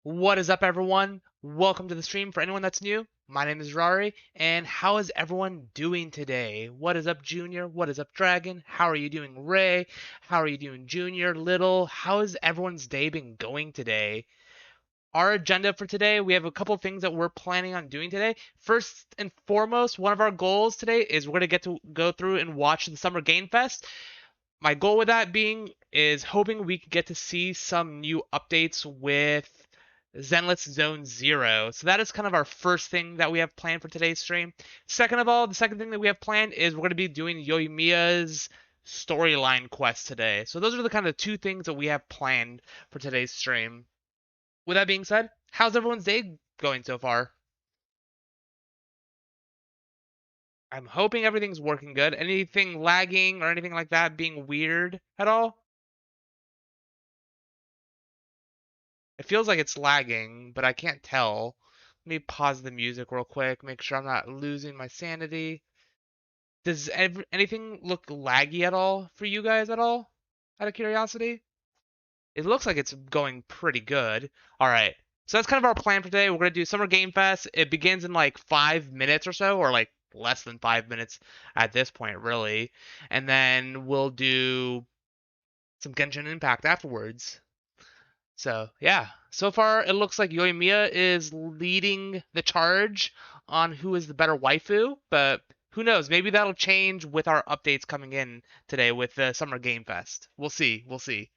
What is up, everyone? Welcome to the stream. For anyone that's new, my name is Rari, and how is everyone doing today? What is up, Junior? What is up, Dragon? How are you doing, Ray? How are you doing, Junior? Little? How has everyone's day been going today? Our agenda for today, we have a couple things that we're planning on doing today. First and foremost, one of our goals today is we're going to get to go through and watch the Summer Game Fest. My goal with that being is hoping we can get to see some new updates with Zenless Zone Zero. So that is kind of our first thing that we have planned for today's stream. Second of all, the second thing that we have planned is we're going to be doing Yoimiya's storyline quest today. So those are the kind of two things that we have planned for today's stream. With that being said, how's everyone's day going so far? I'm hoping everything's working good. Anything lagging or anything like that being weird at all? It feels like it's lagging, but I can't tell. Let me pause the music real quick, make sure I'm not losing my sanity. Does anything look laggy at all for you guys at all? Out of curiosity? It looks like it's going pretty good. All right. So that's kind of our plan for today. We're going to do Summer Game Fest. It begins in like 5 minutes or so, or like less than 5 minutes at this point, really. And then we'll do some Genshin Impact afterwards. So, yeah. So far, it looks like Yoimiya is leading the charge on who is the better waifu, but who knows? Maybe that'll change with our updates coming in today with the Summer Game Fest. We'll see. We'll see.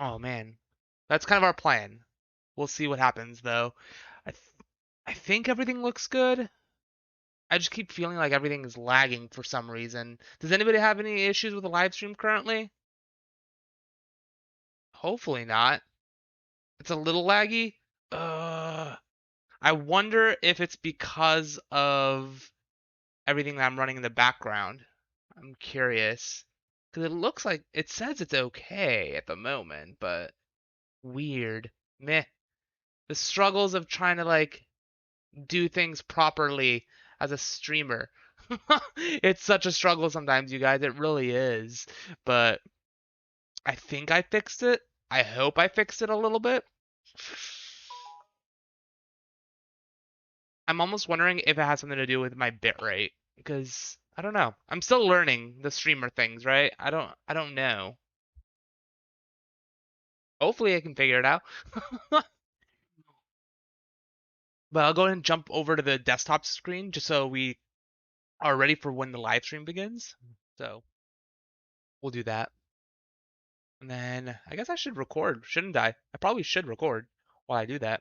Oh, man. That's kind of our plan. We'll see what happens, though. I, th I think everything looks good. I just keep feeling like everything is lagging for some reason. Does anybody have any issues with the live stream currently? Hopefully not. It's a little laggy. I wonder if it's because of everything that I'm running in the background. I'm curious. Because it looks like it says it's okay at the moment, but weird. Meh. The struggles of trying to like do things properly as a streamer. It's such a struggle sometimes, you guys. It really is. But I think I fixed it. I hope I fixed it a little bit. I'm almost wondering if it has something to do with my bitrate because I don't know. I'm still learning the streamer things, right? I don't know. Hopefully I can figure it out. But I'll go ahead and jump over to the desktop screen just so we are ready for when the live stream begins. So we'll do that. And then I guess I should record, shouldn't I? I probably should record while I do that.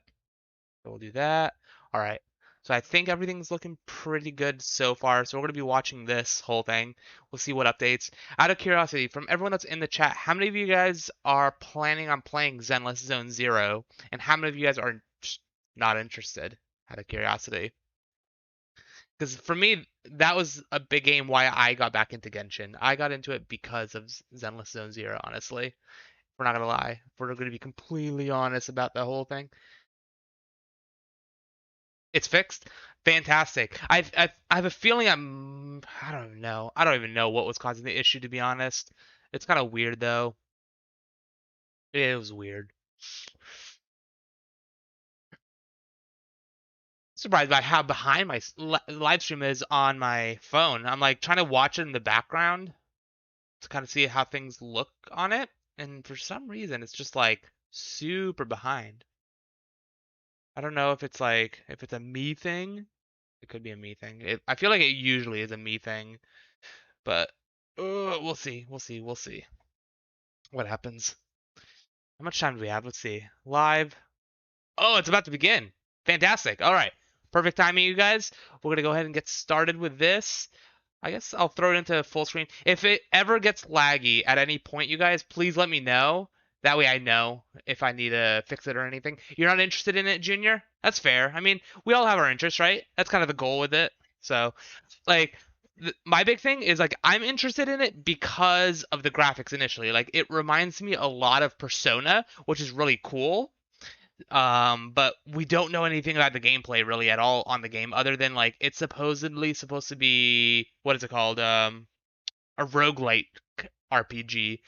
So we'll do that. All right. So I think everything's looking pretty good so far. So we're going to be watching this whole thing. We'll see what updates. Out of curiosity, from everyone that's in the chat, how many of you guys are planning on playing Zenless Zone Zero? And how many of you guys are just not interested? Out of curiosity. Because for me, that was a big game why I got back into Genshin. I got into it because of Zenless Zone Zero, honestly. We're not going to lie. We're going to be completely honest about the whole thing. It's fixed. Fantastic. I have a feeling I don't know. I don't even know what was causing the issue, to be honest. It's kind of weird though. It was weird. Surprised by how behind my live stream is on my phone. I'm like trying to watch it in the background to kind of see how things look on it, and for some reason it's just like super behind. I don't know if it's like if it's a me thing. It could be a me thing. I feel like it usually is a me thing. But we'll see. We'll see. We'll see what happens. How much time do we have? Let's see. Live. Oh, it's about to begin. Fantastic. All right. Perfect timing, you guys. We're going to go ahead and get started with this. I guess I'll throw it into full screen. If it ever gets laggy at any point, you guys, please let me know. That way I know if I need to fix it or anything. You're not interested in it, Junior? That's fair. I mean, we all have our interests, right? That's kind of the goal with it. So, like, my big thing is like I'm interested in it because of the graphics initially. Like it reminds me a lot of Persona, which is really cool. But we don't know anything about the gameplay really at all on the game, other than like it's supposedly supposed to be what is it called? A roguelite RPG.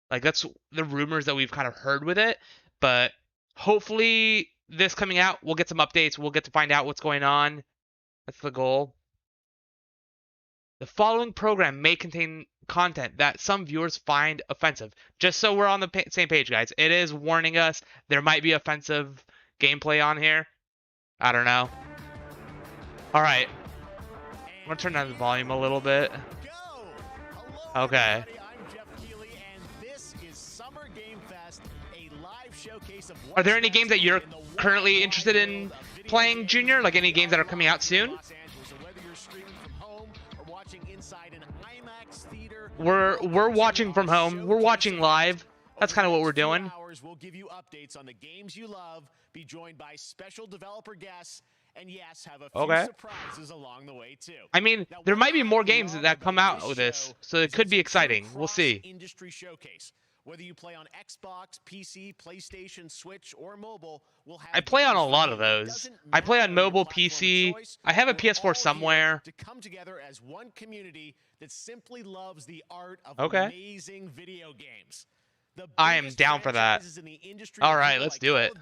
Like that's the rumors that we've kind of heard with it. But hopefully this coming out, we'll get some updates. We'll get to find out what's going on. That's the goal. The following program may contain content that some viewers find offensive. Just so we're on the same page, guys. It is warning us there might be offensive gameplay on here. I don't know. All right. I'm going to turn down the volume a little bit. Okay. Are there any games that you're currently interested in playing, Junior? Like any games that are coming out soon? We're watching from home. We're watching live. That's kind of what we're doing. We'll give you updates on the games you love, be joined by special developer guests, and yes, have a few surprises along the way too. I mean, there might be more games that come out with this, so it could be exciting. We'll see. Industry showcase. Whether you play on Xbox, PC, PlayStation, Switch, or mobile, we'll have I play on a lot of those. I play on mobile, PC. I have a PS4 somewhere. To come together as one community that simply loves the art of amazing video games. I am down for that. All right, let's do it.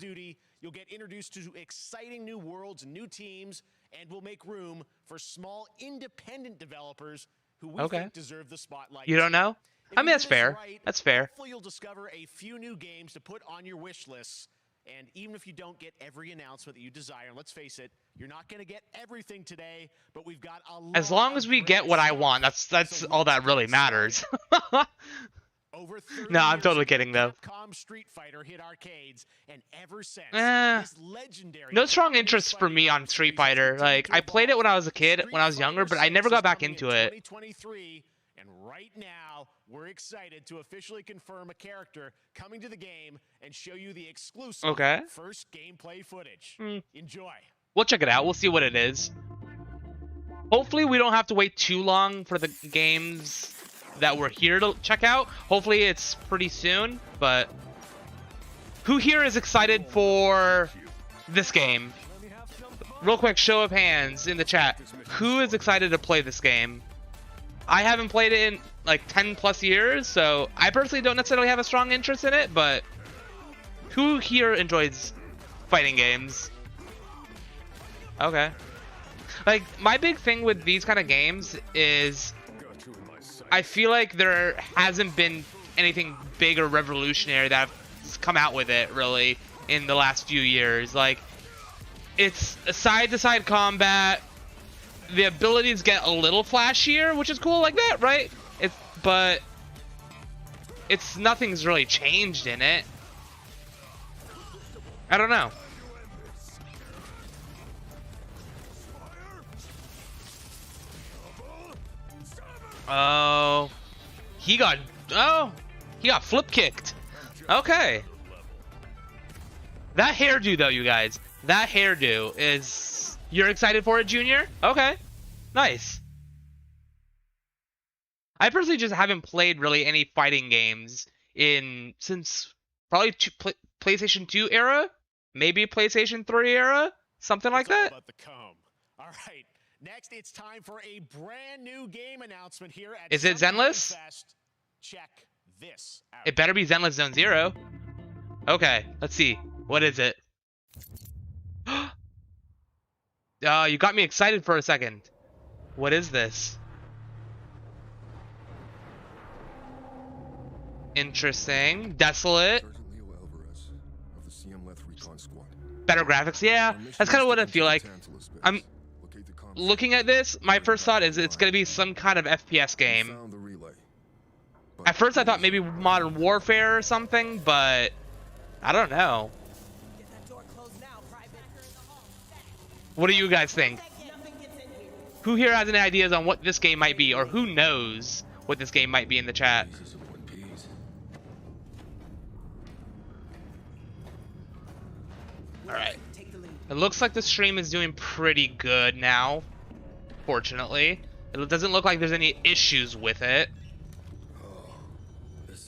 You'll get introduced to exciting new worlds and new teams, and we'll make room for small independent developers who we think deserve the spotlight. You don't know? I mean, that's fair. That's fair. Hopefully you'll discover a few new games to put on your wish lists. And even if you don't get every announcement that you desire, and let's face it, you're not going to get everything today, but we've got a lot. As long as we get what I want, that's all that really matters. No, I'm totally kidding though. Street Fighter hit arcades, and ever since, no strong interest for me on Street Fighter. Like I played it when I was a kid, when I was younger, but I never got back into it. 2023, and right now, we're excited to officially confirm a character coming to the game and show you the exclusive first gameplay footage. Enjoy. We'll check it out. We'll see what it is. Hopefully, we don't have to wait too long for the games that we're here to check out. Hopefully, it's pretty soon. But who here is excited for this game? Real quick, show of hands in the chat. Who is excited to play this game? I haven't played it in like 10 plus years, so I personally don't necessarily have a strong interest in it, but who here enjoys fighting games? Okay. Like, my big thing with these kind of games is I feel like there hasn't been anything big or revolutionary that's come out with it, really, in the last few years. Like, it's side-to-side combat. The abilities get a little flashier, which is cool like that, right? But nothing's really changed in it. I don't know. Oh, he got flip kicked. Okay. That hairdo though, you guys. That hairdo is. You're excited for it, Junior? Okay. Nice. I personally just haven't played really any fighting games since probably PlayStation 2 era, maybe PlayStation 3 era, something like that. All right. Next, it's time for a brand new game announcement here at Is it Zenless? Check this out. It better be Zenless Zone Zero. Okay, let's see. What is it? You got me excited for a second. What is this? Interesting. Desolate. Better graphics. Yeah, that's kind of what I feel like. I'm looking at this. My first thought is it's going to be some kind of FPS game. At first I thought maybe Modern Warfare or something, but I don't know. What do you guys think? Who here has any ideas on what this game might be, or who knows what this game might be in the chat? Alright. It looks like the stream is doing pretty good now, fortunately. It doesn't look like there's any issues with it.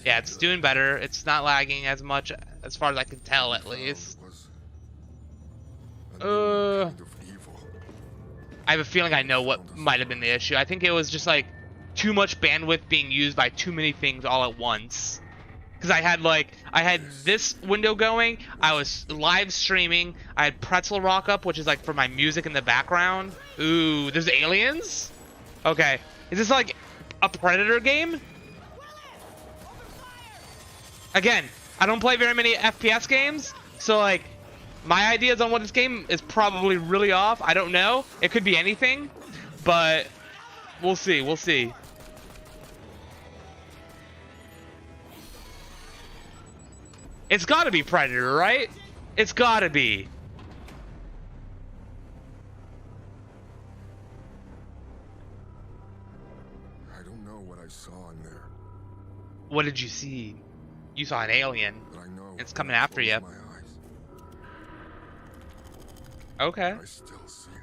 Yeah, it's doing better. It's not lagging as much, as far as I can tell, at least. I have a feeling I know what might have been the issue. I think it was just like too much bandwidth being used by too many things all at once. Because I had this window going, I was live streaming, I had Pretzel Rock up, which is like for my music in the background. Ooh, there's aliens? Okay. Is this like a Predator game? Again, I don't play very many FPS games, so like my ideas on what this game is probably really off. I don't know. It could be anything, but we'll see. We'll see. It's gotta be Predator, right? It's gotta be. I don't know what I saw in there. What did you see? You saw an alien. But I know It's coming after you. my eyes, Okay. I still see it.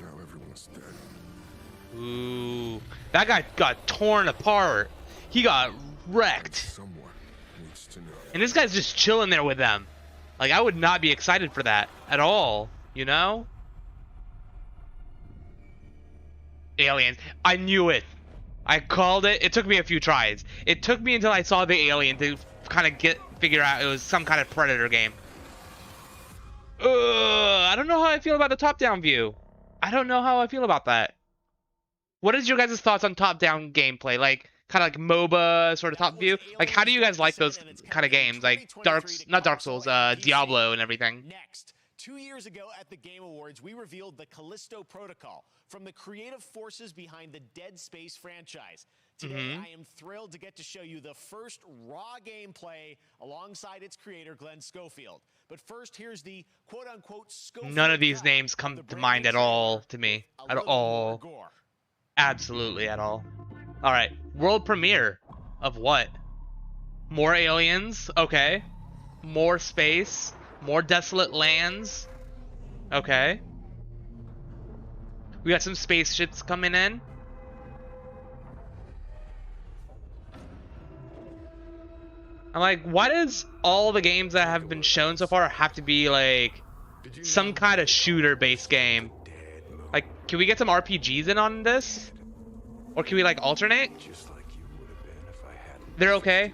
Now everyone's dead. Ooh. That guy got torn apart. He got wrecked. Someone needs to know. And this guy's just chilling there with them. Like, I would not be excited for that at all, you know? Aliens. I knew it. I called it. It took me a few tries. It took me until I saw the alien to kind of figure out it was some kind of Predator game. I don't know how I feel about the top-down view. I don't know how I feel about that. What is your guys' thoughts on top-down gameplay? Like, kind of like MOBA sort of top view? Like, how do you guys like those kind of games? Like, not Dark Souls, Diablo and everything. Next, 2 years ago at the Game Awards, we revealed the Callisto Protocol from the creative forces behind the Dead Space franchise. Today, I am thrilled to get to show you the first raw gameplay alongside its creator, Glenn Schofield. But first, here's the quote-unquote Schofield. None of these names come to mind at all to me. At all. Absolutely at all. Alright, world premiere of what? More aliens? Okay. More space? More desolate lands? Okay. We got some spaceships coming in. I'm like, why does all the games that have been shown so far have to be like some kind of shooter-based game? Like, can we get some RPGs in on this? Or can we like alternate? They're okay.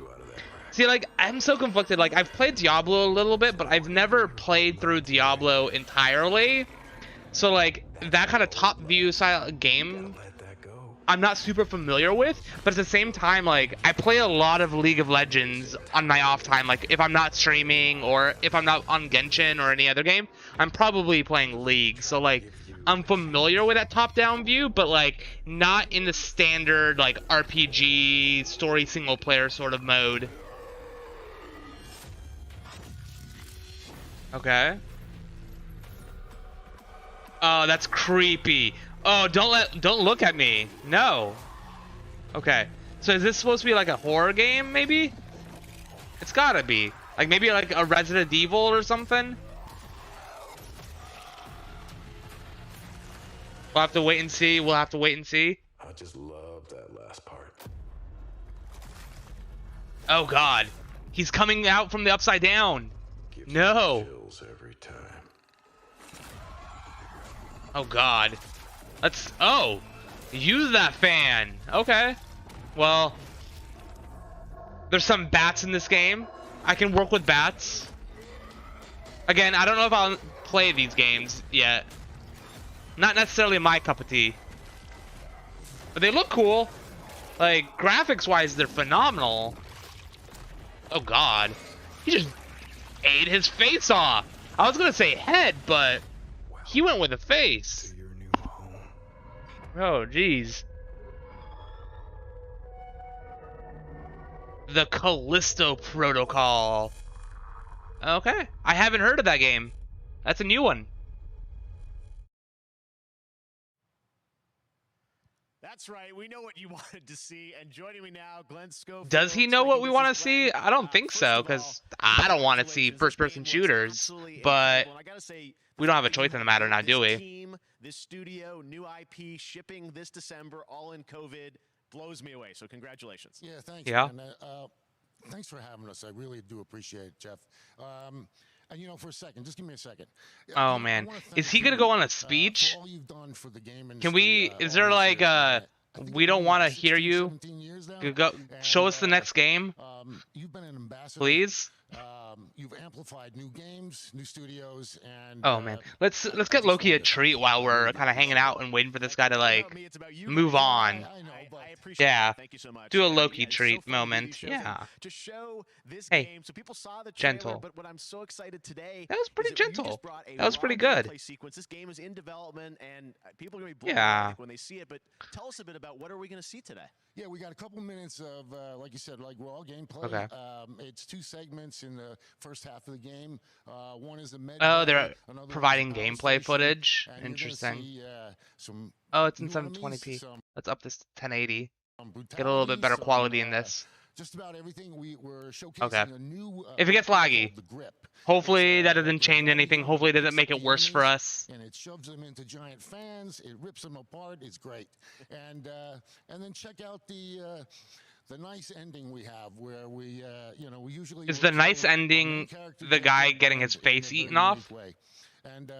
See, like, I'm so conflicted. Like, I've played Diablo a little bit, but I've never played through Diablo entirely. So, like, that kind of top view style game, I'm not super familiar with. But at the same time, like, I play a lot of League of Legends on my off time. Like, if I'm not streaming or if I'm not on Genshin or any other game, I'm probably playing League. So, like, I'm familiar with that top-down view, but, like, not in the standard, like, RPG, story single-player sort of mode. Okay. Oh, that's creepy. Oh, don't look at me. No. Okay. So is this supposed to be like a horror game, maybe? It's gotta be. Like, maybe like a Resident Evil or something? We'll have to wait and see. We'll have to wait and see. I just love that last part. Oh, God. He's coming out from the upside down. No. Every time. Oh, God. Oh. Use that fan. Okay. Well. There's some bats in this game. I can work with bats. Again, I don't know if I'll play these games yet. Not necessarily my cup of tea. But they look cool. Like, graphics-wise, they're phenomenal. Oh, God. He just ate his face off. I was gonna say head, but he went with a face. Oh, jeez. The Callisto Protocol. Okay. I haven't heard of that game. That's a new one. That's right. We know what you wanted to see. And joining me now, Glenn Schofield. Does he know what we want to see? I don't think so, because I don't want to see first-person shooters. But we don't have a choice in the matter now, do we? This studio, new IP, shipping this December, all in COVID, blows me away. So congratulations. Yeah, thanks. Yeah. Man. Thanks for having us. I really do appreciate it, Jeff. And you know, for a second, just give me a second. Oh man, is he gonna go on a speech? For all you've done for the game Can we? Is there like a think We it's don't been, want to hear 16, you. 17 years now. Go, show us the And, next game, you've been an ambassador. please. You've amplified new games, new studios, and Oh man, let's I get just Loki a wanted to thank treat you. while I we're really kind of hanging out and waiting for this guy to like Me, it's about you move guys. on. I know, but I appreciate Yeah, that. Thank you so much. do a And, Loki it's so treat fun to do moment. these shows and Yeah. to show this Hey, game. So people saw the trailer, gentle. but what I'm so excited today That was pretty is that you gentle. just brought a That was raw pretty good. gameplay sequence. This game is in development, and people are going to be blown Yeah. away when they see it. But tell us a bit about what are we going to see today? Yeah, we got a couple minutes of, like you said, like raw gameplay. Okay. It's 2 segments in the first half of the game. One is the med. Oh, bay, they're another providing is the power gameplay station, footage. and you're gonna Interesting. see, some Oh, it's in new enemies, 720p. some Let's up this to 1080. brutality, Get a little bit better some, quality in this. just about everything. We're showcasing Okay. a new. If it gets called laggy, the grip. hopefully It's, that like doesn't a change variety anything. of Hopefully it doesn't weapons make it and worse for enemies, us. and it shoves them into giant fans. It rips them apart. It's great. And then check out the nice ending we have, where we we usually Is will the nice show our main ending character the get guy their getting his guns in a face very eaten off? unique way. And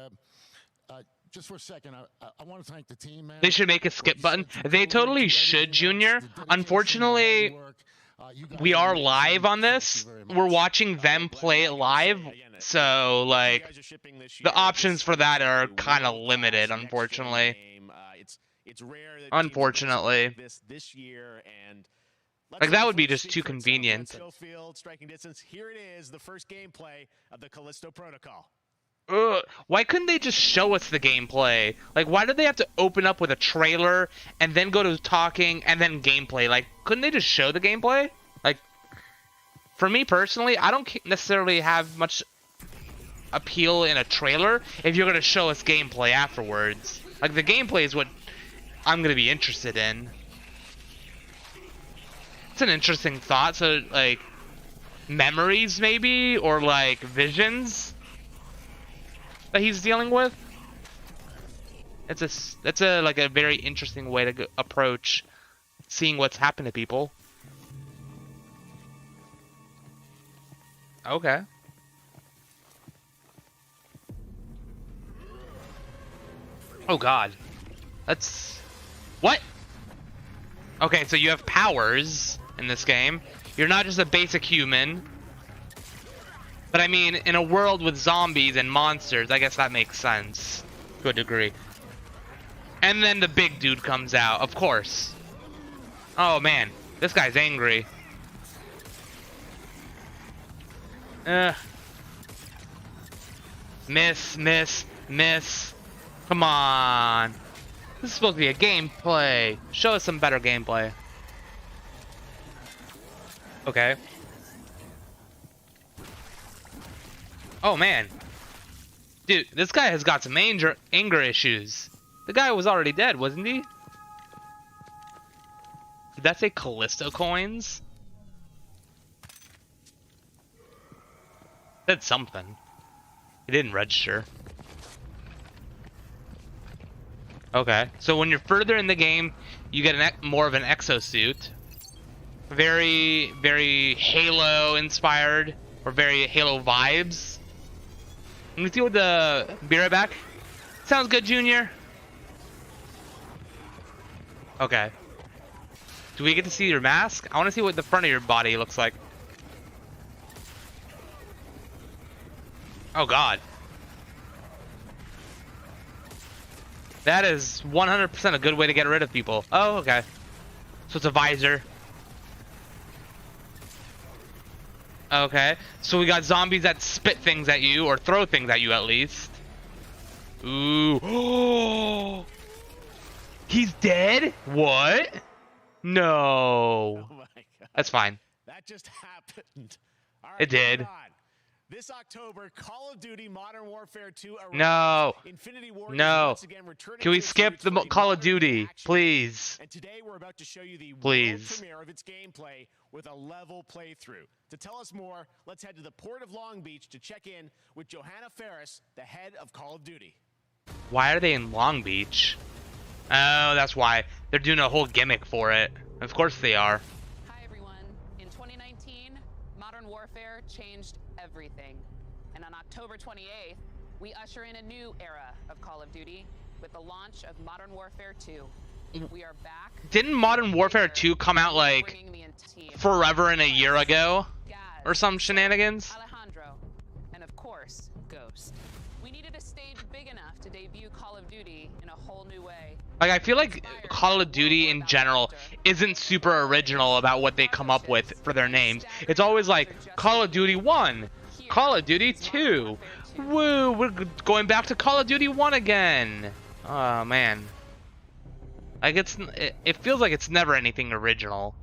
just for a second, I want to thank the team, man. They should make a Like skip you button. said, from They COVID totally to should, everything else, Junior. the dedication, the hard Unfortunately, work, you guys we are are amazing. live on Thank this. you very We're much. watching them play it live. So, like, the options for that are kind of limited, unfortunately. It's rare that Unfortunately. like this year, and Like, that would be just too convenient. Field, striking distance. Here it is, the first gameplay of the Callisto Protocol. Ugh, why couldn't they just show us the gameplay? Like, why did they have to open up with a trailer and then go to talking and then gameplay? Like, couldn't they just show the gameplay? Like, for me personally, I don't necessarily have much appeal in a trailer if you're going to show us gameplay afterwards. Like, the gameplay is what I'm going to be interested in. It's an interesting thought. So, like, memories maybe? Or, like, visions that he's dealing with. That's a like a very interesting way to approach seeing what's happened to people. Okay. Oh God, that's what? Okay, so you have powers in this game. You're not just a basic human. But I mean, in a world with zombies and monsters, I guess that makes sense to a degree. And then the big dude comes out, of course. Oh man, this guy's angry. Miss, miss, miss. Come on. This is supposed to be a gameplay. Show us some better gameplay. Okay. Oh man, dude, this guy has got some anger issues. The guy was already dead, wasn't he? Did that say Callisto coins? Said something. It didn't register. Okay, so when you're further in the game, you get more of an exosuit. Very, very Halo inspired, or very Halo vibes. Let me see what the... Be right back. Sounds good, Junior. Okay. Do we get to see your mask? I want to see what the front of your body looks like. Oh, God. That is 100% a good way to get rid of people. Oh, okay. So it's a visor. Okay, so we got zombies that spit things at you, or throw things at you at least. Ooh. Oh! He's dead? What? No. Oh my God. That's fine. That just happened. All right, It did. moving on. This October, Call of Duty Modern Warfare 2 arrives. No. Infinity Ward No. once again returning Can we to its skip roots the with a Call of modern Duty, action. please? And today we're about to show you the Please. world premiere of its gameplay with a level playthrough. To tell us more, let's head to the port of Long Beach to check in with Johanna Ferris, the head of Call of Duty. Why are they in Long Beach? Oh, that's why. They're doing a whole gimmick for it. Of course they are. Hi everyone. In 2019, Modern Warfare changed everything. And on October 28th, we usher in a new era of Call of Duty with the launch of Modern Warfare 2. We are back. Didn't Modern Warfare 2 come out like Bringing the team. forever and a year ago? Gaz, Or some shenanigans? Alejandro, and of course, Ghost. We needed a stage big enough to debut Call of Duty in a whole new way. Like, I feel like Call of Duty in general isn't super original about what they come up with for their names. It's always like Call of Duty 1, Call of Duty 2. Woo, we're going back to Call of Duty 1 again. Oh, man. Like, it feels like it's never anything original.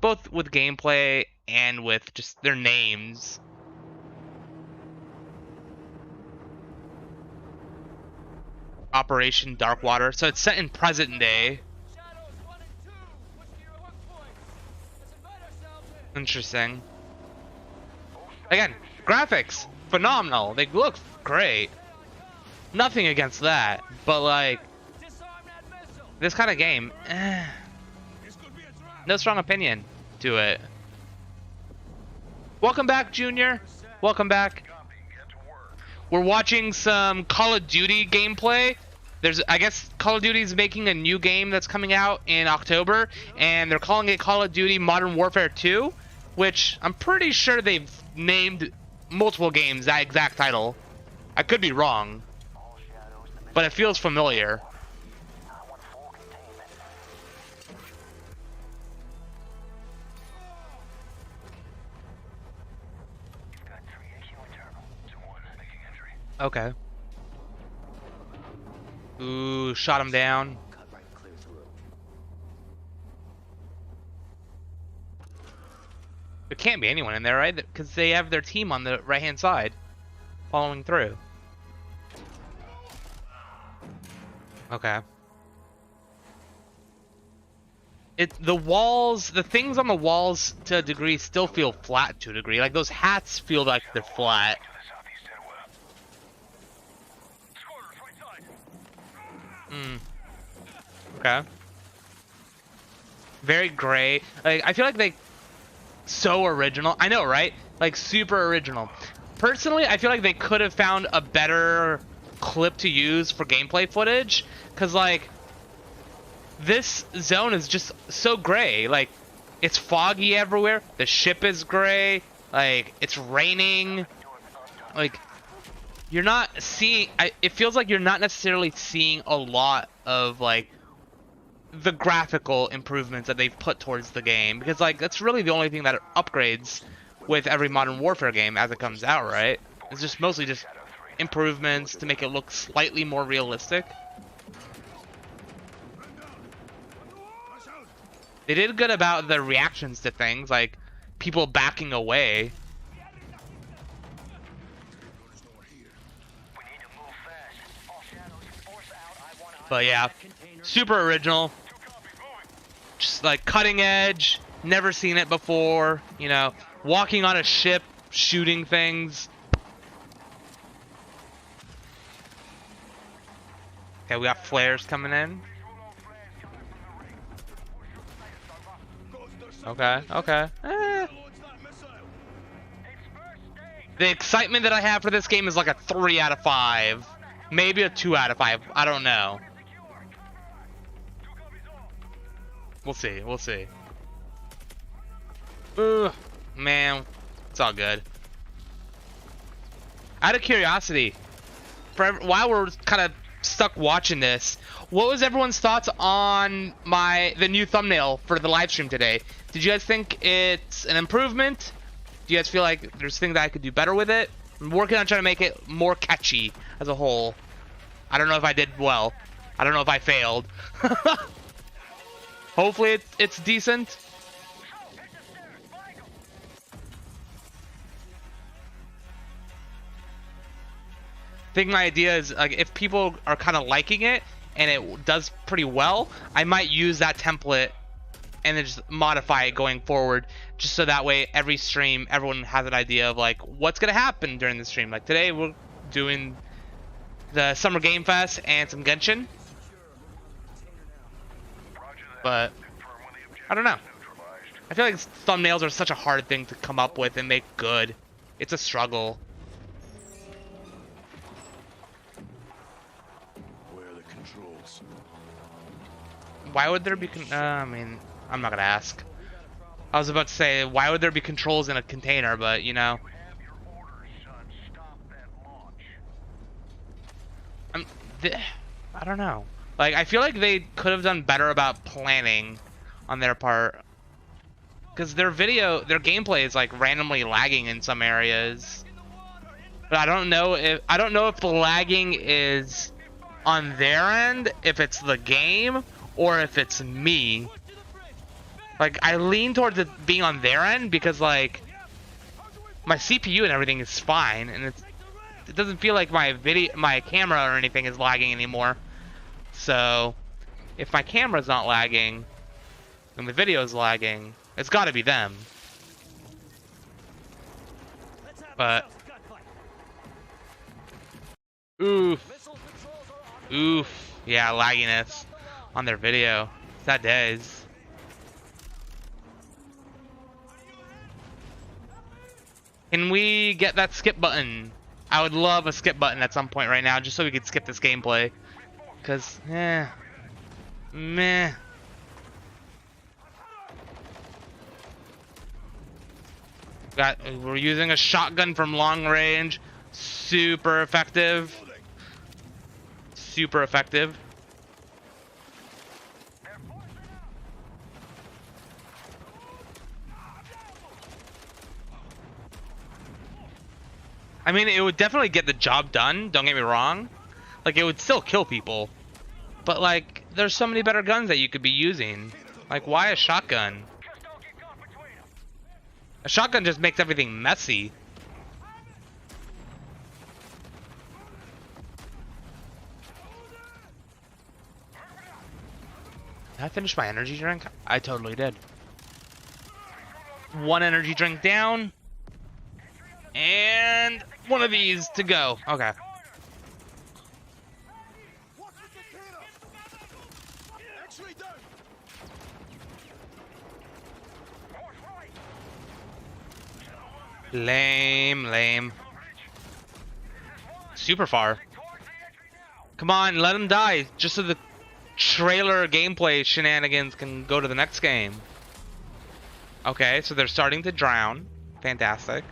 Both with gameplay and with just their names. Operation Darkwater. So it's set in present day. Interesting. Again, graphics, phenomenal. They look great. Nothing against that. But like, this kind of game, no strong opinion to it. Welcome back, Junior. Welcome back. We're watching some Call of Duty gameplay. I guess Call of Duty is making a new game that's coming out in October, and they're calling it Call of Duty Modern Warfare 2, which I'm pretty sure they've named multiple games that exact title. I could be wrong, but it feels familiar. Okay. Ooh, shot him down. There can't be anyone in there, right? Because they have their team on the right-hand side, following through. Okay. The walls, the things on the walls to a degree still feel flat to a degree. Like those hats feel like they're flat. Okay. Very gray. Like, I feel like they so original. I know, right? Like super original. Personally, I feel like they could have found a better clip to use for gameplay footage, cuz like this zone is just so gray. Like it's foggy everywhere. The ship is gray. Like it's raining. Like you're not seeing, it feels like you're not necessarily seeing a lot of like the graphical improvements that they've put towards the game, because like that's really the only thing that upgrades with every Modern Warfare game as it comes out, right? It's just mostly just improvements to make it look slightly more realistic. They did good about the reactions to things, like people backing away. But yeah, super original. Just like cutting edge, never seen it before, you know, walking on a ship, shooting things. Okay, we got flares coming in. Okay, okay. The excitement that I have for this game is like a 3 out of 5. Maybe a 2 out of 5. I don't know. We'll see. We'll see. Ugh, man. It's all good. Out of curiosity, while we're kind of stuck watching this, what was everyone's thoughts on the new thumbnail for the live stream today? Did you guys think it's an improvement? Do you guys feel like there's things that I could do better with it? I'm working on trying to make it more catchy as a whole. I don't know if I did well. I don't know if I failed. Hopefully it's decent. I think my idea is like if people are kind of liking it and it does pretty well, I might use that template and then just modify it going forward, just so that way every stream everyone has an idea of like what's gonna happen during the stream. Like today we're doing the Summer Game Fest and some Genshin. But I don't know. I feel like thumbnails are such a hard thing to come up with and make good. It's a struggle. Where are the controls? why would there be? I mean, I'm not gonna ask. I was about to say, why would there be controls in a container? But you know, I'm, I don't know. Like, I feel like they could have done better about planning on their part, because their gameplay is like randomly lagging in some areas. But I don't know if the lagging is on their end, if it's the game, or if it's me. Like, I lean towards it being on their end because, like, my CPU and everything is fine, and it doesn't feel like my camera or anything is lagging anymore. So, if my camera's not lagging and the video's lagging, it's got to be them. But oof, yeah, lagginess on their video. Sad days. Can we get that skip button? I would love a skip button at some point right now, just so we could skip this gameplay. Cause, meh. We're using a shotgun from long range. Super effective. Super effective. I mean, it would definitely get the job done, don't get me wrong. Like, it would still kill people. But, like, there's so many better guns that you could be using. Like, why a shotgun? A shotgun just makes everything messy. Did I finish my energy drink? I totally did. One energy drink down. And one of these to go. Okay. Lame. Super far. Come on, let him die, just so the trailer gameplay shenanigans can go to the next game. Okay, so they're starting to drown. Fantastic.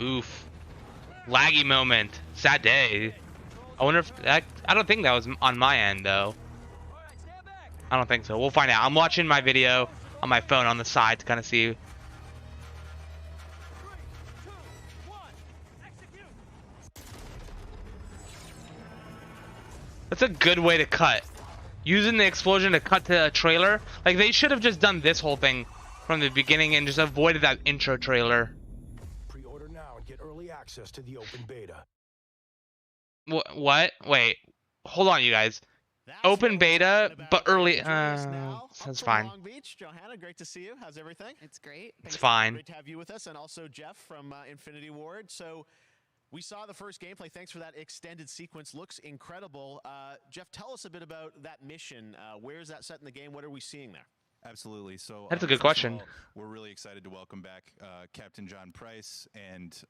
Oof. Laggy moment. Sad day. I wonder if that... I don't think that was on my end, though. I don't think so. We'll find out. I'm watching my video on my phone on the side to kind of see. That's a good way to cut. Using the explosion to cut to a trailer. Like, they should have just done this whole thing from the beginning and just avoided that intro trailer. Pre-order now and get early access to the open beta. What? Wait. Hold on, you guys. Open beta, but early. That's fine. Long Beach, Johanna, great to see you. How's everything? It's great. It's fine. Great to have you with us, and also Jeff from Infinity Ward. So we saw the first gameplay. Thanks for that extended sequence. Looks incredible. Jeff, tell us a bit about that mission. Where is that set in the game? What are we seeing there? Absolutely. So That's a good question. All, we're really excited to welcome back Captain John Price and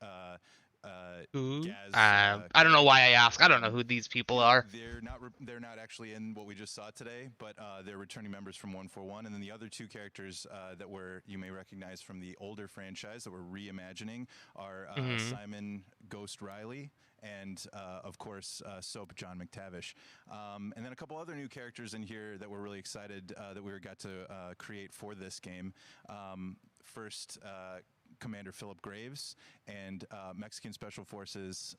Gaz, I don't know why I ask. I don't know who these people are. They're not actually in what we just saw today, but they're returning members from 141, and then the other two characters that you may recognize from the older franchise that we're reimagining are Simon Ghost Riley and of course Soap John McTavish, and then a couple other new characters in here that we're really excited that we got to create for this game. First, Commander Philip Graves and Mexican Special Forces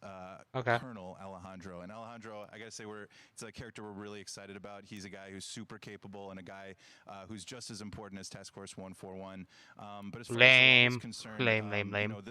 Colonel Alejandro. And Alejandro, I gotta say, it's a character we're really excited about. He's a guy who's super capable and a guy who's just as important as Task Force 141. But as far as concerned, lame. You know,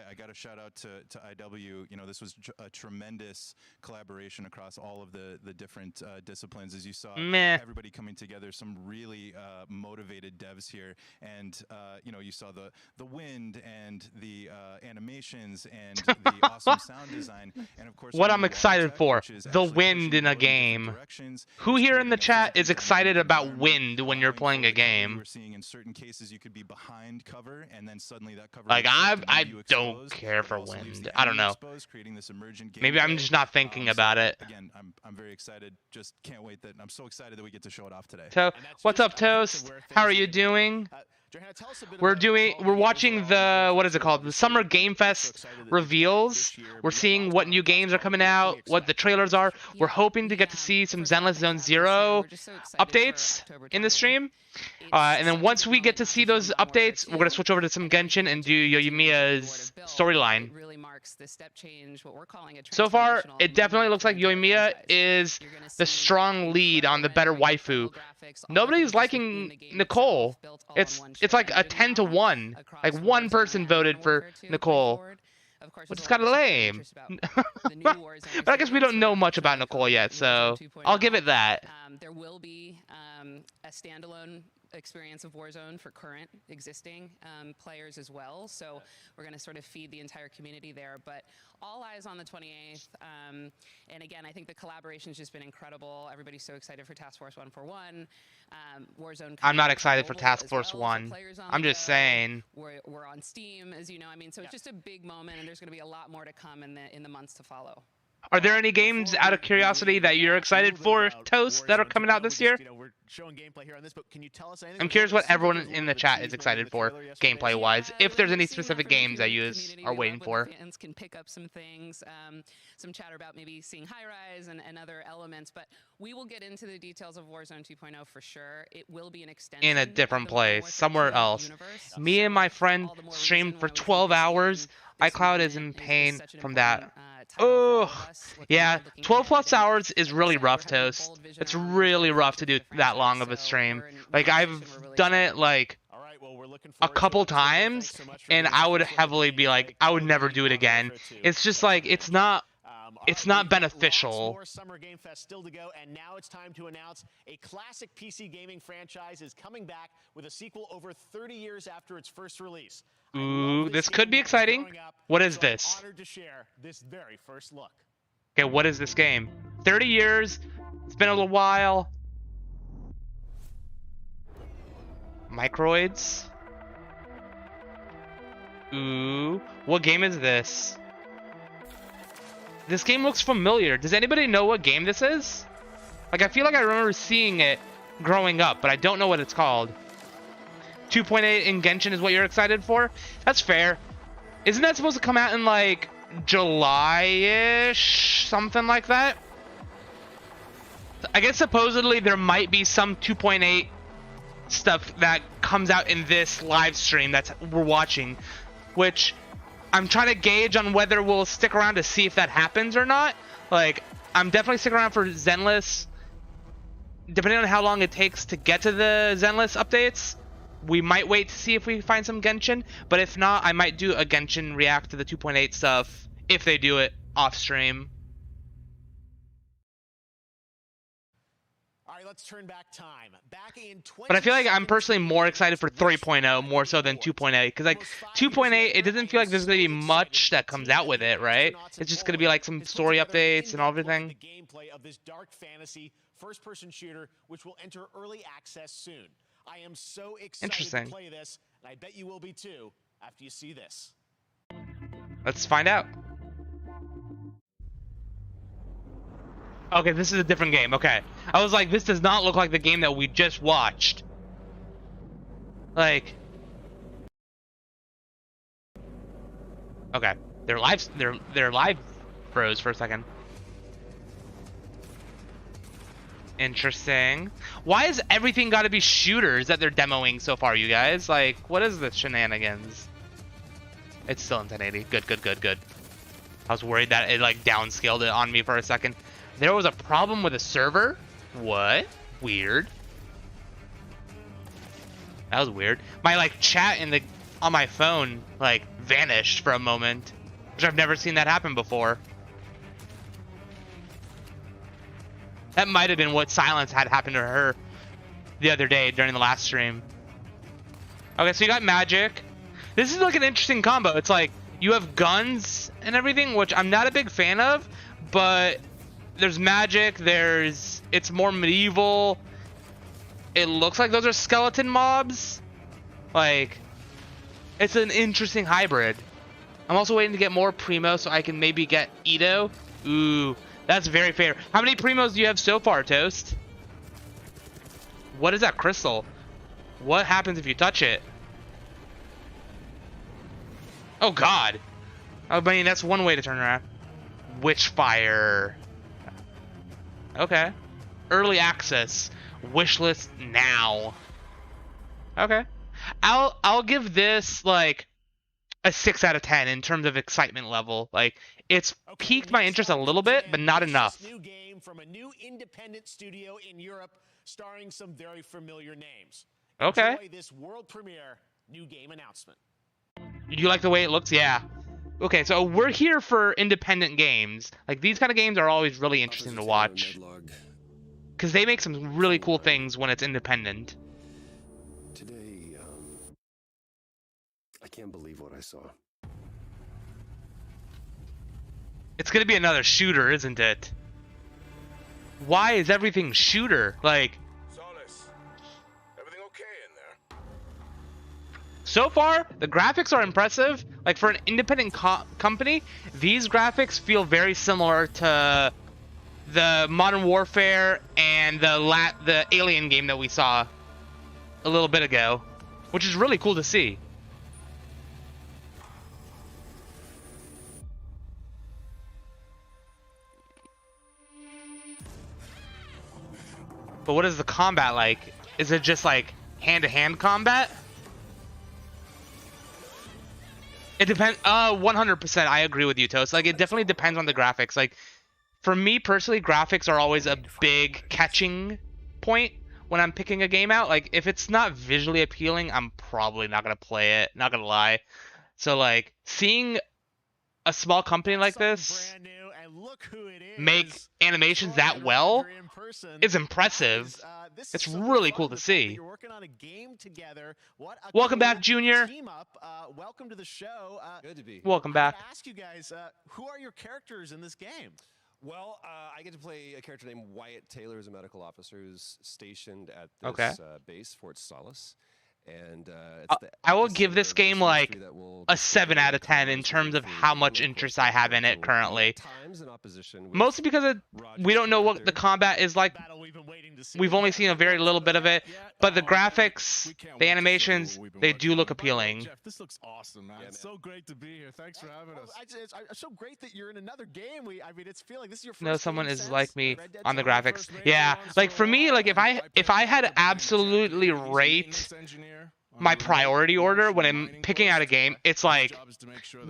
I got a shout out to IW. You know, this was a tremendous collaboration across all of the different disciplines. As you saw, everybody coming together. Some really motivated devs here, and you know, you saw the wind and the animations and the awesome sound design, and of course what our I'm new excited tech, for, which is the actually wind pushing in the a boat in different game. directions. Who It's here in the creating a chat is physically excited dynamic about environment, wind when you're allowing playing for a the cover game? you were seeing in certain cases you could be behind cover, and then suddenly that cover Like, would shift and I leave you don't exposed, care but for also leaves wind. the I don't enemy know. exposed, creating this emergent gameplay. Maybe I'm just not thinking about it. Again, I'm very excited. Just can't wait that I'm so excited that we get to show it off today. So, what's up, Toast? How are you doing? We're watching the, what is it called? The Summer Game Fest reveals. We're seeing what new games are coming out, what the trailers are. We're hoping to get to see some Zenless Zone Zero updates in the stream. And then once we get to see those updates, we're going to switch over to some Genshin and do Yoimiya's storyline. So far, it definitely looks like Yoimiya is the strong lead on the better waifu. Nobody's liking Nicole. It's like a 10-to-1. Like one person voted for Nicole, which is kind of lame. But I guess we don't know much about Nicole yet, so I'll give it that. There will be a standalone experience of Warzone for current existing players as well, so we're going to sort of feed the entire community there, but all eyes on the 28th. And again, I think the collaboration's just been incredible. Everybody's so excited for Task Force 141. Warzone. I'm not excited for Task Force 1. I'm just saying. We're on Steam, as you know. I mean, so it's just a big moment, and there's going to be a lot more to come in the months to follow. Are there any games, out of curiosity, that you're excited for, Toast, that are coming out this year? I'm curious what everyone in the chat is excited for, gameplay-wise, if there's any specific games that you are waiting for. Fans can pick up some things, some chatter about maybe seeing high-rise and other elements, but we will get into the details of Warzone 2.0 for sure. It will be an extension. In a different place, somewhere else. Me and my friend streamed for 12 hours. iCloud is in pain from that. Oh, yeah, 12 plus hours is really rough, Toast. It's really rough to do that long of a stream. Like, I've done it, like, a couple times, and I would heavily be like, I would never do it again. It's just like, it's not beneficial. More Summer Game Fest still to go, and now it's time to announce a classic PC gaming franchise is coming back with a sequel over 30 years after its first release. Ooh, this could be exciting. What is this? Honored to share this very first look. Okay, what is this game? 30 years. It's been a little while. Microids. Ooh, what game is this? This game looks familiar. Does anybody know what game this is? Like, I feel like I remember seeing it growing up, but I don't know what it's called. 2.8 in Genshin is what you're excited for? That's fair. Isn't that supposed to come out in, like, July-ish? Something like that? I guess supposedly there might be some 2.8 stuff that comes out in this live stream that we're watching, which I'm trying to gauge on whether we'll stick around to see if that happens or not. Like, I'm definitely sticking around for Zenless. Depending on how long it takes to get to the Zenless updates, we might wait to see if we find some Genshin, but if not, I might do a Genshin react to the 2.8 stuff if they do it off stream. All right, let's turn back time. Back in But I feel like I'm personally more excited for 3.0 more so than 2.8, because like 2.8, it doesn't feel like there's going to be much that comes out with it, right? It's just going to be like some story updates and everything. The gameplay of this dark fantasy first-person shooter, which will enter early access soon. I am so excited to play this, and I bet you will be too after you see this. Let's find out. Okay, this is a different game. Okay. I was like, this does not look like the game that we just watched. Like... Okay. They're live froze for a second. Interesting. Why has everything got to be shooters that they're demoing so far, you guys? Like, what is the shenanigans? It's still in 1080. Good. I was worried that it, like, downscaled it on me for a second. There was a problem with a server? What? Weird. That was weird. My, like, chat on my phone, like, vanished for a moment. Which I've never seen that happen before. That might have been what Silence had happened to her the other day during the last stream. Okay, so you got Magic. This is like an interesting combo. It's like you have guns and everything, which I'm not a big fan of, but there's magic, it's more medieval. It looks like those are skeleton mobs. Like, it's an interesting hybrid. I'm also waiting to get more Primo so I can maybe get Ito. Ooh, that's very fair. How many Primos do you have so far, Toast? What is that crystal? What happens if you touch it? Oh god. I mean, that's one way to turn around. Witchfire. Okay. Early access. Wishlist now. Okay. I'll give this like a 6 out of 10 in terms of excitement level. Like, it's piqued my interest a little bit, but not enough. New game from a new independent studio in Europe, starring some very familiar names. Okay. Enjoy this world premiere new game announcement. You like the way it looks? Yeah. Okay, so we're here for independent games. Like, these kind of games are always really interesting to watch. Because they make some really cool things when it's independent. Today, I can't believe what I saw. It's gonna be another shooter, isn't it? Why is everything shooter? Like, Everything okay in there? so far, the graphics are impressive. Like, for an independent company, these graphics feel very similar to the Modern Warfare and the Alien game that we saw a little bit ago, which is really cool to see. But what is the combat like? Is it just like hand-to-hand combat? It depends. 100%. I agree with you, Toast. Like, it definitely depends on the graphics. Like, for me personally, graphics are always a big catching point when I'm picking a game out. Like, if it's not visually appealing, I'm probably not gonna play it. Not gonna lie. So, like, seeing a small company like this make animations that well is impressive. It's really cool to see. Welcome back, Junior. Welcome to the show. Good to be. Welcome back. I ask you guys, who are your characters in this game? Well, I get to play a character named Wyatt Taylor, who's a medical officer who's stationed at this base, Fort Solace. And I will give this game like a 7 out of 10 in terms of how much interest I have in it currently. Mostly because we don't know what the combat is like. We've only seen a very little bit of it, but the graphics, the animations, they do look appealing. Jeff, this looks awesome, man. It's so great to be here. Thanks for having us. It's so great that you're in another game. I mean, it's feeling this is your first. No, someone game is since like me Red Dead on the 2. graphics. Yeah, like for me, like if I had to absolutely rate my priority order when I'm picking out a game, it's like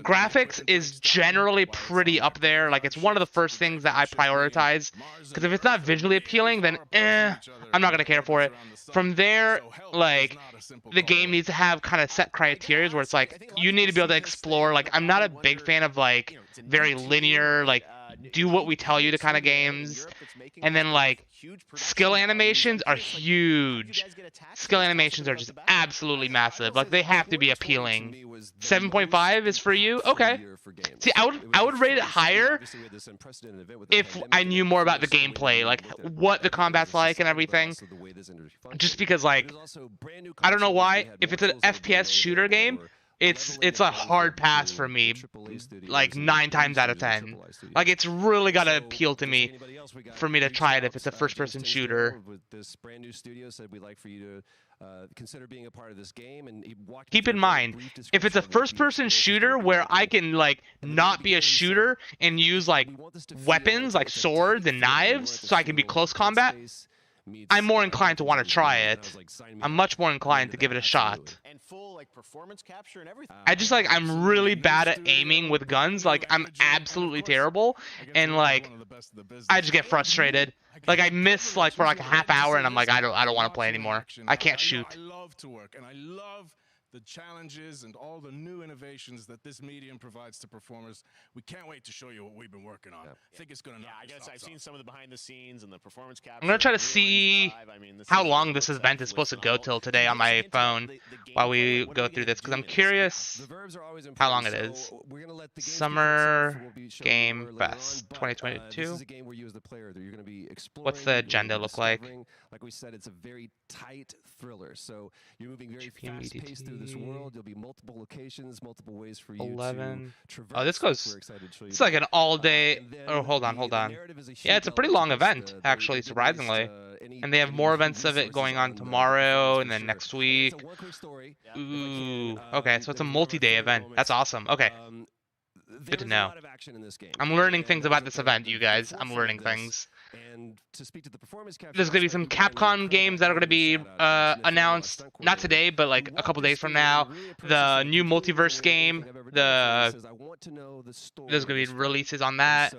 graphics is generally pretty up there. Like, it's one of the first things that I prioritize, because if it's not visually appealing, then I'm not gonna care for it. From there, like, the game needs to have kind of set criteria where it's like you need to be able to explore. Like, I'm not a big fan of like very linear, like do what we tell you to kind of games. And then like skill animations are huge. Skill animations are just absolutely massive. Like, they have to be appealing. 7.5 is for you? Okay. See, I would rate it higher if I knew more about the gameplay, like what the combat's like and everything. Just because, like, I don't know why, if it's an FPS shooter game, it's a hard pass for me, like 9 times out of 10. Like, it's really gotta appeal to me for me to try it if it's a first-person shooter. This brand new studio said we'd like for you to consider being a part of this game. And keep in mind, if it's a first-person shooter where I can like not be a shooter and use like weapons like swords and knives so I can be close combat, I'm more inclined to want to try it. I'm much more inclined to give it a shot. And full like performance capture and everything. I'm really bad at aiming with guns. Like, I'm absolutely terrible, and like I just get frustrated. Like, I miss like for like a half hour and I'm like, I don't want to play anymore. I can't shoot. I love to work, and I love the challenges and all the new innovations that this medium provides to performers. We can't wait to show you what we've been working on. I think it's going to I guess I've seen some of the behind the scenes and the performance capture. I'm gonna try to see how long this event is supposed to go till today on my phone while we go through this, because I'm curious how long it is. Summer Game Fest 2022. What's the agenda look like? Like we said, it's a very tight thriller. So you're moving very fast paced through this world. There'll be multiple locations, multiple ways for you 11. to traverse. Oh, this goes. It's like an all-day. Oh, hold on. Yeah, it's a pretty long event, actually, surprisingly. And they have more events of it going on tomorrow and then next week. Ooh. Okay, so it's a multi-day event. That's awesome. Okay. Good to know. I'm learning things about this event, you guys. I'm learning things. There's going to be some Capcom games that are going to be announced, not today, but like a couple days from now. The new multiverse game, there's going to be releases on that.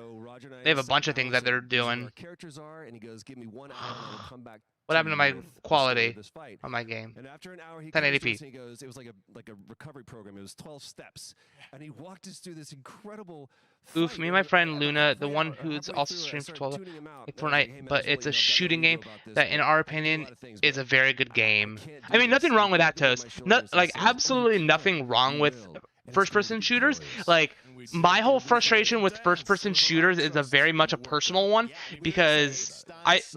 They have a bunch of things that they're doing. What happened to my quality on my game? And after an hour, 1080p. He goes, it was like a recovery program. It was 12 steps, and he walked us through this incredible. Oof, me and my friend Luna, the one who's also streamed for 12 like Fortnite, but it's a shooting game that, in our opinion, is a very good game. I mean, nothing wrong with that, Toast. Like, absolutely nothing wrong with first-person shooters. Like, my whole frustration with first-person shooters is very much a personal one, because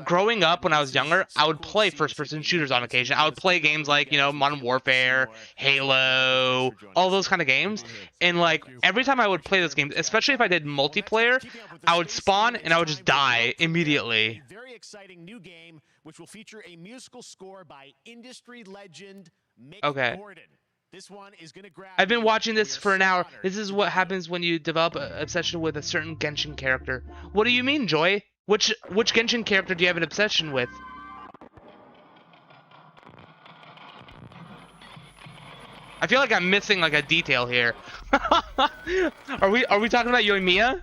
growing up when I was younger, I would play first-person shooters on occasion. I would play games like, Modern Warfare, Halo, all those kind of games. And like every time I would play those games, especially if I did multiplayer, I would spawn and I would just die immediately. Very exciting new game which will feature a musical score by industry legend Mick Gordon. This one is gonna grab. I've been watching this for an hour. This is what happens when you develop an obsession with a certain Genshin character. What do you mean, Joy? Which Genshin character do you have an obsession with? I feel like I'm missing like a detail here. Are we talking about Yoimiya?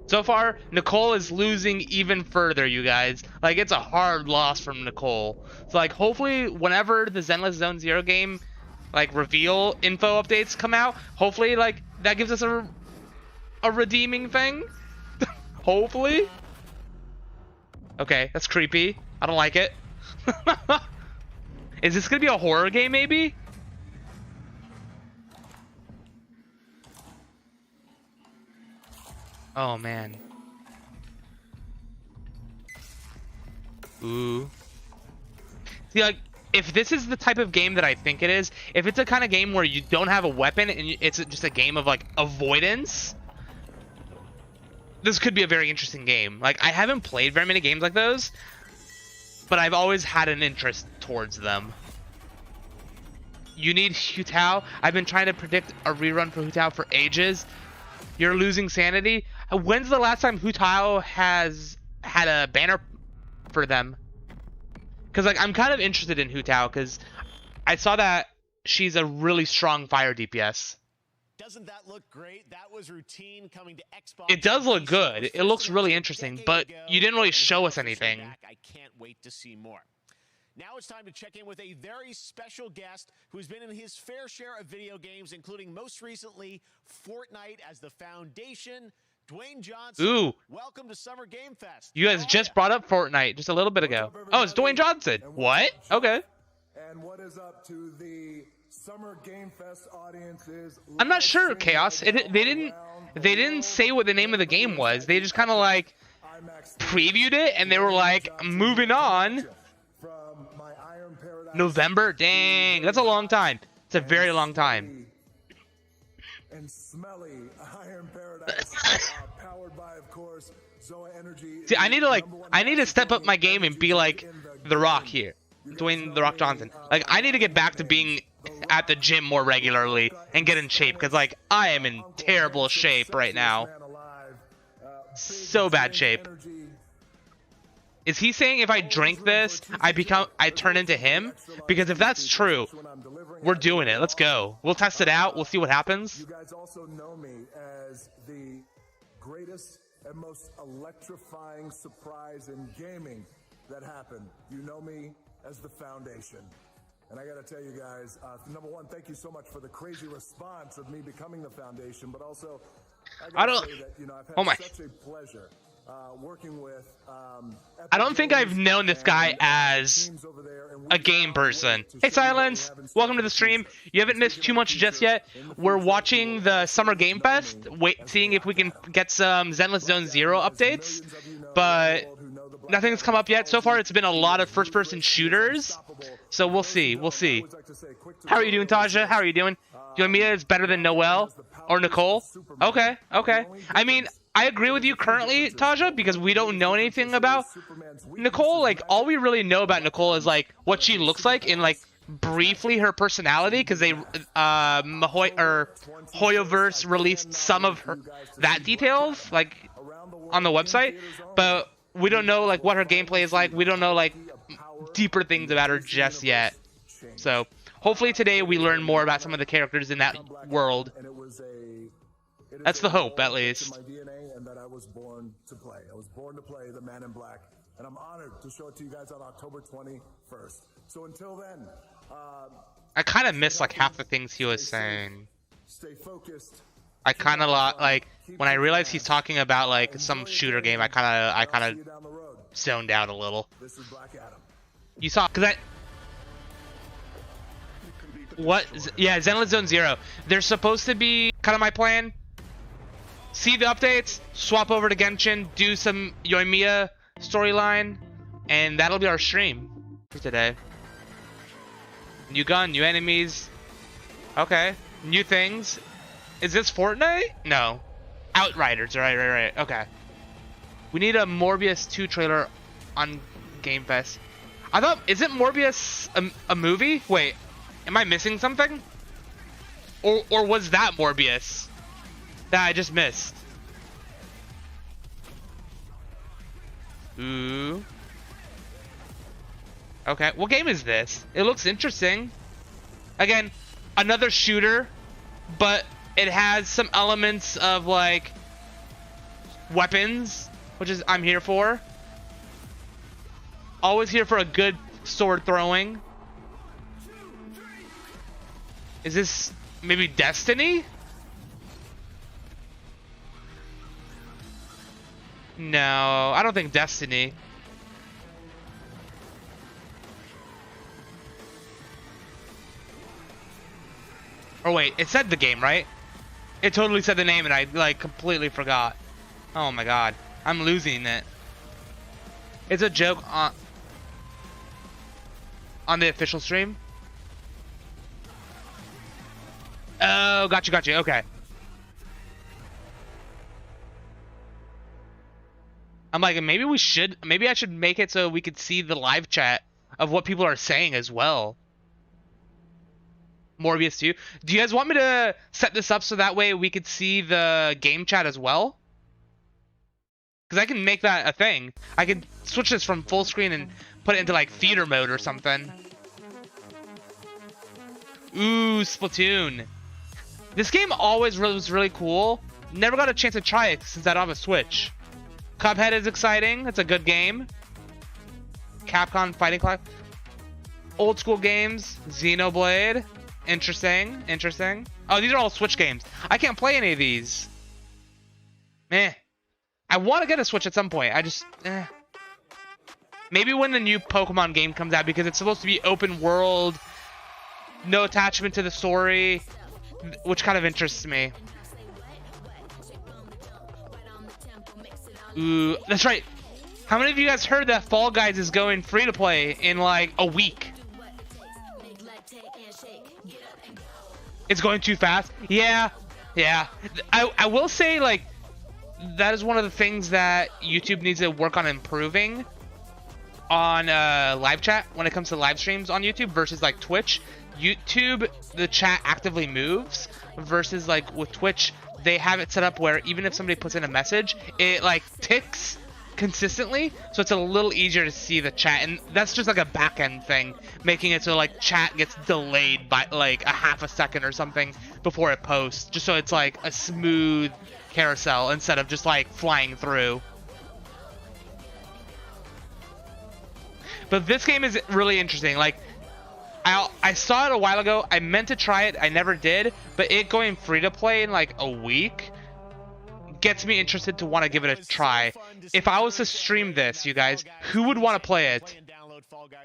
So far, Nicole is losing even further, you guys. Like, it's a hard loss from Nicole. So, like, hopefully, whenever the Zenless Zone Zero game, like, reveal info updates come out, hopefully, like, that gives us a redeeming thing. Hopefully. Okay, that's creepy. I don't like it. Is this gonna be a horror game, maybe? Oh, man. Ooh. See, like, if this is the type of game that I think it is, if it's a kind of game where you don't have a weapon and it's just a game of, like, avoidance, this could be a very interesting game. Like, I haven't played very many games like those, but I've always had an interest towards them. You need Hutao. I've been trying to predict a rerun for Hutao for ages. You're losing sanity. When's the last time Hutao has had a banner for them? Because, like, I'm kind of interested in Hutao because I saw that she's a really strong fire DPS. Doesn't that look great? That was routine coming to Xbox. It does look good. It looks really interesting, but you didn't really show us anything. I can't wait to see more. Now it's time to check in with a very special guest who's been in his fair share of video games, including most recently Fortnite as the foundation. Dwayne Johnson, ooh, welcome to Summer Game Fest. You guys just brought up Fortnite just a little bit ago. Oh, it's Dwayne Johnson. What? Okay. And what is up to the Summer Game Fest audiences? I'm not sure, Chaos. They didn't say what the name of the game was. They just kind of like previewed it and they were like, moving on. November? Dang, that's a long time. It's a very long time. And smelly Iron Paradise, powered by, of course, Zoa Energy. See, I need to step up my game and be like The Rock here, Dwayne The Rock Johnson. Like, I need to get back to being at the gym more regularly and get in shape, because like I am in terrible shape right now. So bad shape. Is he saying if I drink this, I turn into him? Because if that's true, we're doing it. Let's go. We'll test it out. We'll see what happens. You guys also know me as the greatest and most electrifying surprise in gaming that happened. You know me as the Foundation. And I gotta tell you guys, number one, thank you so much for the crazy response of me becoming the Foundation, but also, I gotta say that, you know, I've had such a pleasure working with I don't think I've known this guy as a game person. Hey Silence, welcome to the stream. You haven't missed too much just yet. We're watching the Summer Game Fest, seeing if we can get some Zenless Zone Zero updates, but nothing's come up yet. So far it's been a lot of first-person shooters, so we'll see. How are you doing, Taja? How are you doing? Yoimiya is better than Noelle or Nicole? Okay. I mean, I agree with you currently, Taja, because we don't know anything about Nicole. Like, all we really know about Nicole is, like, what she looks like and, like, briefly her personality, because they, hoyoverse released some of that details, like, on the website, but we don't know, like, what her gameplay is like. We don't know, like, deeper things about her just yet. So, hopefully today we learn more about some of the characters in that world. That's the hope, at least. My DNA, and that I was born to play. I was born to play the Man in Black, and I'm honored to show it to you guys on October 21st. So until then, I kind of missed like half the things he was saying. Stay focused. I kind of like when I realized he's talking about like some shooter game. I kind of zoned out a little. This is Black Adam. You saw, cause yeah, Zenless Zone Zero. They're supposed to be kind of my plan. See the updates, swap over to Genshin, do some Yoimiya storyline, and that'll be our stream for today. New gun, new enemies. Okay, new things. Is this Fortnite? No. Outriders, right. Okay. We need a Morbius 2 trailer on Game Fest. I thought, isn't Morbius a movie? Wait, am I missing something? Or was that Morbius that I just missed? Ooh. Okay, what game is this? It looks interesting. Again, another shooter, but it has some elements of like weapons, which is I'm here for. Always here for a good sword throwing. Is this maybe Destiny? No, I don't think Destiny. Or wait, it said the game, right? It totally said the name and I like completely forgot. Oh my god, I'm losing it. It's a joke on the official stream. Oh, gotcha, okay. I'm like, maybe I should make it so we could see the live chat of what people are saying as well. Morbius 2. Do you guys want me to set this up so that way we could see the game chat as well? Because I can make that a thing. I could switch this from full screen and put it into like theater mode or something. Ooh, Splatoon. This game always was really cool. Never got a chance to try it since I don't have a Switch. Cuphead is exciting. It's a good game. Capcom Fighting Clock. Old school games. Xenoblade. Interesting. Oh, these are all Switch games. I can't play any of these. Meh. I want to get a Switch at some point. I just... Maybe when the new Pokemon game comes out, because it's supposed to be open world, no attachment to the story, which kind of interests me. Ooh, that's right. How many of you guys heard that Fall Guys is going free to play in like a week? It's going too fast. Yeah. I will say, like, that is one of the things that YouTube needs to work on improving on live chat when it comes to live streams on YouTube versus like Twitch. YouTube, the chat actively moves versus like with Twitch, they have it set up where even if somebody puts in a message, it like ticks consistently, so it's a little easier to see the chat, and that's just like a back end thing, making it so like chat gets delayed by like a half a second or something before it posts, just so it's like a smooth carousel instead of just like flying through. But this game is really interesting. Like, I saw it a while ago. I meant to try it. I never did. But it going free to play in like a week gets me interested to want to give it a try. If I was to stream this, you guys, who would want to play it?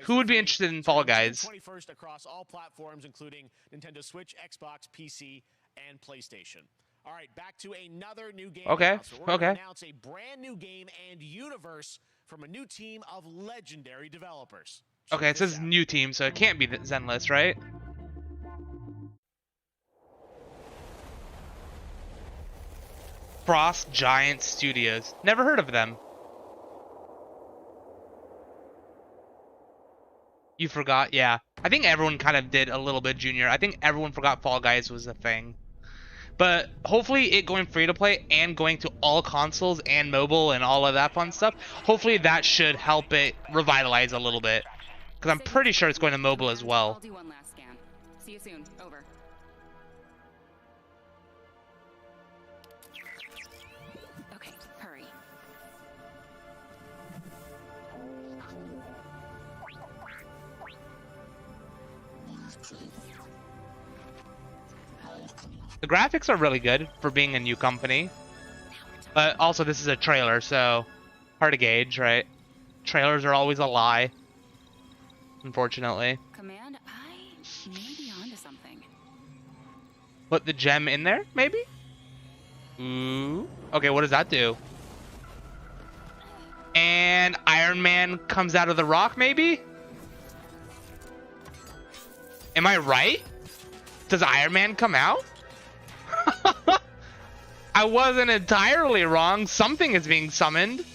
Who would be interested in Fall Guys? 21st across all platforms, including Nintendo Switch, Xbox, PC, and PlayStation. All right, back to another new game. Okay. So we're going to announce a brand new game and universe from a new team of legendary developers. Okay, it says new team, so it can't be Zenless, right? Frost Giant Studios. Never heard of them. You forgot? Yeah. I think everyone kind of did a little bit, Junior. I think everyone forgot Fall Guys was a thing. But hopefully it going free to play and going to all consoles and mobile and all of that fun stuff, hopefully that should help it revitalize a little bit. Because I'm pretty sure it's going to mobile as well. I'll do one last scan. See you soon. Over. Okay, hurry. The graphics are really good for being a new company. But also this is a trailer, so hard to gauge, right? Trailers are always a lie. Unfortunately. Command, I may be onto something. Put the gem in there, maybe? Ooh. Okay, what does that do? And Iron Man comes out of the rock, maybe? Am I right? Does Iron Man come out? I wasn't entirely wrong. Something is being summoned.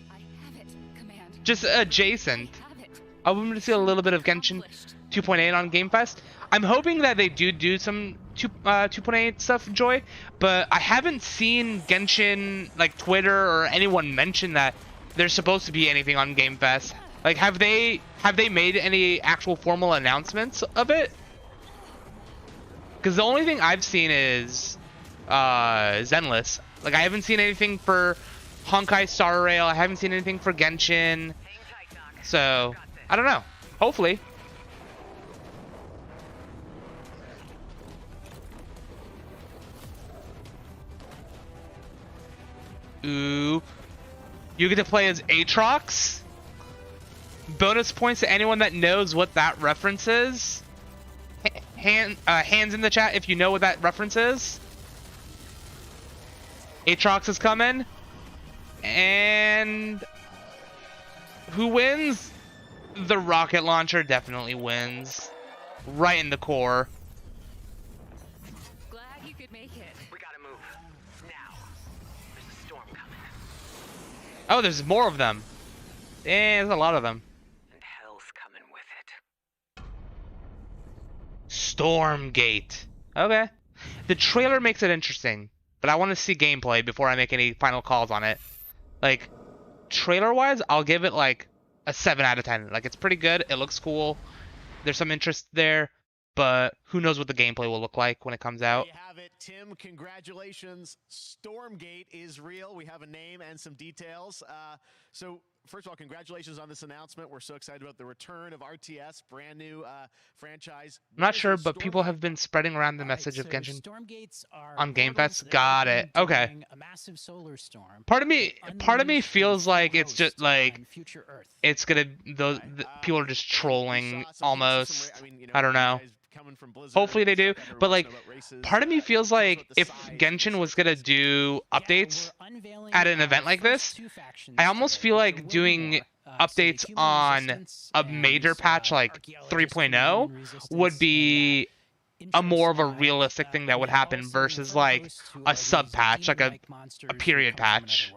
I have it, Command. Just adjacent. I have it. I want to see a little bit of Genshin 2.8 on Game Fest. I'm hoping that they do some 2.8 stuff, Joy, but I haven't seen Genshin, like Twitter or anyone mention that there's supposed to be anything on Game Fest. Like, have they made any actual formal announcements of it? Because the only thing I've seen is Zenless. Like, I haven't seen anything for Honkai Star Rail. I haven't seen anything for Genshin. So, I don't know. Hopefully. Ooh. You get to play as Aatrox? Bonus points to anyone that knows what that reference is. Hands in the chat if you know what that reference is. Aatrox is coming. And who wins? The rocket launcher definitely wins. Right in the core. Glad you could make it. We gotta move. Now. There's a storm coming. Oh, there's more of them. There's a lot of them. And hell's coming with it. Stormgate. Okay. The trailer makes it interesting, but I want to see gameplay before I make any final calls on it. Like, trailer-wise, I'll give it like a 7 out of 10. Like, it's pretty good. It looks cool. There's some interest there, but who knows what the gameplay will look like when it comes out. There you have it, Tim. Congratulations. Stormgate is real. We have a name and some details. So, first of all, congratulations on this announcement. We're so excited about the return of RTS, brand new franchise. I'm not sure, but people have been spreading around the message of Genshin on Game Fest. Got it. Okay. A massive solar storm. Part of me feels like it's just like it's gonna those people are just trolling almost. I don't know. Hopefully they do, but like part of me feels like if Genshin was gonna do updates at an event like this, I almost feel like doing updates on a major patch like 3.0 would be a more of a realistic thing that would happen versus like a sub patch, like a period patch.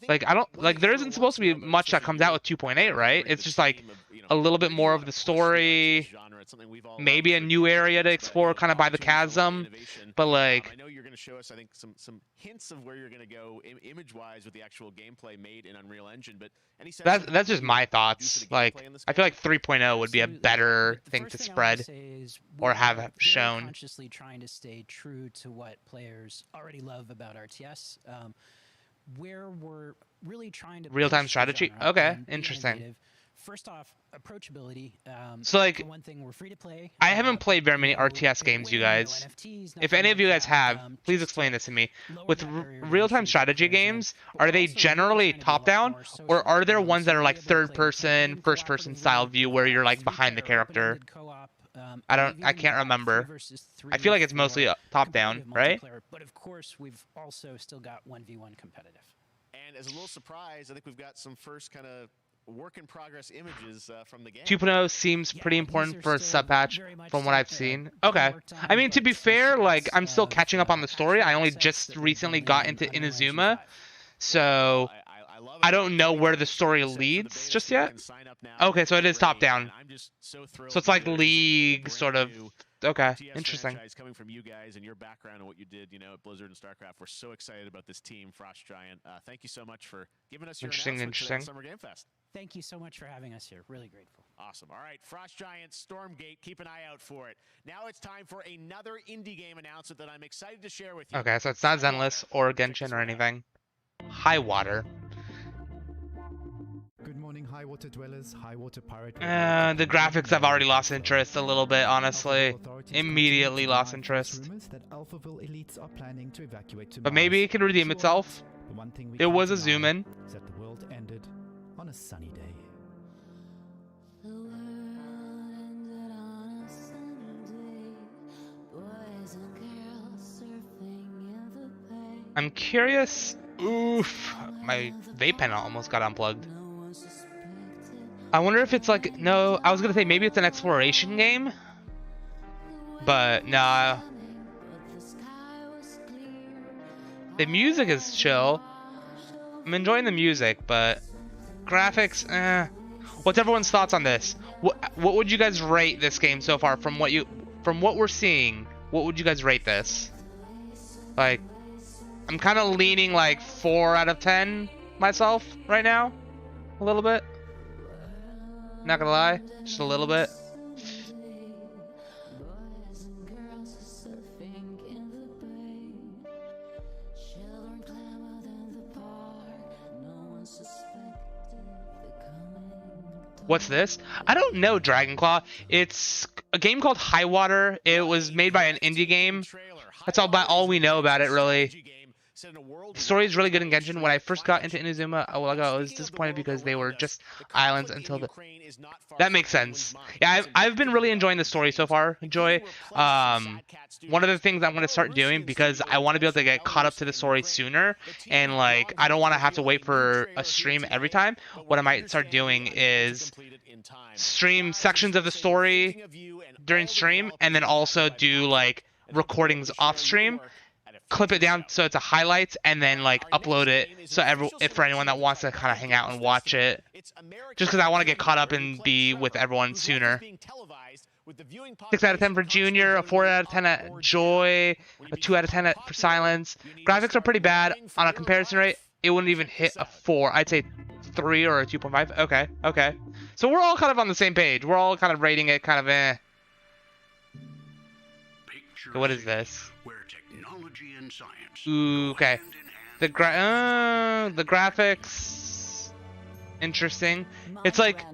Like I don't like there isn't supposed to be much that comes out with 2.8, right? It's just like a little bit more of the story, It's something we've all maybe a new area to explore, kind of by the chasm. But like, I know you're going to show us, I think, some hints of where you're going to go image-wise with the actual gameplay made in Unreal Engine. But that's just my thoughts. Like, I feel like 3.0 would be a better thing to spread or have shown. Consciously trying to stay true to what players already love about RTS. Where we're really trying to real-time strategy. Okay, interesting. First off, approachability. So like, one thing, we're free to play. I haven't played very many RTS games, you guys. If any of you guys have, please explain this to me. With real-time strategy games, are they generally top-down, or are there ones that are like third-person, first-person style view where you're like behind the character? I can't remember. I feel like it's mostly top-down, right? But of course, we've also still got 1v1 competitive. And as a little surprise, I think we've got some first kind of work-in-progress images from the game. 2.0 seems pretty important for a sub-patch from what I've seen. Okay. I mean, to be fair, like, I'm still catching up on the story. I only just recently got into Inazuma, so I don't know where the story leads just yet. Okay, so it is top-down. So it's like League, sort of. Okay, interesting. Coming from you guys and your background and what you did, you know, at Blizzard and StarCraft, we're so excited about this team, Frost Giant. Thank you so much for giving us your announcement to Summer Game Fest. Thank you so much for having us here. Really grateful. Awesome. All right, Frost Giant, Stormgate, keep an eye out for it. Now it's time for another indie game announcement that I'm excited to share with you. Okay, so it's not Zenless or Genshin or anything. High Water. Good morning, high water dwellers, high water pirate. The graphics I've already lost interest a little bit, honestly. Immediately lost interest. But maybe it can redeem itself. It was a zoom in. That the world ended on a sunny day. I'm curious. Oof, my vape pen almost got unplugged. I wonder if it's like, no, I was gonna say maybe it's an exploration game, but nah. The music is chill. I'm enjoying the music, but graphics, eh. What's everyone's thoughts on this? What would you guys rate this game so far from what we're seeing? What would you guys rate this? Like, I'm kind of leaning like 4 out of 10 myself right now, a little bit. Not gonna lie, just a little bit. What's this? I don't know, Dragonclaw. It's a game called High Water. It was made by an indie game. That's about all we know about it, really. The story is really good in Genshin. When I first got into Inazuma a while ago, I was disappointed because they were just islands until the... That makes sense. Yeah, I've been really enjoying the story so far, Joy. One of the things I'm going to start doing, because I want to be able to get caught up to the story sooner, and like I don't want to have to wait for a stream every time, what I might start doing is stream sections of the story during stream, and then also do like recordings off stream. Clip it down so it's a highlights, and then like upload it so for anyone that wants to kind of hang out and watch it, just because I want to get caught up and be with everyone sooner. 6 out of 10 for Junior, a 4 out of 10 at Joy, a 2 out of 10 for Silence. Graphics are pretty bad. On a comparison rate, it wouldn't even hit a 4. I'd say 3 or a 2.5. Okay. So we're all kind of on the same page. We're all kind of rating it kind of eh. What is this? Ooh, okay. The graphics, interesting. It's like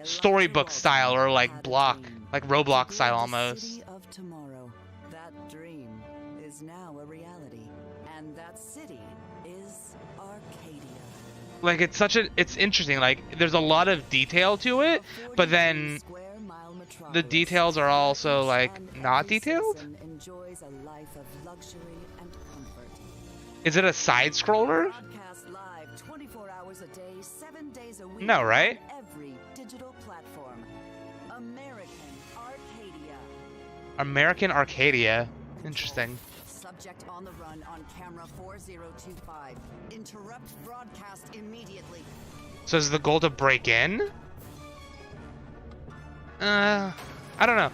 storybook style, or like Roblox style almost. Of tomorrow, that dream is now a reality, and that city is Arcadia. Like it's interesting. Like there's a lot of detail to it, but then the details are also like not detailed. Enjoys a life of luxury and comfort. Is it a side scroller? Broadcast live 24 hours a day, 7 days a week. No, right? On every digital platform. American Arcadia. Interesting. Subject on the run on camera 4025. Interrupt broadcast immediately. So is the goal to break in? I I don't know.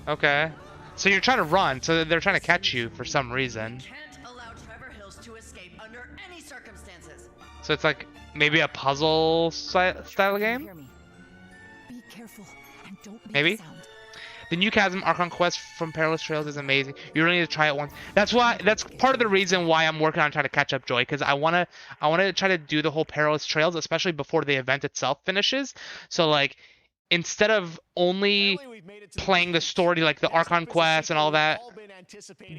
Okay. So you're trying to run, so they're trying to catch you for some reason. Can't allow Trevor Hills to escape under any circumstances. So it's like maybe a puzzle style game? Be careful and don't make Maybe? a sound. The new Chasm Archon quest from Perilous Trails is amazing. You really need to try it once. That's part of the reason why I'm working on trying to catch up Joy, because I wanna try to do the whole Perilous Trails, especially before the event itself finishes. So like instead of only playing the story like the Archon quest and all that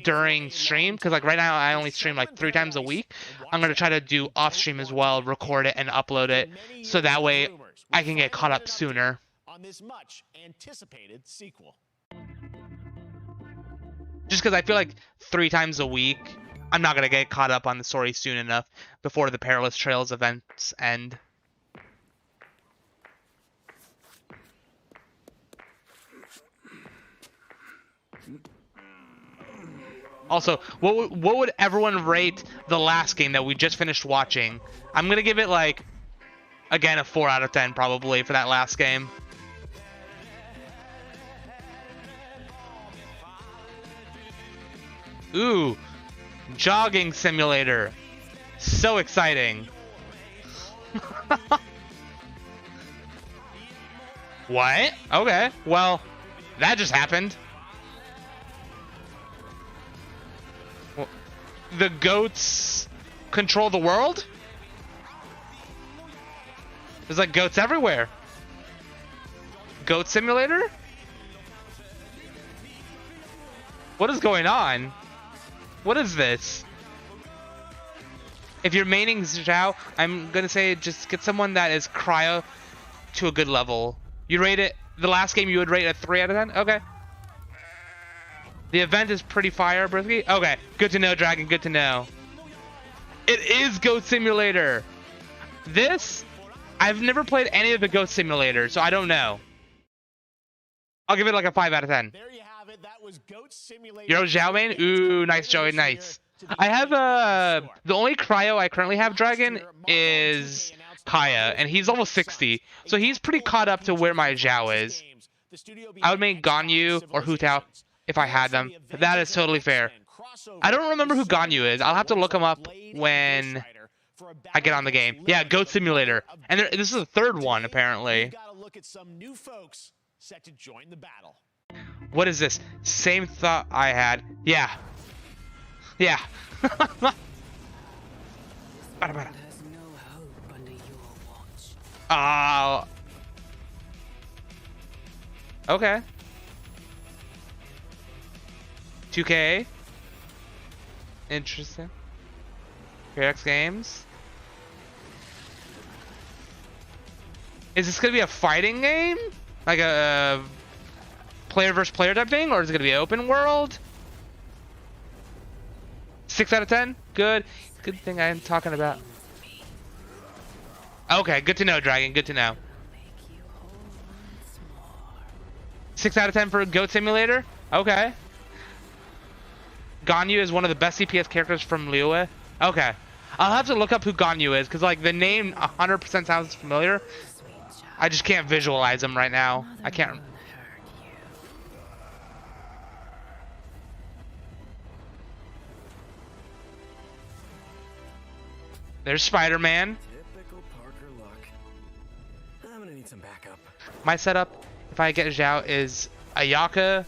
during stream, because like right now I only stream like 3 times a week, I'm gonna try to do off stream as well, record it and upload it, so that way I can get caught up sooner. On this much anticipated sequel. Just because I feel like 3 times a week, I'm not gonna get caught up on the story soon enough before the Perilous Trails events end. Also, what would everyone rate the last game that we just finished watching? I'm gonna give it like, again, a 4 out of 10 probably for that last game. Ooh, jogging simulator. So exciting. What? Okay, well, that just happened. Well, the goats control the world? There's like goats everywhere. Goat simulator? What is going on? What is this? If you're maining Zhao, I'm gonna say just get someone that is cryo to a good level. You rate it, the last game you would rate a 3 out of 10? Okay. The event is pretty fire, Brisky? Okay, good to know, Dragon, good to know. It is Goat Simulator. This, I've never played any of the Goat Simulators, so I don't know. I'll give it like a 5 out of 10. There you have it. That was Goat Simulator. You're Zhao main? Ooh, nice, Joey, nice. I have the only cryo I currently have, Dragon, is Kaya, and he's almost 60, so he's pretty caught up to where my Zhao is. I would make Ganyu or Hu Tao if I had them. That is totally fair. I don't remember who Ganyu is. I'll have to look him up when I get on the game. Yeah, Goat Simulator. And this is the 3rd one, apparently. Set to join the battle. What is this? Same thought I had. Yeah. Yeah. Okay. 2K. Interesting. PRX Games. Is this gonna be a fighting game? Like a player versus player type thing, or is it gonna be open world? 6 out of 10? Good. Good thing I'm talking about. Okay, good to know, Dragon. Good to know. 6 out of 10 for Goat Simulator? Okay. Ganyu is one of the best CPS characters from Liyue. Okay. I'll have to look up who Ganyu is, because like the name 100% sounds familiar. I just can't visualize him right now. I can't. There's Spider-Man. Typical Parker luck. I'm gonna need some backup. My setup, if I get Zhao, is Ayaka,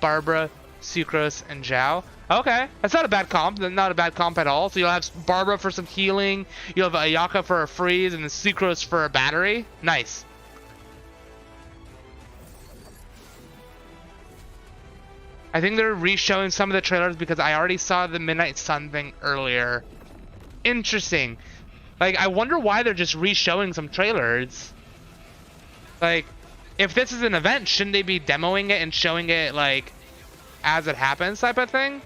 Barbara, Sucrose, and Zhao. Okay, that's not a bad comp. Not a bad comp at all. So you'll have Barbara for some healing. You'll have Ayaka for a freeze, and then Sucrose for a battery. Nice. I think they're re-showing some of the trailers because I already saw the Midnight Sun thing earlier. Interesting. Like, I wonder why they're just re-showing some trailers. Like, if this is an event, shouldn't they be demoing it and showing it, like, as it happens type of thing?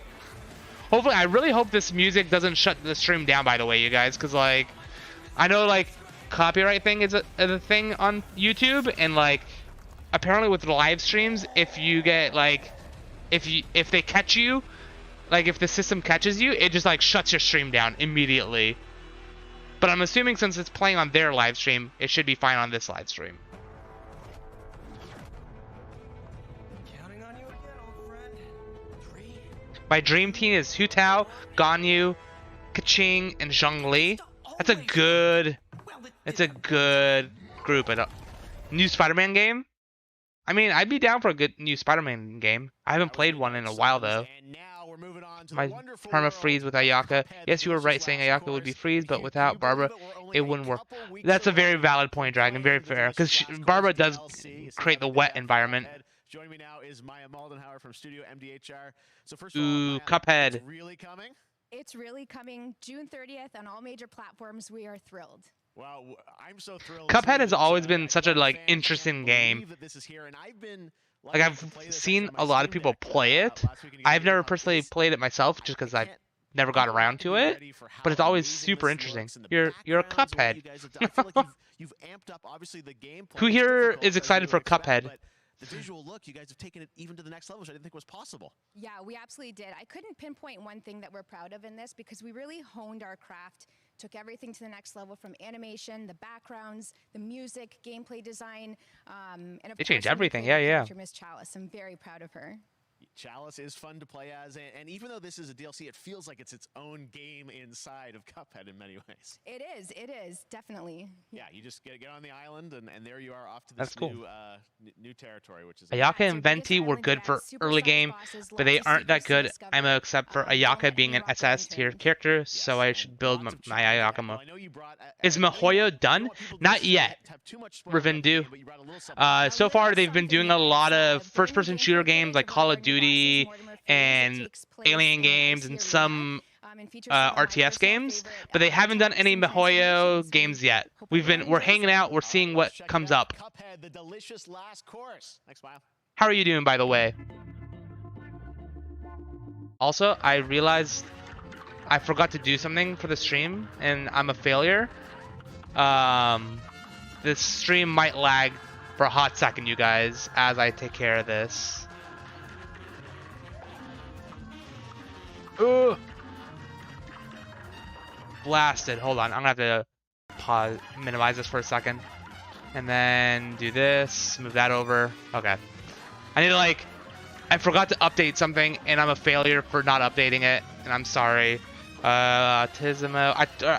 Hopefully, I really hope this music doesn't shut the stream down, by the way, you guys, because, like, I know, like, copyright thing is a thing on YouTube, and, like, apparently with live streams, if you get, like, if they catch you, like, if the system catches you, it just, like, shuts your stream down immediately. But I'm assuming since it's playing on their live stream, it should be fine on this live stream. Counting on you again, old friend. 3. My dream team is Hu Tao, Ganyu, Kaching, and Zhongli. That's a good. It's a good group. New Spider-Man game. I mean, I'd be down for a good new Spider-Man game. I haven't played one in a while though. My perma-freeze with Ayaka. Yes, you were right saying Ayaka would be freeze, but without Barbara, it wouldn't work. That's a very valid point, Dragon. Very fair. Because Barbara does create the wet environment. Joining me now is Maya Moldenhauer from Studio MDHR. So first of all, Maya, Cuphead. It's really coming? It's really coming June 30th on all major platforms. We are thrilled. Wow, I'm so thrilled. Cuphead has always been such a interesting game. Like I've seen a lot of people play it. I've never personally played it myself just because I've never got around to it. But it's always super interesting. You're a Cuphead. You've amped up obviously the gameplay. Who here is excited for Cuphead? The visual look, you guys have taken it even to the next level, which I didn't think was possible. Yeah, we absolutely did. I couldn't pinpoint one thing that we're proud of in this because we really honed our craft, took everything to the next level from animation, the backgrounds, the music, gameplay design, and of they changed course, everything. Yeah. Miss Chalice. I'm very proud of her. Chalice is fun to play as, and even though this is a DLC, it feels like it's its own game inside of Cuphead in many ways. It is, definitely. Yeah, you just get on the island, and there you are off to this new territory, which is... Ayaka and Venti were good for early game, but they aren't that good ammo except for Ayaka being an SS tier character, so I should build my Ayaka more. Is mihoyo done? Not yet, Ravindu. So far, they've been doing a lot of first-person shooter games like Call of Duty and Alien games and some RTS games, but they haven't done any mihoyo games yet. We're hanging out, we're seeing what comes up. How are you doing, by the way? Also, I realized I forgot to do something for the stream and I'm a failure. This stream might lag for a hot second, you guys, as I take care of this. Ooh. Blasted. Hold on. I'm gonna have to pause, minimize this for a second, and then do this. Move that over. Okay. I need to I forgot to update something, and I'm a failure for not updating it, and I'm sorry. Autismo.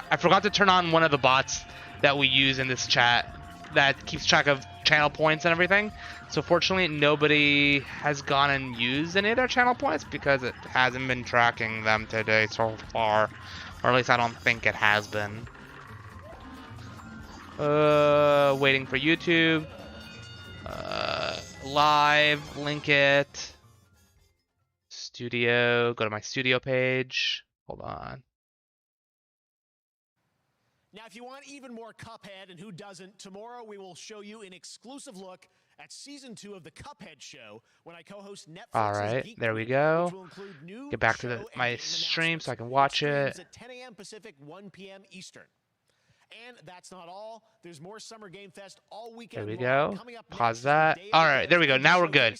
I forgot to turn on one of the bots that we use in this chat that keeps track of channel points and everything. So fortunately, nobody has gone and used any of their channel points because it hasn't been tracking them today so far. Or at least I don't think it has been. Waiting for YouTube. Live, link it. Studio, go to my studio page. Hold on. Now, if you want even more Cuphead, and who doesn't, tomorrow we will show you an exclusive look at Season 2 of the Cuphead Show when I co-host Netflix's Alright, there we go. Get back to my stream so I can watch it. At 10 a.m. Pacific, 1 p.m. Eastern. And that's not all. There's more Summer Game Fest all weekend. There we go. Pause that. Alright, there we go. Now we're good.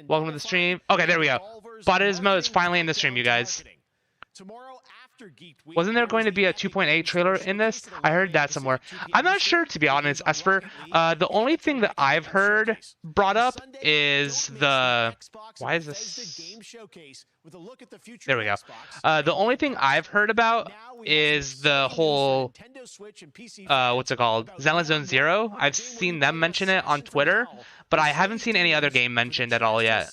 Welcome to the stream. Okay, there we go. Bottismo is finally in the stream, you guys. Tomorrow after Geek Week, wasn't there going to be a 2.8 trailer in this? I heard that somewhere. I'm not sure, to be honest. As for the only thing that I've heard brought up is the... Why is this... There we go. The only thing I've heard about is the whole... what's it called? Zenless Zone Zero. I've seen them mention it on Twitter, but I haven't seen any other game mentioned at all yet.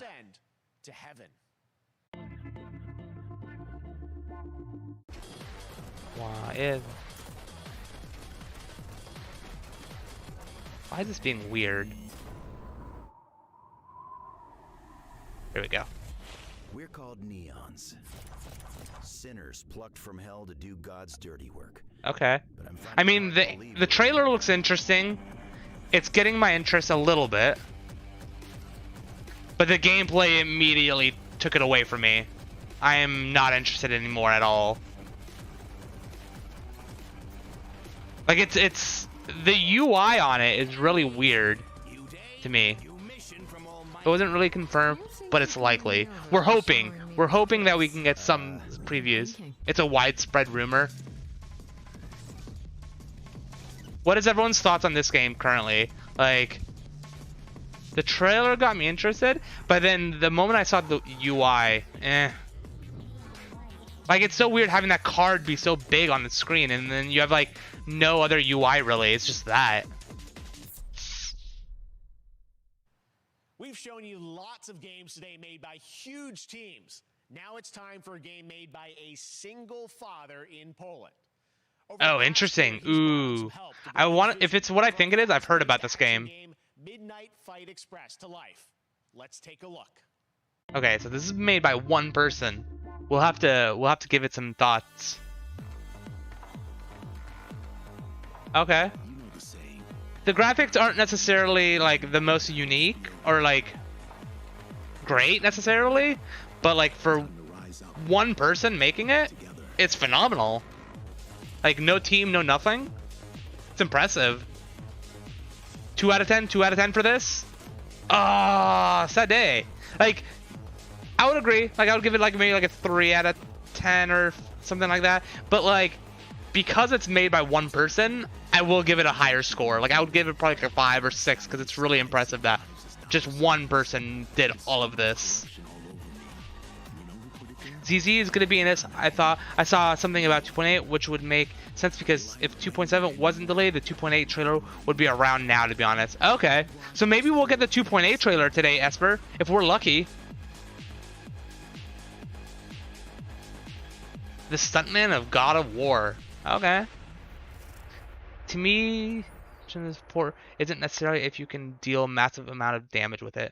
Why is this being weird? Here we go. We're called neons. Sinners plucked from hell to do God's dirty work. Okay. I mean, the trailer looks interesting. It's getting my interest a little bit. But the gameplay immediately took it away from me. I am not interested anymore at all. Like it's the UI on it is really weird to me. It wasn't really confirmed, but it's likely. We're hoping that we can get some previews. It's a widespread rumor. What is everyone's thoughts on this game currently? Like, the trailer got me interested, but then the moment I saw the UI, Like, it's so weird having that card be so big on the screen, and then you have, like, no other UI really. It's just that. We've shown you lots of games today made by huge teams. Now it's time for a game made by a single father in Poland. Oh, interesting. Ooh. I want, if it's what I think it is, I've heard about this game. Midnight Fight Express to life. Let's take a look. Okay, so this is made by one person. We'll have to give it some thoughts. Okay. The graphics aren't necessarily like the most unique or like great necessarily, but like for one person making it, it's phenomenal. Like no team, no nothing. It's impressive. 2 out of 10, 2 out of 10 for this. Ah, sad day. Like, I would agree. Like, I would give it like maybe like a 3 out of 10 or something like that. But like, because it's made by one person, I will give it a higher score. Like, I would give it probably like a 5 or 6 because it's really impressive that just one person did all of this. ZZ is going to be in this. I saw something about 2.8, which would make sense because if 2.7 wasn't delayed, the 2.8 trailer would be around now, to be honest. Okay, so maybe we'll get the 2.8 trailer today, Esper, if we're lucky. The stuntman of God of War. Okay. To me, support isn't necessarily if you can deal a massive amount of damage with it.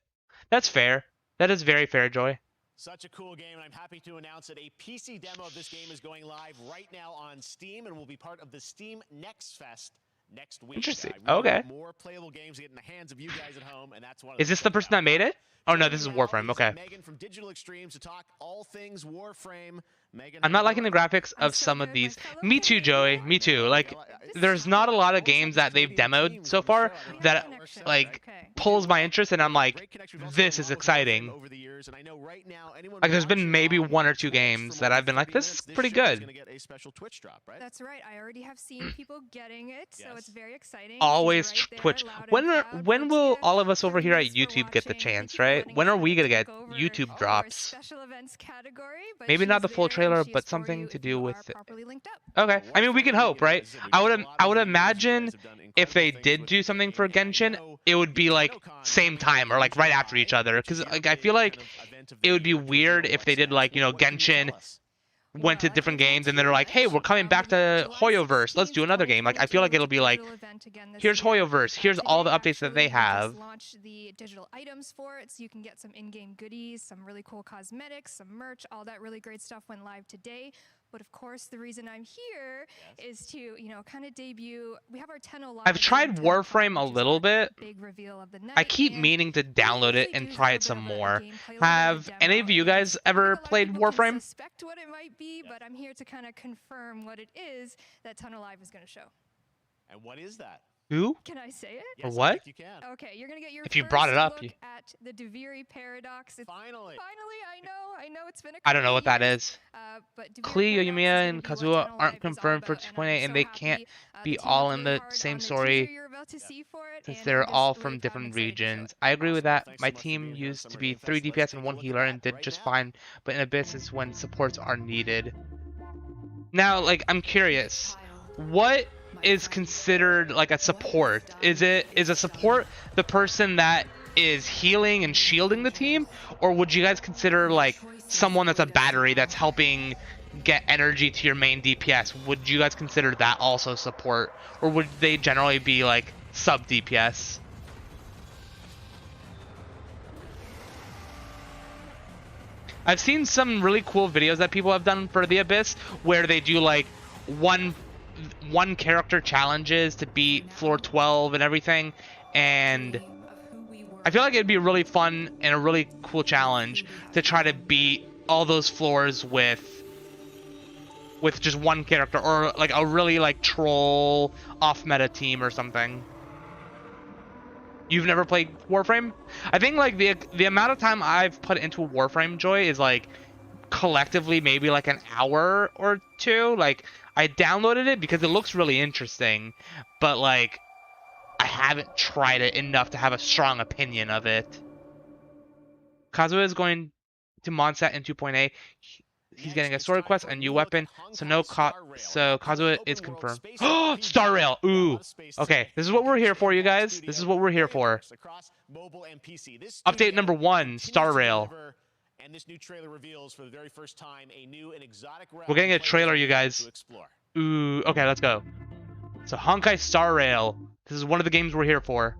That's fair. That is very fair, Joy. Such a cool game, and I'm happy to announce that a PC demo of this game is going live right now on Steam and will be part of the Steam Next Fest next week. Interesting. Really okay. More playable games get in the hands of you guys at home, and that's one of Is this the person that made it? Oh no, this is Warframe. Okay. Megan from Digital Extremes to talk all things Warframe. Megan, I'm not liking the graphics of some of these. Me too, Joey. Me too. Like, there's not a lot of games that they've demoed so far that like pulls my interest, and I'm like, this is exciting. Like, there's been maybe 1 or 2 games that I've been like, this is pretty good. That's right. I already have seen people getting it, so it's very exciting. Always Twitch. When will all of us over here at YouTube get the chance, right? When are we gonna get YouTube drops? Maybe not the full trailer, but something to do with it. Okay. I mean, we can hope, right? I would imagine if they did do something for Genshin, it would be like same time or like right after each other, because like I feel like it would be weird if they did like, you know, Genshin went to different games and then they're like, hey, we're coming back to hoyoverse, let's do another game. Like, I feel like it'll be like, here's hoyoverse, here's all the updates that they have. Launch the digital items for it, so you can get some in-game goodies, some really cool cosmetics, some merch, all that really great stuff went live today. But of course, the reason I'm here is to, you know, kind of debut. We have our 10 live. I've tried Warframe a little bit. I keep meaning to download it and try it some more. Have any of you guys ever played Warframe? Suspect what it might be, but I'm here to kind of confirm what it is that Tunnel Live is going to show. And what is that? Who? Can I say it? Or what? You can. Okay, you're gonna get your if you brought it up, look at the Duviri paradox. Finally, I know it's been a I don't know what that is. But Klee, Yoimiya, and Kazuha aren't confirmed for 2.8, and they can't be all in the same story since they're all from different regions. I agree with that. My team used to be 3 DPS and 1 healer and did just fine, but in Abyss is when supports are needed. Now, like, I'm curious, what is considered like a support? Is a support the person that is healing and shielding the team, or would you guys consider like someone that's a battery that's helping get energy to your main DPS? Would you guys consider that also support, or would they generally be like sub DPS? I've seen some really cool videos that people have done for the Abyss where they do like one character challenges to beat floor 12 and everything, and I feel like it'd be really fun and a really cool challenge to try to beat all those floors with just one character, or like a really like troll off meta team or something. You've never played Warframe? I think like the amount of time I've put into Warframe, Joy, is like collectively maybe like an hour or 2. Like, I downloaded it because it looks really interesting, but like I haven't tried it enough to have a strong opinion of it. Kazuha is going to Mondstadt in 2.A. He's getting a sword quest, a new weapon, so Kazuha is confirmed. Star Rail! Ooh! Okay, this is what we're here for, you guys. This is what we're here for. Update number 1, Star Rail. And this new trailer reveals for the very first time a new and exotic realm. We're getting a trailer, you guys. Ooh, okay, let's go. So Honkai Star Rail. This is one of the games we're here for.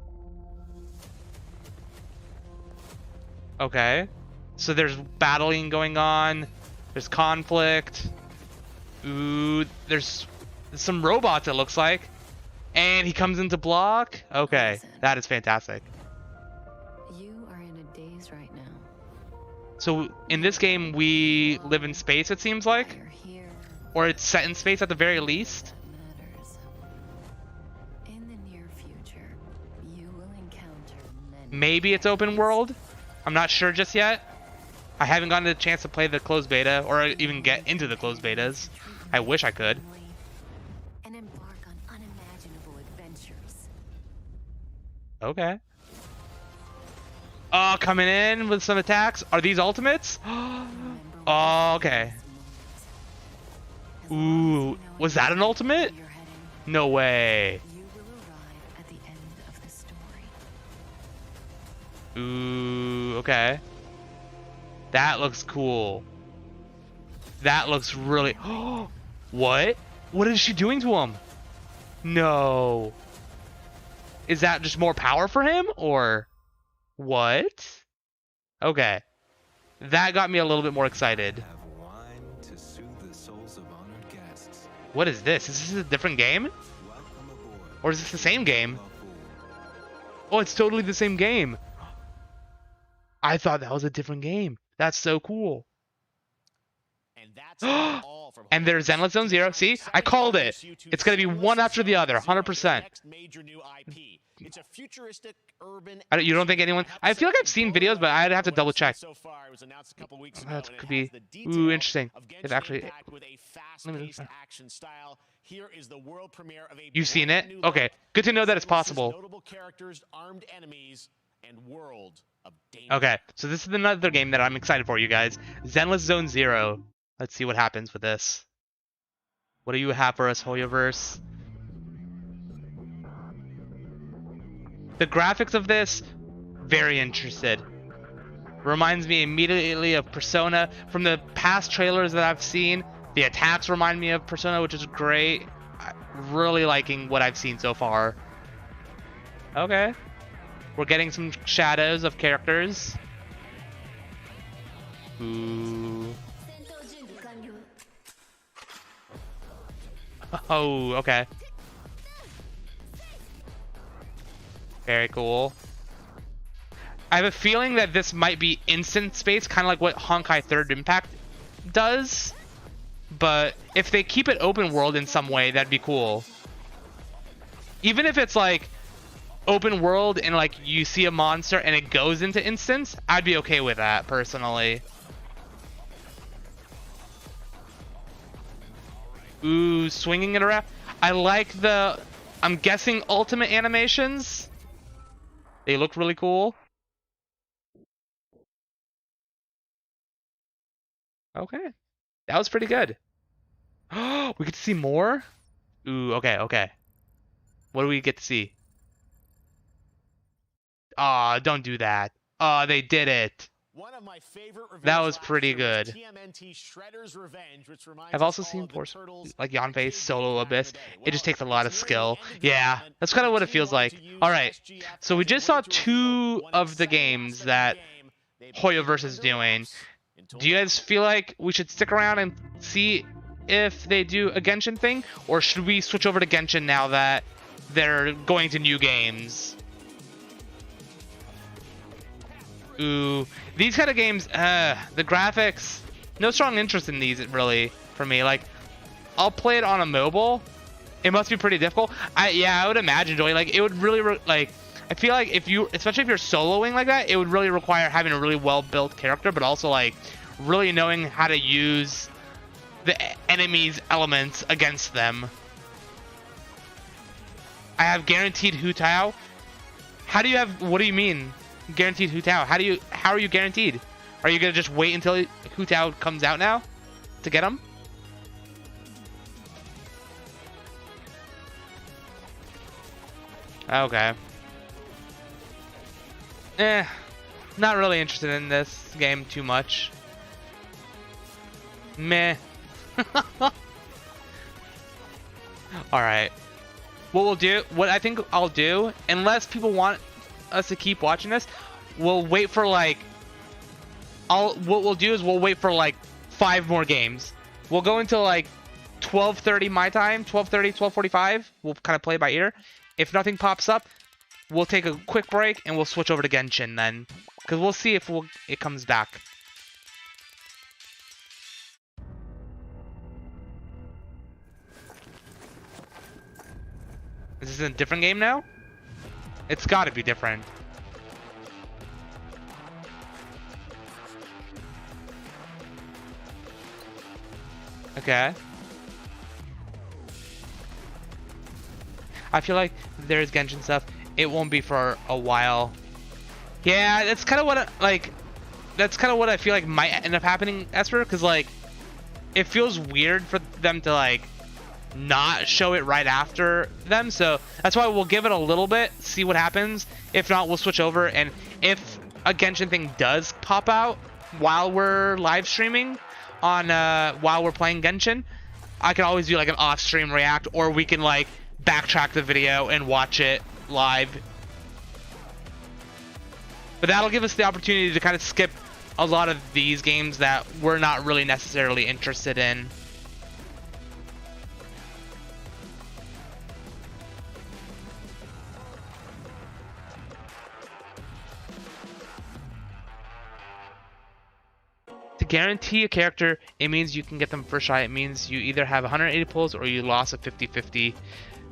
Okay. So there's battling going on. There's conflict. Ooh, there's some robots, it looks like. And he comes into block. Okay, that is fantastic. You are in a daze right now. So in this game, we live in space, it seems like. Or it's set in space at the very least. In the near future, you will encounter many. Maybe it's open world. I'm not sure just yet. I haven't gotten a chance to play the closed beta or even get into the closed betas. I wish I could. And embark on unimaginable adventures. Okay. Oh, coming in with some attacks. Are these ultimates? Oh, okay. Ooh, was that an ultimate? No way. You will arrive at the end of the story. Ooh, okay. That looks cool. That looks really... What? What is she doing to him? No. Is that just more power for him? Or what? Okay. That got me a little bit more excited. What is this? Is this a different game? Or is this the same game? Oh, it's totally the same game. I thought that was a different game. That's so cool. And there's Zenless Zone Zero. See, I called it. It's gonna be one after the other, 100%. You don't think anyone? I feel like I've seen videos, but I'd have to double check. That could be ooh interesting. If actually, you've seen it? Okay, good to know that it's possible. Okay, so this is another game that I'm excited for, you guys. Zenless Zone Zero. Let's see what happens with this. What do you have for us, hoyoverse? The graphics of this, very interested. Reminds me immediately of Persona. From the past trailers that I've seen, the attacks remind me of Persona, which is great. I'm really liking what I've seen so far. Okay. We're getting some shadows of characters. Ooh. Oh, okay. Very cool. I have a feeling that this might be instant space, kind of like what Honkai Third Impact does. But if they keep it open world in some way, that'd be cool. Even if it's like open world and like you see a monster and it goes into instance, I'd be okay with that personally. Ooh, swinging it around. I like the, I'm guessing, ultimate animations. They look really cool. Okay. That was pretty good. Oh, we get to see more? Ooh, okay, okay. What do we get to see? Aw, don't do that. Aw, they did it. One of my favorite that was pretty good. TMNT Shredder's Revenge, which reminds I've also seen like Yanfei's Solo Abyss. It just takes a lot of skill. Yeah, that's kind of what it feels like. All right, so we just saw 2 of the games that hoyoverse is doing. Do you guys feel like we should stick around and see if they do a Genshin thing, or should we switch over to Genshin now that they're going to new games? Ooh, these kind of games, the graphics, no strong interest in these really for me. Like, I'll play it on a mobile. It must be pretty difficult. I would imagine, Joey. Like, it would really like. I feel like if you, especially if you're soloing like that, it would really require having a really well built character, but also like really knowing how to use the enemy's elements against them. I have guaranteed Hu Tao. How do you have? What do you mean, guaranteed Hu Tao? How are you guaranteed? Are you gonna just wait until Hu Tao comes out now to get him? Okay. Not really interested in this game too much. Meh. Alright. What I think I'll do, unless people want us to keep watching this, we'll wait for like, what we'll do is we'll wait for like 5 more games. We'll go until like 12:30 my time, 12:30, 12:45. We'll kind of play by ear. If nothing pops up, we'll take a quick break and we'll switch over to Genshin then. Because we'll see if it comes back. Is this a different game now? It's gotta be different. Okay. I feel like there's Genshin stuff. It won't be for a while. Yeah, that's kind of what that's kind of what I feel like might end up happening, Esper, because like it feels weird for them to like not show it right after them. So that's why we'll give it a little bit, see what happens. If not, we'll switch over, and if a Genshin thing does pop out while we're live streaming on while we're playing Genshin, I can always do like an off-stream react, or we can like backtrack the video and watch it live. But that'll give us the opportunity to kind of skip a lot of these games that we're not really necessarily interested in. To guarantee a character, it means you can get them first try. It means you either have 180 pulls or you lost a 50-50.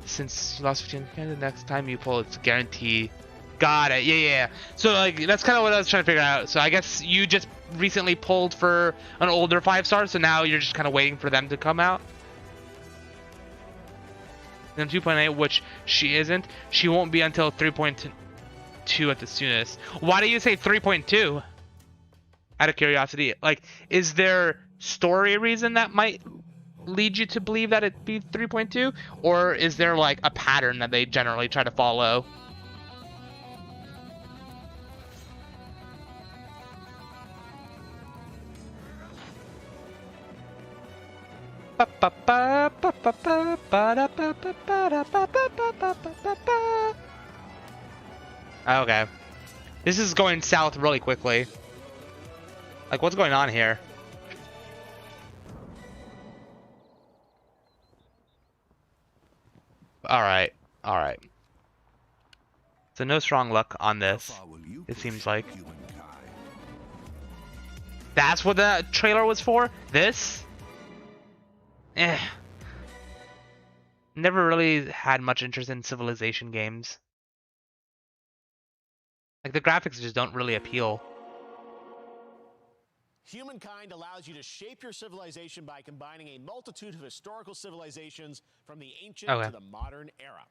Since you lost 15, the next time you pull, it's guaranteed. Got it. Yeah. So like that's kind of what I was trying to figure out. So I guess you just recently pulled for an older 5-star, so now you're just kind of waiting for them to come out. Then 2.8, which she isn't. She won't be until 3.2 at the soonest. Why do you say 3.2? Out of curiosity, like, is there story reason that might lead you to believe that it'd be 3.2, or is there like a pattern that they generally try to follow? Okay, this is going south really quickly. Like, what's going on here? Alright. So no strong luck on this, it seems like. That's what the trailer was for? This? Never really had much interest in Civilization games. Like, the graphics just don't really appeal. Humankind allows you to shape your civilization by combining a multitude of historical civilizations from the ancient to the modern era.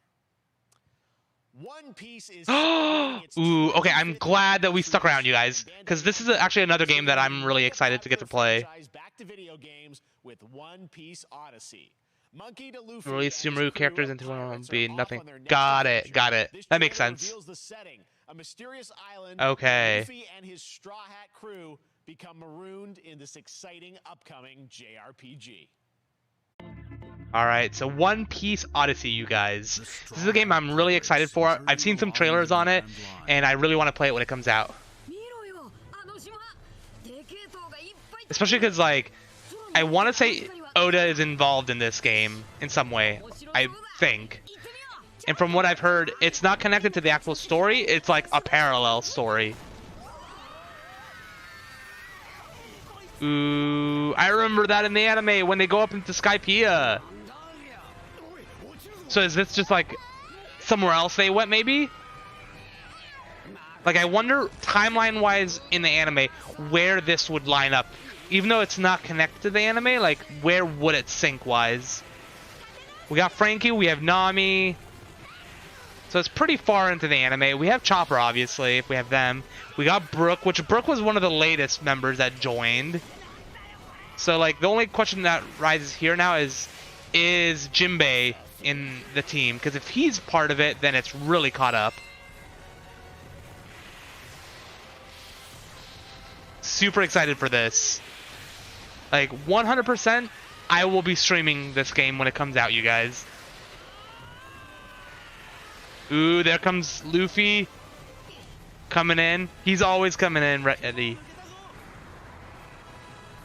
One Piece is ooh, okay, I'm glad that we stuck around, you guys, because this is actually another game that I'm really excited to get to play. Back to video games with One Piece Odyssey. Monkey to Luffy, release Sumeru characters into one be nothing. Got it. That makes sense. A mysterious island. Okay. Luffy and his Straw Hat crew become marooned in this exciting upcoming JRPG. Alright, so One Piece Odyssey, you guys. This is a game I'm really excited for. I've seen some trailers on it, and I really want to play it when it comes out. Especially because, like, I want to say Oda is involved in this game in some way, I think. And from what I've heard, it's not connected to the actual story, it's like a parallel story. Ooh, I remember that in the anime when they go up into Skypiea. So is this just like somewhere else they went, maybe? Like, I wonder timeline-wise in the anime where this would line up. even though it's not connected to the anime, like where would it sync wise? We got Frankie, we have Nami. So it's pretty far into the anime. We have Chopper, obviously, if we have them. We got Brooke, which Brooke was one of the latest members that joined. So, like, the only question that rises here now is Jinbei in the team? Because if he's part of it, then it's really caught up. Super excited for this. Like, 100%, I will be streaming this game when it comes out, you guys. Ooh, there comes Luffy coming in. He's always coming in ready.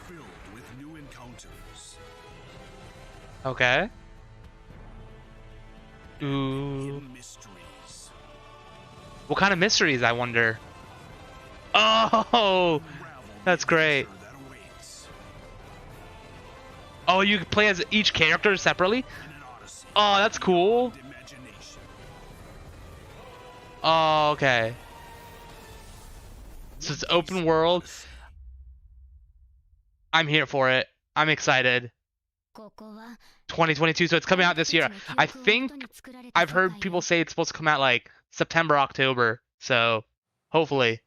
Filled with new encounters. Okay. Ooh. What kind of mysteries, I wonder? Oh, that's great. Oh, you can play as each character separately? Oh, that's cool. Oh, okay. So it's open world. I'm here for it. I'm excited. 2022, so it's coming out this year. I think I've heard people say it's supposed to come out like September, October. So hopefully.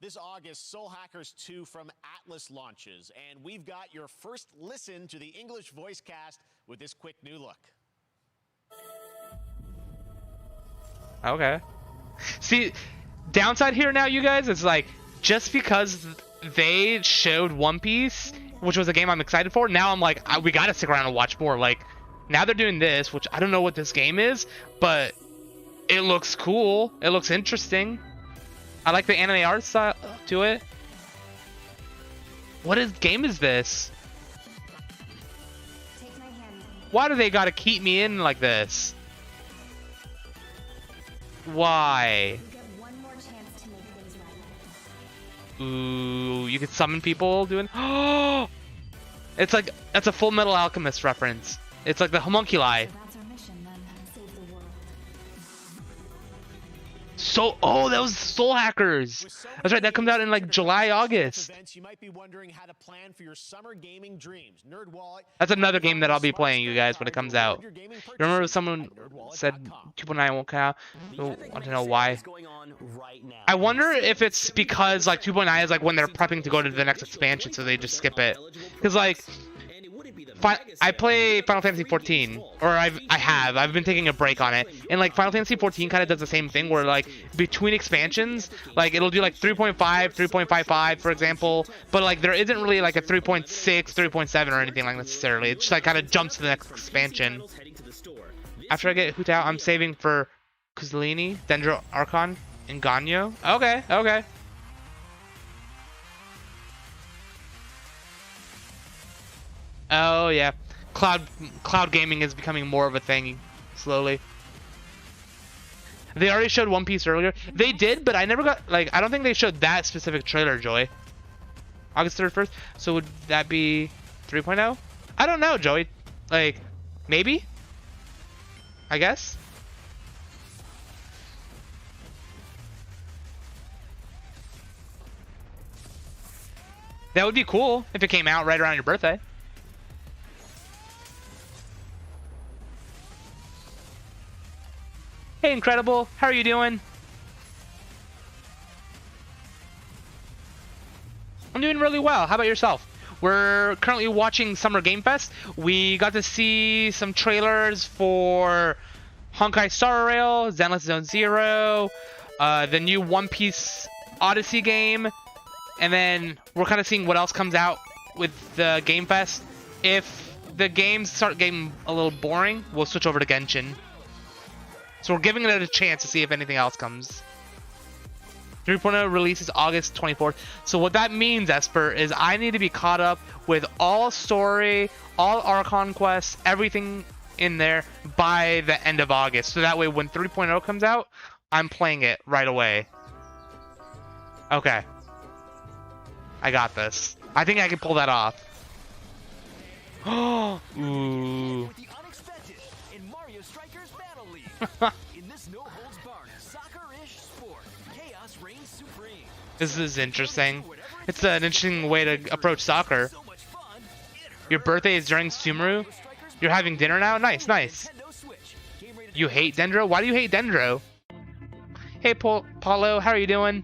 This August, Soul Hackers 2 from Atlas launches, and we've got your first listen to the English voice cast with this quick new look. Okay. See, downside here now, you guys, is like, just because they showed One Piece, which was a game I'm excited for, now I'm like, we gotta stick around and watch more. Like, now they're doing this, which I don't know what this game is, but it looks cool. It looks interesting. I like the anime art style to it. What game is this? Why do they gotta keep me in like this? Why? Ooh, you can summon people doing. Oh, it's like that's a Full Metal Alchemist reference. It's like the homunculi. So, oh, that was Soul Hackers. That's right. That comes out in like July, August. You might be wondering how to plan for your summer gaming dreams. NerdWallet. That's another game that I'll be playing, you guys, when it comes out. You remember someone said 2.9 won't come out? I want to know why. I wonder if it's because like 2.9 is like when they're prepping to go to the next expansion, so they just skip it. Because like, I play Final Fantasy 14, or I've been taking a break on it, and like Final Fantasy 14 kind of does the same thing where like between expansions, like it'll do like 3.5, 3.55 for example, but like there isn't really like a 3.6, 3.7 or anything like necessarily. It just like kind of jumps to the next expansion. After I get Hoot out, I'm saving for Kuzlini, Dendro Archon, and Ganyo. Okay, okay. Oh yeah, cloud gaming is becoming more of a thing slowly. They already showed One Piece earlier. They did, but I never got like I don't think they showed that specific trailer, Joey. August 31st. So would that be 3.0? I don't know, Joey. Like maybe? I guess. That would be cool if it came out right around your birthday. Hey, Incredible. How are you doing? I'm doing really well. How about yourself? We're currently watching Summer Game Fest. We got to see some trailers for Honkai Star Rail, Zenless Zone Zero, the new One Piece Odyssey game, and then we're kind of seeing what else comes out with the Game Fest. If the games start getting a little boring, we'll switch over to Genshin. So we're giving it a chance to see if anything else comes. 3.0 releases August 24th. So what that means, Esper, is I need to be caught up with all story, all Archon quests, everything in there by the end of August. So that way when 3.0 comes out, I'm playing it right away. Okay. I got this. I think I can pull that off. Oh, ooh. in Mario Strikers Battle League. In this no-holds-barred soccer-ish sport, chaos reigns supreme. This is interesting. It's an interesting way to approach soccer. Your birthday is during Sumeru? You're having dinner now? Nice, nice. You hate Dendro? Why do you hate Dendro? Hey, Paulo, how are you doing?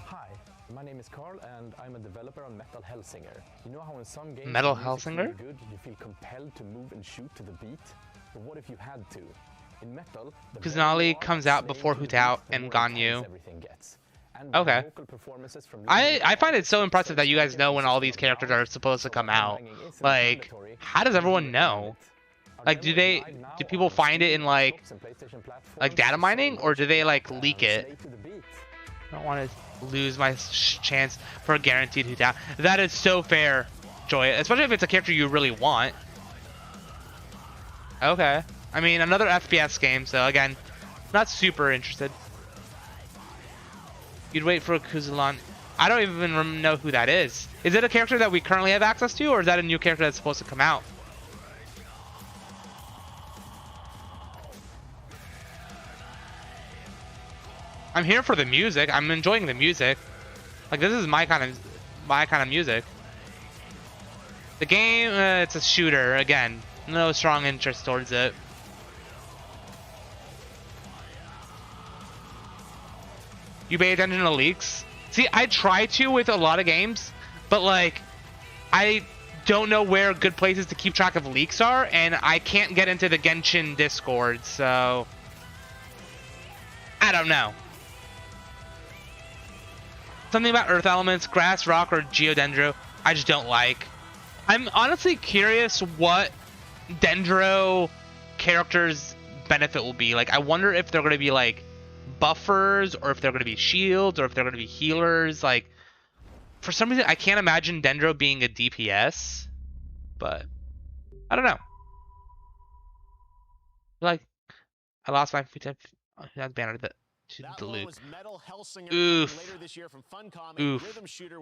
Hi, my name is Carl, and I'm a developer on Metal Hellsinger. You know how in some games Metal the music's really Hellsinger? good, you feel compelled to move and shoot to the beat? But what if you had to? In Metal, the Kuznali comes out before Hutao and Ganyu. Okay. I find it so impressive that you guys know when all these characters are supposed to come out. Like, how does everyone know? Like, do people find it in like data mining, or do they like leak it? I don't want to lose my chance for a guaranteed Hutao. That is so fair, Joy, especially if it's a character you really want. Okay. I mean, another FPS game, so again, not super interested. You'd wait for a Kuzulan. I don't even know who that is. Is it a character that we currently have access to, or is that a new character that's supposed to come out? I'm here for the music. I'm enjoying the music. Like, this is my kind of music. The game, it's a shooter again. No strong interest towards it. You pay attention to leaks? See, I try to with a lot of games, but like, I don't know where good places to keep track of leaks are, and I can't get into the Genshin Discord, so I don't know. Something about earth elements, grass, rock, or geodendro, I just don't like. I'm honestly curious what Dendro characters' benefit will be. Like, I wonder if they're going to be like buffers, or if they're going to be shields, or if they're going to be healers. Like, for some reason, I can't imagine Dendro being a DPS, but I don't know. Like, I lost my banner that to delete. Oof. Oof.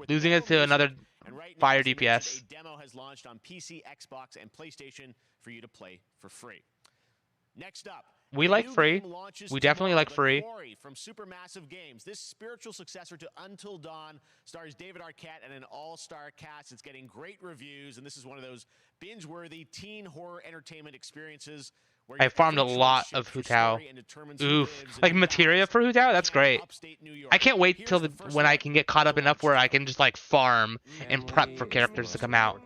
Losing it to another fire DPS. A demo has launched on PC, Xbox, and PlayStation for you to play for free. Next up, we like free. We definitely like free. From Supermassive Games, this spiritual successor to Until Dawn stars David Arquette and an all-star cast. It's getting great reviews, and this is one of those binge-worthy teen horror entertainment experiences. I farmed a lot of Hutao. Oof. Like materia for Hutao? That's great. I can't wait till when I can get caught up enough where I can just like farm and prep for characters to come out.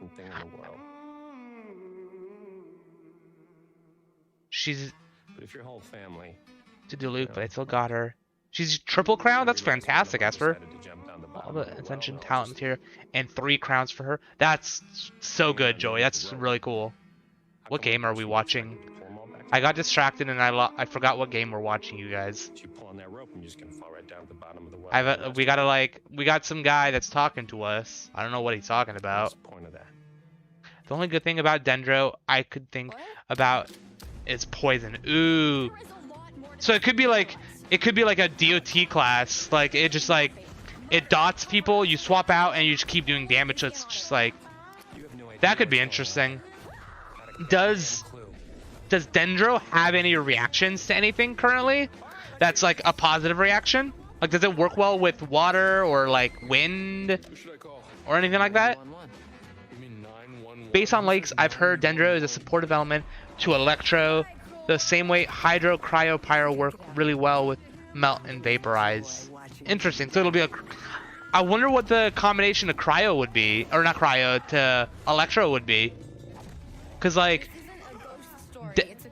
She's But if your whole family to Duluth, but I still got her. She's triple crown? That's fantastic, Esper. All the attention, talent, material, and 3 crowns for her. That's so good, Joey. That's really cool. What game are we watching? I got distracted and I forgot what game we're watching, you guys. We got some guy that's talking to us. I don't know what he's talking about. The only good thing about Dendro I could think about is poison. Ooh. So it could be like a DOT class. Like it just like it dots people, you swap out and you just keep doing damage. So it's just like that could be interesting. Does Dendro have any reactions to anything currently? That's like a positive reaction? Like does it work well with water or like wind or anything like that? Based on lakes, I've heard Dendro is a supportive element to Electro, the same way Hydro, Cryo, Pyro work really well with Melt and Vaporize. Interesting. So it'll be I wonder what the combination of Cryo would be, or not Cryo, to Electro would be. Because like,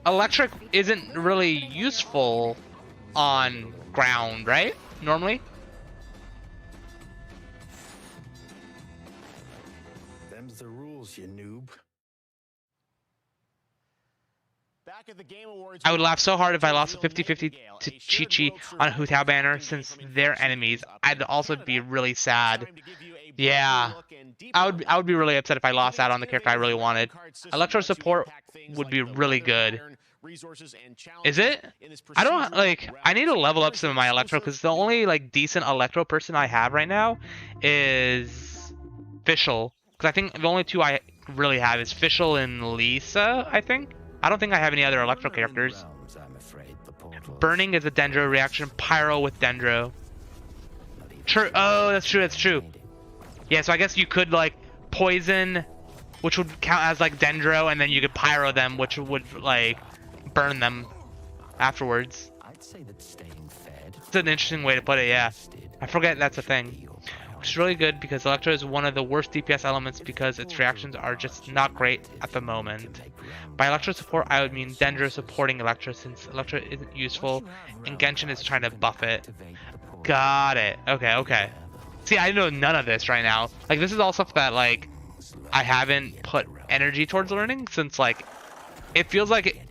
Electric isn't really useful on ground, right? Normally? Them's the rules, you noob. Back at the Game Awards, I would laugh so hard if I lost a 50-50 to Chi-Chi on a Hutao banner since they're enemies. I'd also be really sad. Yeah. I would be really upset if I lost out on the character I really wanted. Electro support would be really good. Is it? I don't like I need to level up some of my Electro because the only like decent Electro person I have right now is Fischl. Because Because I think the only two I really have is Fischl and Lisa, I think. I don't think I have any other Electro characters. Burning is a Dendro reaction. Pyro with Dendro. True. Oh, that's true. That's true. Yeah, so I guess you could like poison, which would count as like Dendro, and then you could pyro them, which would like burn them afterwards. I'd say that staying fed. It's an interesting way to put it. Yeah, I forget that's a thing. It's really good because Electro is one of the worst DPS elements because its reactions are just not great at the moment. By Electro support, I would mean Dendro supporting Electro since Electro isn't useful and Genshin is trying to buff it. Got it. Okay, okay. See, I know none of this right now. Like, this is all stuff that, like, I haven't put energy towards learning since, like, it feels like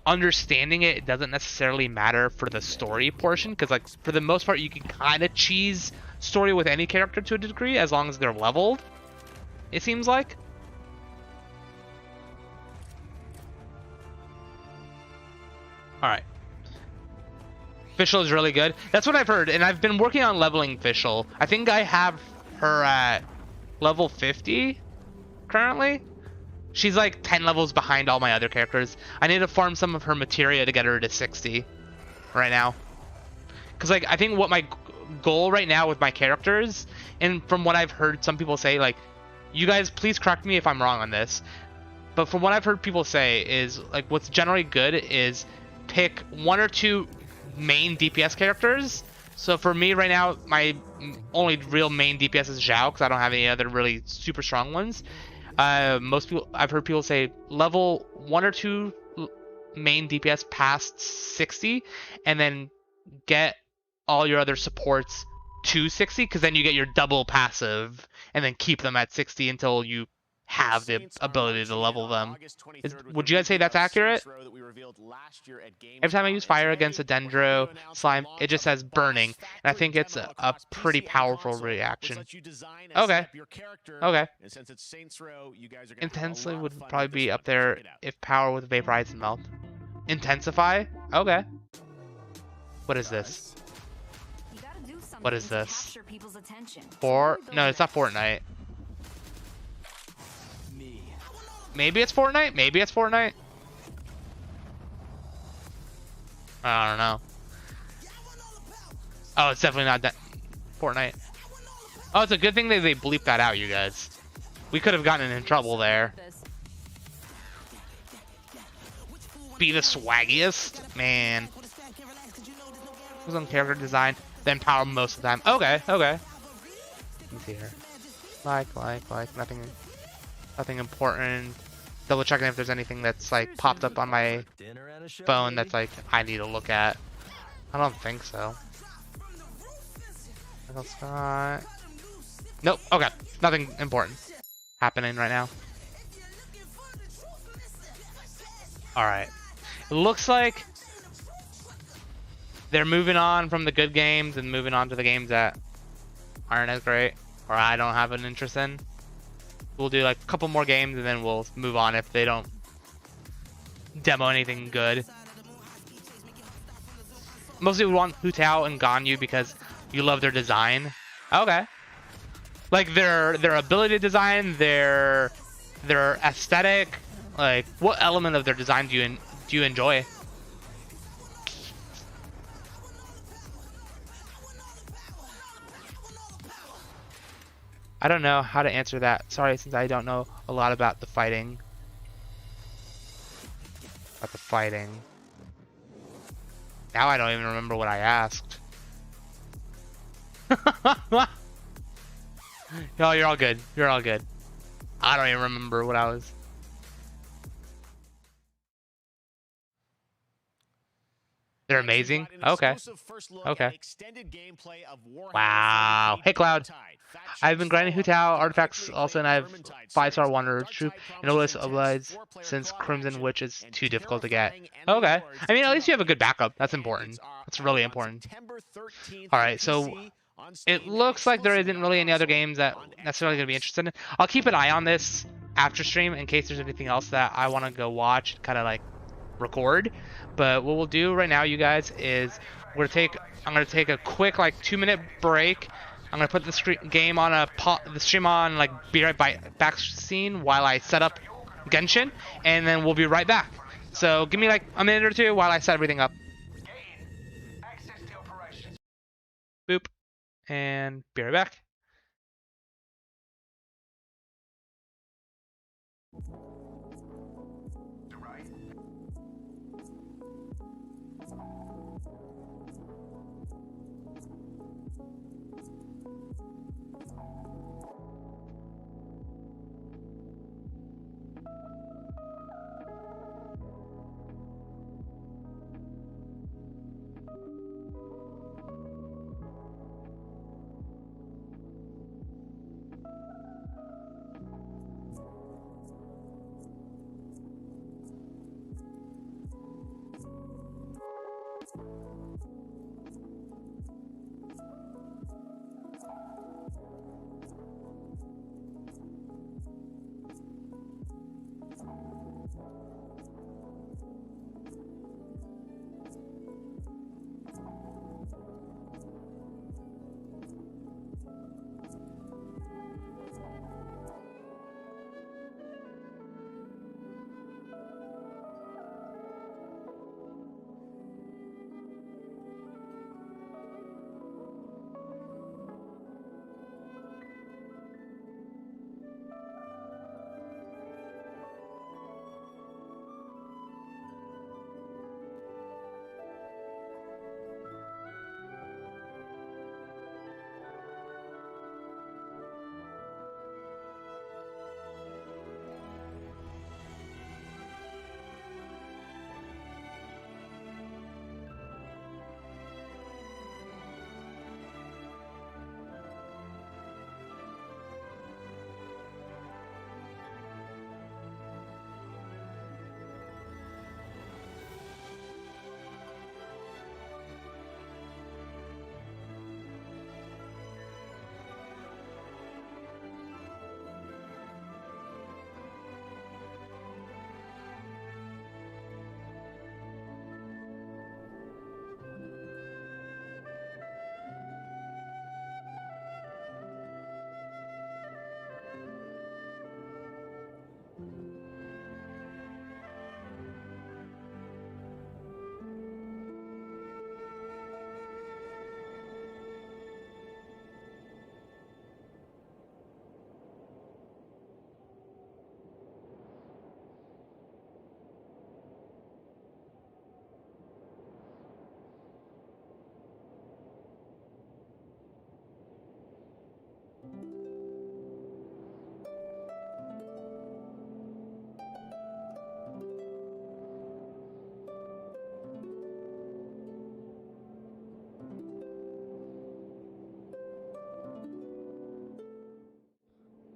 understanding it doesn't necessarily matter for the story portion because, like, for the most part, you can kind of cheese story with any character to a degree as long as they're leveled, it seems like. Alright. Fischl is really good. That's what I've heard, and I've been working on leveling Fischl. I think I have her at level 50 currently. She's like 10 levels behind all my other characters. I need to farm some of her materia to get her to 60 right now. Because, like, I think what my goal right now with my characters, and from what I've heard some people say, like, you guys please correct me if I'm wrong on this, but from what I've heard people say is, like, what's generally good is pick 1 or 2 main DPS characters. So for me right now, my only real main DPS is Zhao because I don't have any other really super strong ones. Most people, I've heard people say level 1 or 2 main DPS past 60 and then get all your other supports to 60 because then you get your double passive and then keep them at 60 until you have the ability to level them. Would you guys say that's accurate? Every time I use fire against a Dendro slime, it just says burning, and I think it's a pretty powerful reaction. Okay. Okay. Intensely would probably be up there if power with vaporize and melt. Intensify? Okay. What is this? What is this? No, it's not Fortnite. Maybe it's Fortnite? Maybe it's Fortnite? I don't know. Oh, it's definitely not that Fortnite. Oh, it's a good thing that they bleeped that out, you guys. We could have gotten in trouble there. Be the swaggiest? Man. Who's on character design? Then power most of the time. Okay, okay. Let me see here. Like, nothing important. Double checking if there's anything that's like popped up on my phone that's like I need to look at. I don't think so. Nope. Okay. Nothing important happening right now. Alright. It looks like they're moving on from the good games and moving on to the games that aren't as great or I don't have an interest in. We'll do like a couple more games and then we'll move on if they don't demo anything good. Mostly we want Hu Tao and Ganyu because you love their design. Okay. Like their ability design, their aesthetic, like what element of their design do you enjoy? I don't know how to answer that. Sorry, since I don't know a lot about the fighting. Now I don't even remember what I asked. No, you're all good. You're all good. I don't even remember what I was. They're amazing? Okay. Okay. Wow. Hey, Cloud. I've been grinding Hu Tao artifacts also, and I have 5-star Wanderer Troop and Odyssey oblides since Crimson Witch is too difficult to get. Okay. I mean, at least you have a good backup. That's important. That's really important. Alright, so it looks like there isn't really any other games that necessarily going to be interested in. I'll keep an eye on this after stream in case there's anything else that I want to go watch, kind of like record. But what we'll do right now, you guys, is I'm gonna take a quick like 2-minute break I'm gonna put the game on the stream on like be right back scene while I set up Genshin, and then we'll be right back. So give me like a minute or two while I set everything up. Boop, and be right back.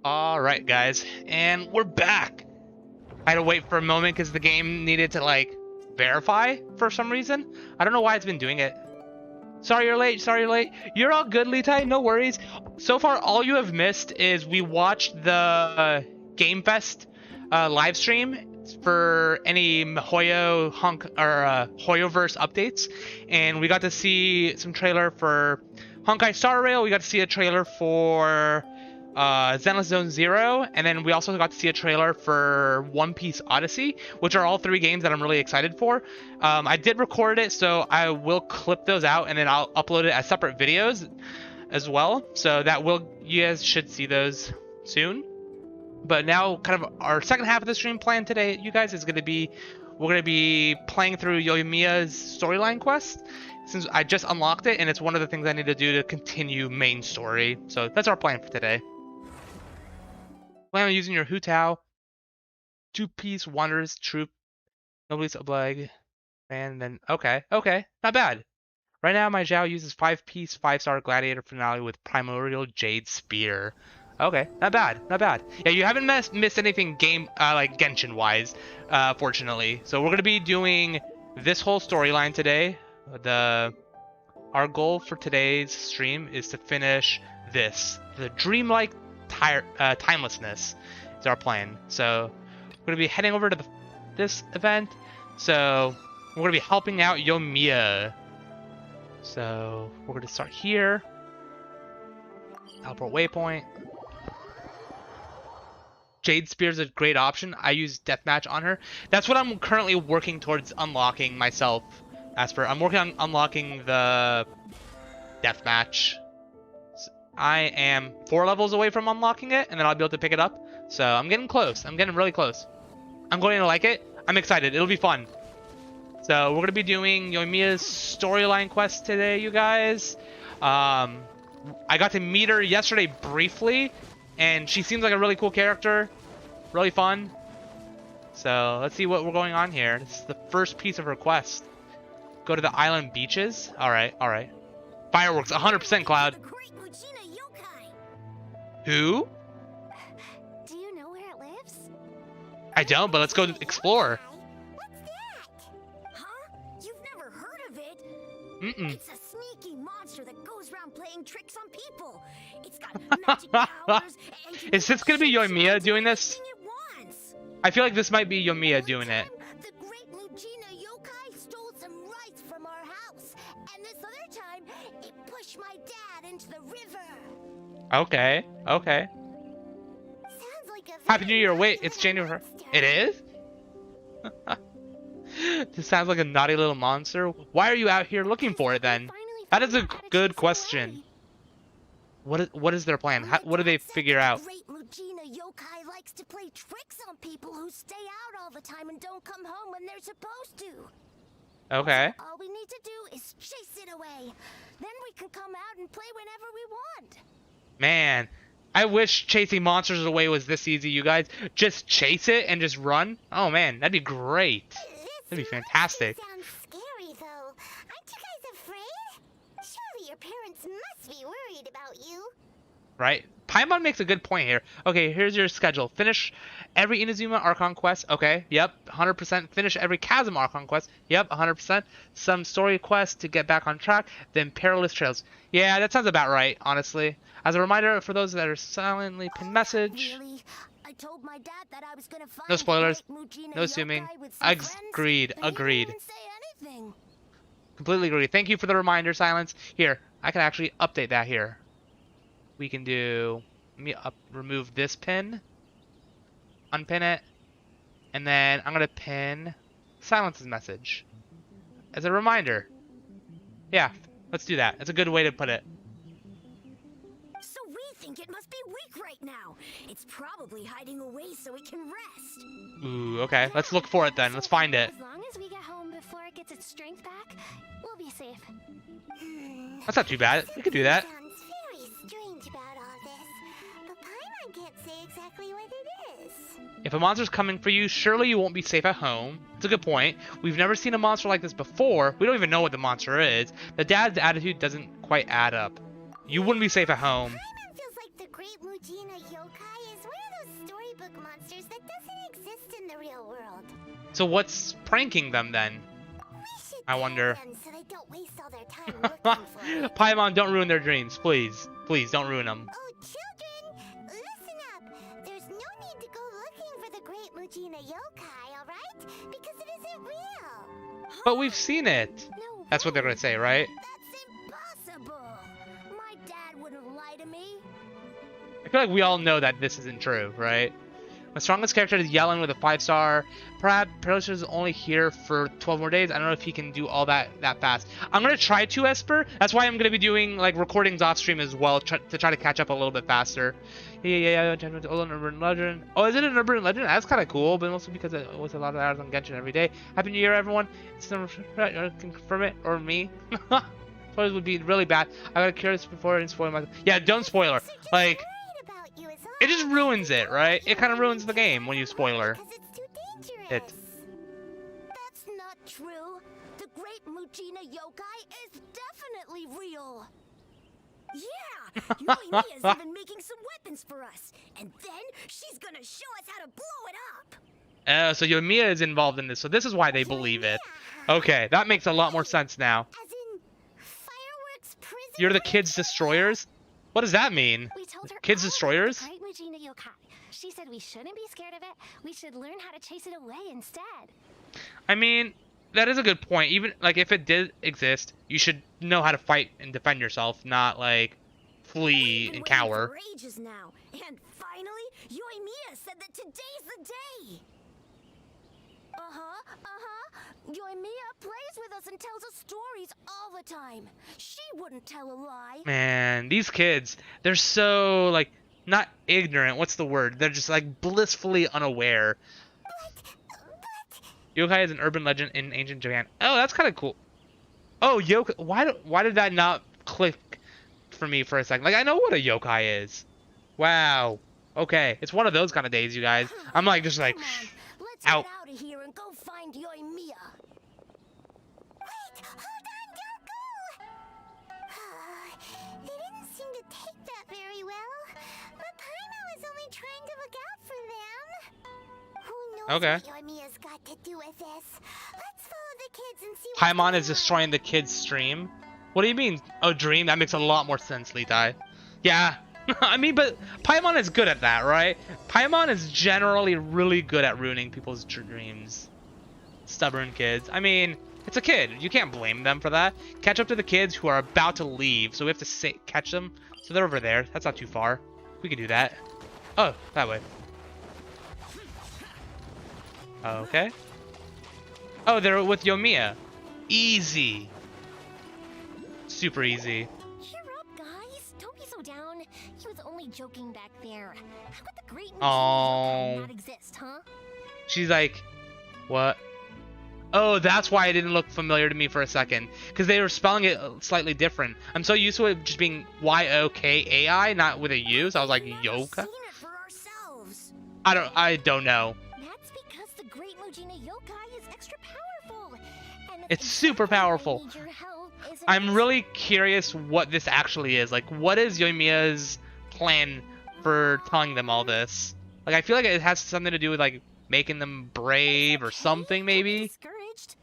Alright guys, and we're back! I had to wait for a moment because the game needed to like verify for some reason. I don't know why it's been doing it. Sorry you're late, sorry you're late. You're all good, Litai, no worries. So far all you have missed is we watched the Game Fest live stream for any mihoyo hoyoverse updates, and we got to see some trailer for Honkai Star Rail. We got to see a trailer for Zenless Zone Zero, and then we also got to see a trailer for One Piece Odyssey, which are all three games that I'm really excited for. I did record it, so I will clip those out and then I'll upload it as separate videos as well. So you guys should see those soon. But now, kind of our second half of the stream plan today, you guys, is going to be we're going to be playing through Yoimiya's storyline quest, since I just unlocked it, and it's one of the things I need to do to continue main story. So that's our plan for today. Plan on using your Hu Tao, 2-piece Wanderer's Troop, Nobody's Oblig, and then okay, not bad. Right now my Zhao uses 5-piece 5-star Gladiator Finale with Primordial Jade Spear. Okay, not bad. Yeah, you haven't missed anything like Genshin wise, fortunately. So we're gonna be doing this whole storyline today. Our goal for today's stream is to finish the dreamlike timelessness is our plan. So we're gonna be heading over to this event. So we're gonna be helping out Yoimiya. So we're gonna start here. Teleport waypoint. Jade Spear is a great option. I use Deathmatch on her. That's what I'm currently working towards unlocking myself, Asper. I'm working on unlocking the Deathmatch. I am 4 levels away from unlocking it, and then I'll be able to pick it up. So I'm getting close. I'm getting really close. I'm going to like it. I'm excited. It'll be fun. So we're going to be doing Yoimiya's storyline quest today, you guys. I got to meet her yesterday briefly, and she seems like a really cool character. Really fun. So let's see what we're going on here. This is the first piece of her quest. Go to the island beaches. Alright, alright. Fireworks, 100% Cloud. Who? Do you know where it lives? I don't, but let's go explore. What's that? Huh? You've never heard of it? Mm-mm. It's a sneaky monster that goes around playing tricks on people. It's got magic powers and Is this gonna be Yoimiya doing this? I feel like this might be Yoimiya doing it. the great Mujina yokai stole some rice from our house, and this other time it pushed my dad into the river. Okay, okay. Sounds like a Happy New Year. Wait, it's January. It is? This sounds like a naughty little monster. Why are you out here looking for it then? That is a good question. What is their plan? What do they figure out? Great Mujina yokai likes to play tricks on people who stay out all the time and don't come home when they're supposed to. Okay. So all we need to do is chase it away. Then we can come out and play whenever we want. Man, I wish chasing monsters away was this easy, you guys. Just chase it and just run. Oh man, that'd be great. That'd be fantastic. Sounds scary though. Aren't you guys afraid? Surely your parents must be worried about you. Right? Paimon makes a good point here. Okay, here's your schedule. Finish every Inazuma Archon quest. Okay, yep, 100%. Finish every Chasm Archon quest. Yep, 100%. Some story quests to get back on track. Then Perilous Trails. Yeah, that sounds about right, honestly. As a reminder for those that are silently pinned message. Really? I told my dad that I was gonna find No spoilers. the great Mujina No assuming. yokai with some friends, Agreed. but he didn't Agreed. even say anything. Completely agree. Thank you for the reminder, Silence. Here, I can actually update that here. We can do... Let me remove this pin. Unpin it. And then I'm going to pin Silence's message. As a reminder. Yeah, let's do that. It's a good way to put it. So we think it must be weak right now. It's probably hiding away so it can rest. Ooh, okay. Let's look for it then. Let's find it. As long as we get home before it gets its strength back, we'll be safe. That's not too bad. We could do that. Sounds very strange about all this, but Paimon can't say exactly what it is. If a monster's coming for you, surely you won't be safe at home. It's a good point. We've never seen a monster like this before. We don't even know what the monster is. The dad's attitude doesn't quite add up. You wouldn't be safe at home. Paimon feels like the great Mujina yokai is one of those storybook monsters that doesn't exist in the real world. So what's pranking them then? I wonder. So they don't waste all their time looking for it. Paimon, don't ruin their dreams, please. Please, don't ruin them. Oh, children, listen up. There's no need to go looking for the great Mujina yokai, alright? Because it isn't real. But we've seen it. That's what they're gonna say, right? That's impossible. My dad wouldn't lie to me. I feel like we all know that this isn't true, right? My strongest character is Yellen with a 5-star. Perhaps Perilous is only here for 12 more days. I don't know if he can do all that fast. I'm gonna try to, Esper. That's why I'm gonna be doing like recordings off stream as well to try to catch up a little bit faster. Yeah. An urban legend. Oh, is it an urban legend? That's kind of cool, but mostly because it was a lot of hours on Genshin every day. Happy New Year, everyone. It's confirm it or me. Spoilers would be really bad. I gotta curious before and spoil myself. Yeah, don't spoiler. Like. It just ruins it, right? It kind of ruins the game when you spoiler it. That's not true. The great Mujina yokai is definitely real. Yeah, Yoimiya's even making some weapons for us. And then she's gonna show us how to blow it up. So Yoimiya is involved in this, so this is why they believe it. Okay, that makes a lot more sense now. As in, fireworks prison. You're the kids' destroyers? What does that mean? We told her Kids destroyers? Great Mujina yokai. She said we shouldn't be scared of it. We should learn how to chase it away instead. I mean, that is a good point. Even like if it did exist, you should know how to fight and defend yourself, not like flee and cower. For ages now, and finally, Yoimiya said that today's the day. Yoimiya plays with us and tells us stories all the time. She wouldn't tell a lie. Man, these kids, they're so, like, not ignorant. What's the word? They're just, like, blissfully unaware. Yokai is an urban legend in ancient Japan. Oh, that's kind of cool. Oh, yokai. Why did that not click for me for a second? Like, I know what a yokai is. Wow. Okay. It's one of those kind of days, you guys. I'm, like, just, like, Let's out. get out of here and go find Yoimiya. Wait, hold on, Goku! They didn't seem to take that very well. But Paimon was only trying to look out for them. Who knows Okay. what Yoimiya's got to do with this? Let's follow the kids and see what Paimon is destroying the kid's stream. What do you mean? Oh, dream? That makes a lot more sense, Litai. Yeah. I mean, but Paimon is good at that, right? Paimon is generally really good at ruining people's dreams. Stubborn kids. I mean, it's a kid. You can't blame them for that. Catch up to the kids who are about to leave, so we have to catch them. So they're over there. That's not too far. We can do that. Oh, that way. Okay. Oh, they're with Yoimiya. Easy. Super easy. Cheer up, guys. Don't be so down. He was only joking back there. How could the great Oh. not exist, huh? She's like, what? Oh, that's why it didn't look familiar to me for a second. Because they were spelling it slightly different. I'm so used to it just being Y-O-K-A-I, not with a U. So I was like, Yoka? I don't know. That's because the great Mujina yokai is extra powerful. And if It's super powerful. need your help, isn't I'm it? really curious what this actually is. Like, what is Yoimiya's plan for telling them all this? Like, I feel like it has something to do with, like, making them brave or something, maybe? Discouraged?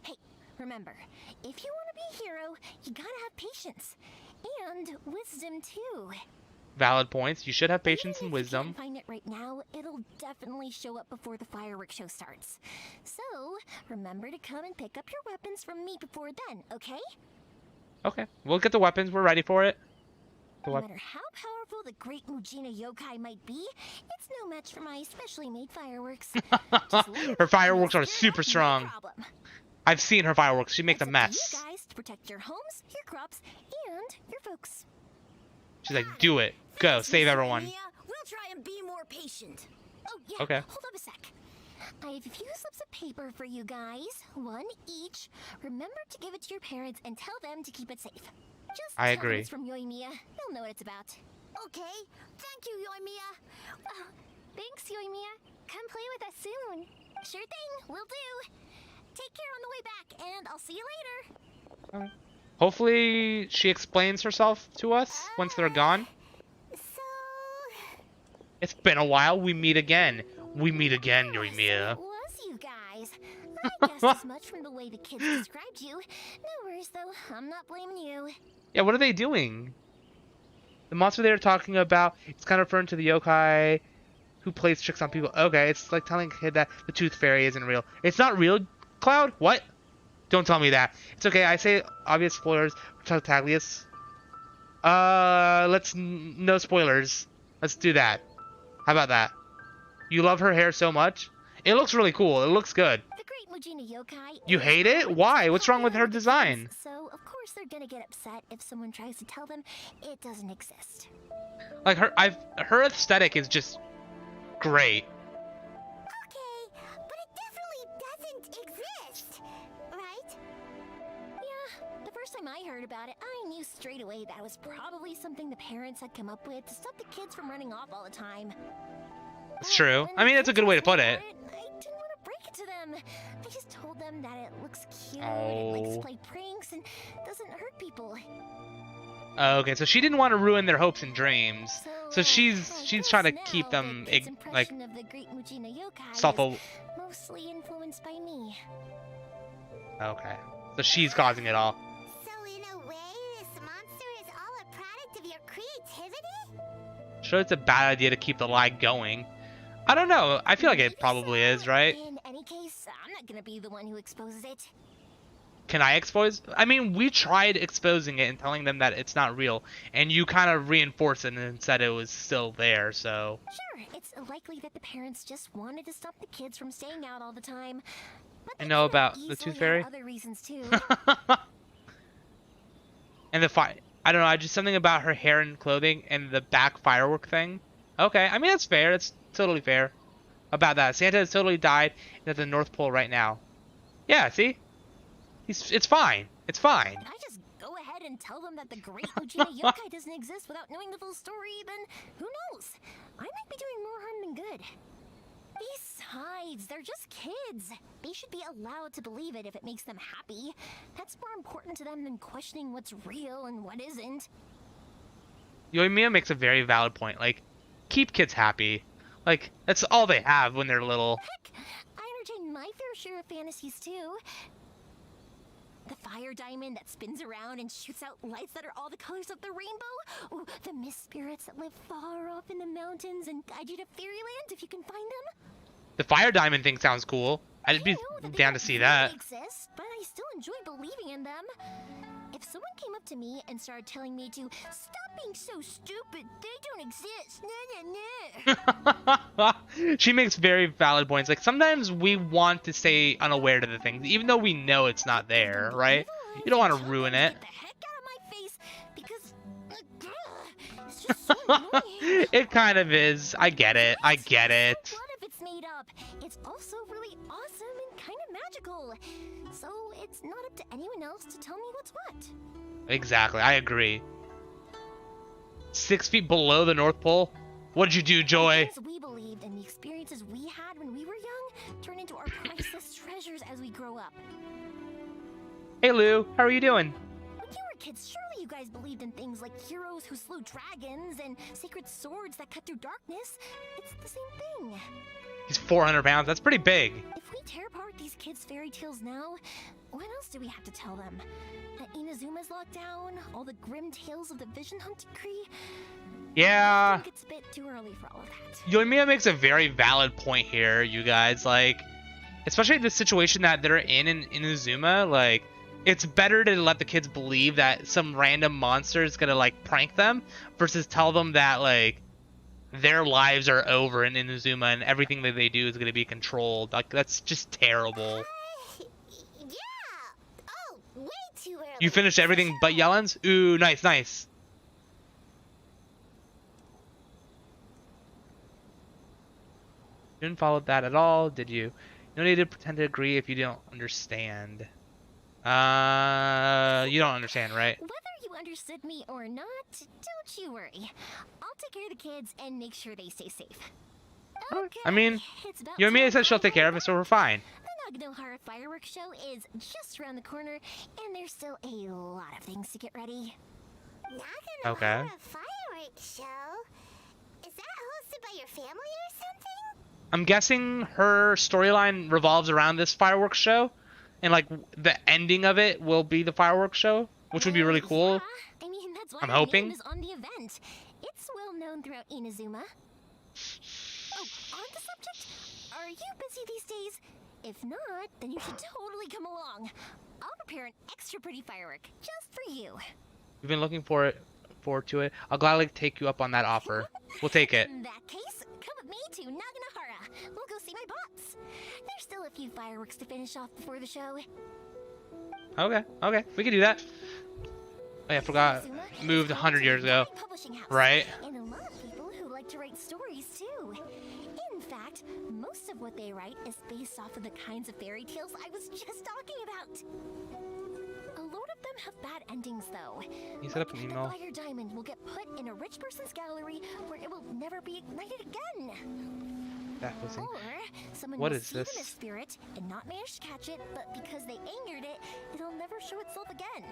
Hey, remember, if you want to be a hero, you gotta have patience. And wisdom, too. Valid points. You should have patience and wisdom. Can't find it right now, it'll definitely show up before the fireworks show starts. So, remember to come and pick up your weapons from me before then, okay? Okay. We'll get the weapons. We're ready for it. No matter how powerful the great Mujina yokai might be, it's no match for my specially made fireworks. Her fireworks are super strong. I've seen her fireworks. She makes a You mess. guys to protect your homes, your crops, and your folks. She's like, do it. Go. Save everyone. We'll try and be more patient. Oh, yeah. Okay. Hold up a sec. I have a few slips of paper for you guys, one each. Remember to give it to your parents and tell them to keep it safe. Just I tell them agree. it's from Yoimiya. They'll know what it's about. Okay. Thank you, Yoimiya. Well, thanks, Yoimiya. Come play with us soon. Sure thing. Will do. Take care on the way back, and I'll see you later. Hopefully she explains herself to us once they're gone. It's been a while. We meet again. We meet again, Yoimiya. Was you guys? I guessed as much from the way the kids described you. No worries, though. I'm not blaming you. Yeah, what are they doing? The monster they were talking about, it's kind of referring to the yokai who plays tricks on people. Okay, it's like telling a kid that the tooth fairy isn't real. It's not real, Cloud? What? Don't tell me that. It's okay, I say obvious spoilers for Tartaglius. No spoilers. Let's do that. How about that? You love her hair so much? It looks really cool. It looks good. The great Mujina yokai. You hate it? Why? What's wrong with her design? So, of course, they're gonna get upset if someone tries to tell them it doesn't exist. Like her aesthetic is just great. Okay, but it definitely doesn't exist, right? Yeah, the first time I heard about it, I knew straight away that was probably something the parents had come up with to stop the kids from running off all the time. It's true. I mean, that's a good way to put it. I didn't want to break it to them. I just told them that it looks cute, it likes to play pranks, and doesn't hurt people. Okay, so she didn't want to ruin their hopes and dreams. So she's trying to keep them like Of the great Mujina yokai self. is mostly influenced by me. Okay, so she's causing it all. So in a way, this monster is all a product of your creativity? Sure, it's a bad idea to keep the lie going. I don't know. I feel like it probably is, right? In any case, I'm not gonna be the one who exposes it. Can I expose? I mean, we tried exposing it and telling them that it's not real, and you kind of reinforced it and said it was still there, so... Sure, it's likely that the parents just wanted to stop the kids from staying out all the time. But I know about the Tooth Fairy. Other reasons too. And the I don't know, I just something about her hair and clothing and the back firework thing. Okay, I mean, that's fair. That's totally fair. About that. Santa has totally died and at the North Pole right now. Yeah, see? It's fine. It's fine. I just go ahead and tell them that the great Mujina yokai doesn't exist without knowing the full story, then who knows? I might be doing more harm than good. Besides, they're just kids. They should be allowed to believe it if it makes them happy. That's more important to them than questioning what's real and what isn't. Yoimiya makes a very valid point. Like, keep kids happy. Like, that's all they have when they're little. Heck, I entertain my fair share of fantasies too. The fire diamond that spins around and shoots out lights that are all the colors of the rainbow. Ooh, the mist spirits that live far off in the mountains and guide you to fairyland if you can find them. The fire diamond thing sounds cool. I'd be down to see that. They exist, but I still enjoy believing in them. If someone came up to me and started telling me to stop being so stupid, they don't exist. Nah, nah, nah. She makes very valid points. Like, sometimes we want to stay unaware to the things, even though we know it's not there, right? You don't want to ruin it. Get the heck out of my face because it's just so annoying. It kind of is. I get it. I get it. What if it's made up? It's also really awesome and kind of magical. So it's not up to anyone else to tell me what's what. Exactly. I agree. 6 feet below the North Pole? What'd you do, Joy? The things we believed and the experiences we had when we were young turn into our priceless treasures as we grow up. Hey, Lou. How are you doing? When you were kids, surely you guys believed in things like heroes who slew dragons and sacred swords that cut through darkness. It's the same thing. He's 400 pounds. That's pretty big. If we tear apart these kids' fairy tales now, what else do we have to tell them? That Inazuma's locked down? All the grim tales of the Vision Hunt decree? Yeah. I think it's a bit too early for all of that. Yoimiya makes a very valid point here, you guys. Like, especially the situation that they're in Inazuma, like, it's better to let the kids believe that some random monster is gonna, like, prank them versus tell them that, like, their lives are over in Inazuma and everything that they do is gonna be controlled. Like, that's just terrible. Yeah. Oh, way too early. You finished everything but Yellen's? Ooh, nice, nice. Didn't follow that at all, did you? No need to pretend to agree if you don't understand. You don't understand, right? Whether you understood me or not, don't you worry. I'll take care of the kids and make sure they stay safe. Okay. I mean, Yoimiya said she'll take care of it, so we're fine. The Naganohara fireworks show is just around the corner, and there's still a lot of things to get ready. Naganohara fireworks show? Is that hosted by your family or something? I'm guessing her storyline revolves around this fireworks show, and like the ending of it will be the fireworks show, which would be really cool. I mean, that's why I'm my hoping. name is on the event. It's well known throughout Inazuma. Oh, on the subject, are you busy these days? If not, then you should totally come along. I'll prepare an extra pretty firework just for you. You've been looking forward to it. I'll gladly take you up on that offer. We'll take it. In that case, come with me to Naganohara. We'll go see my boss. There's still a few fireworks to finish off before the show. Okay, we can do that. Oh yeah, I forgot. Moved 100 years ago. Right? And a lot of people who like to write stories too. In fact, most of what they write is based off of the kinds of fairy tales I was just talking about. A load of them have bad endings though. You set up an email. The fire diamond will get put in a rich person's gallery where it will never be ignited again. That was Or someone what will is see this? the mist spirit and not manage to catch it, but because they angered it, it'll never show itself again.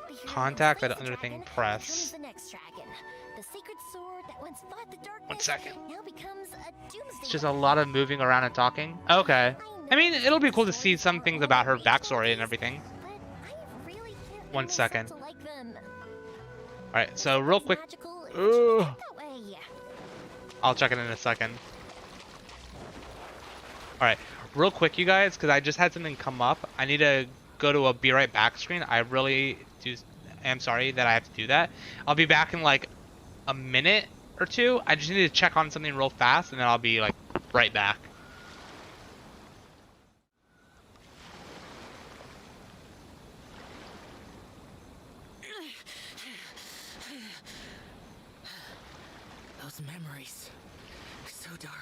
The hero Contact who that slays the other thing, dragon press. becomes the next dragon. The sacred sword that once fought the darkness 1 second. now becomes a doomsday. It's just a lot of moving around and talking. Okay. I mean, it'll be cool to see some things about her backstory and everything. 1 second. Alright, so real quick. Ooh. I'll check it in a second. Alright, real quick, you guys, because I just had something come up. I need to go to a be right back screen. I really am sorry that I have to do that. I'll be back in like a minute or two. I just need to check on something real fast, and then I'll be like right back. Those memories, so dark.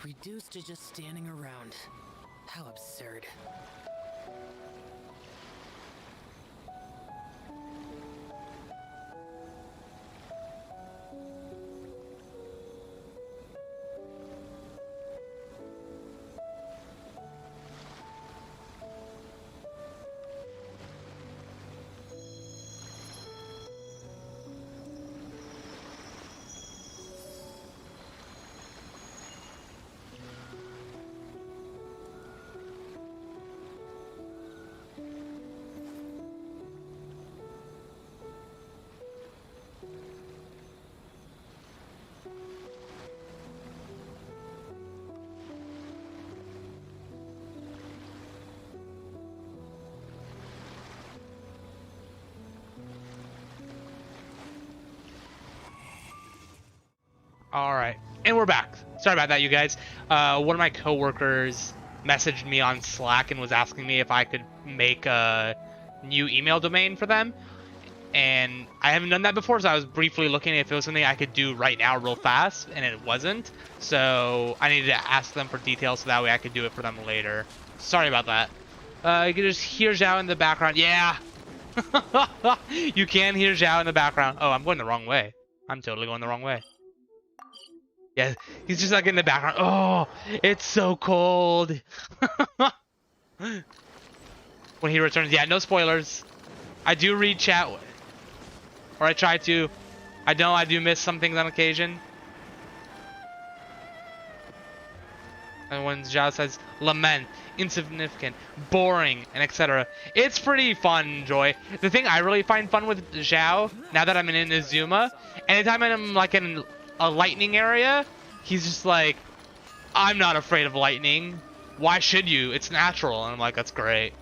Reduced to just standing around. How absurd. Alright, and we're back. Sorry about that, you guys. One of my coworkers messaged me on Slack and was asking me if I could make a new email domain for them. And I haven't done that before, so I was briefly looking if it was something I could do right now real fast, and it wasn't. So I needed to ask them for details so that way I could do it for them later. Sorry about that. You can just hear Zhao in the background. Yeah! You can hear Zhao in the background. Oh, I'm going the wrong way. I'm totally going the wrong way. Yeah, he's just like in the background. Oh, it's so cold. When he returns, yeah, no spoilers. I do read chat, or I try to. I know I do miss some things on occasion. And when Zhao says lament, insignificant, boring, and etc., it's pretty fun, Joy. The thing I really find fun with Zhao, now that I'm in Inazuma, anytime I'm like in a lightning area, he's just like, I'm not afraid of lightning. Why should you? It's natural. And I'm like, that's great.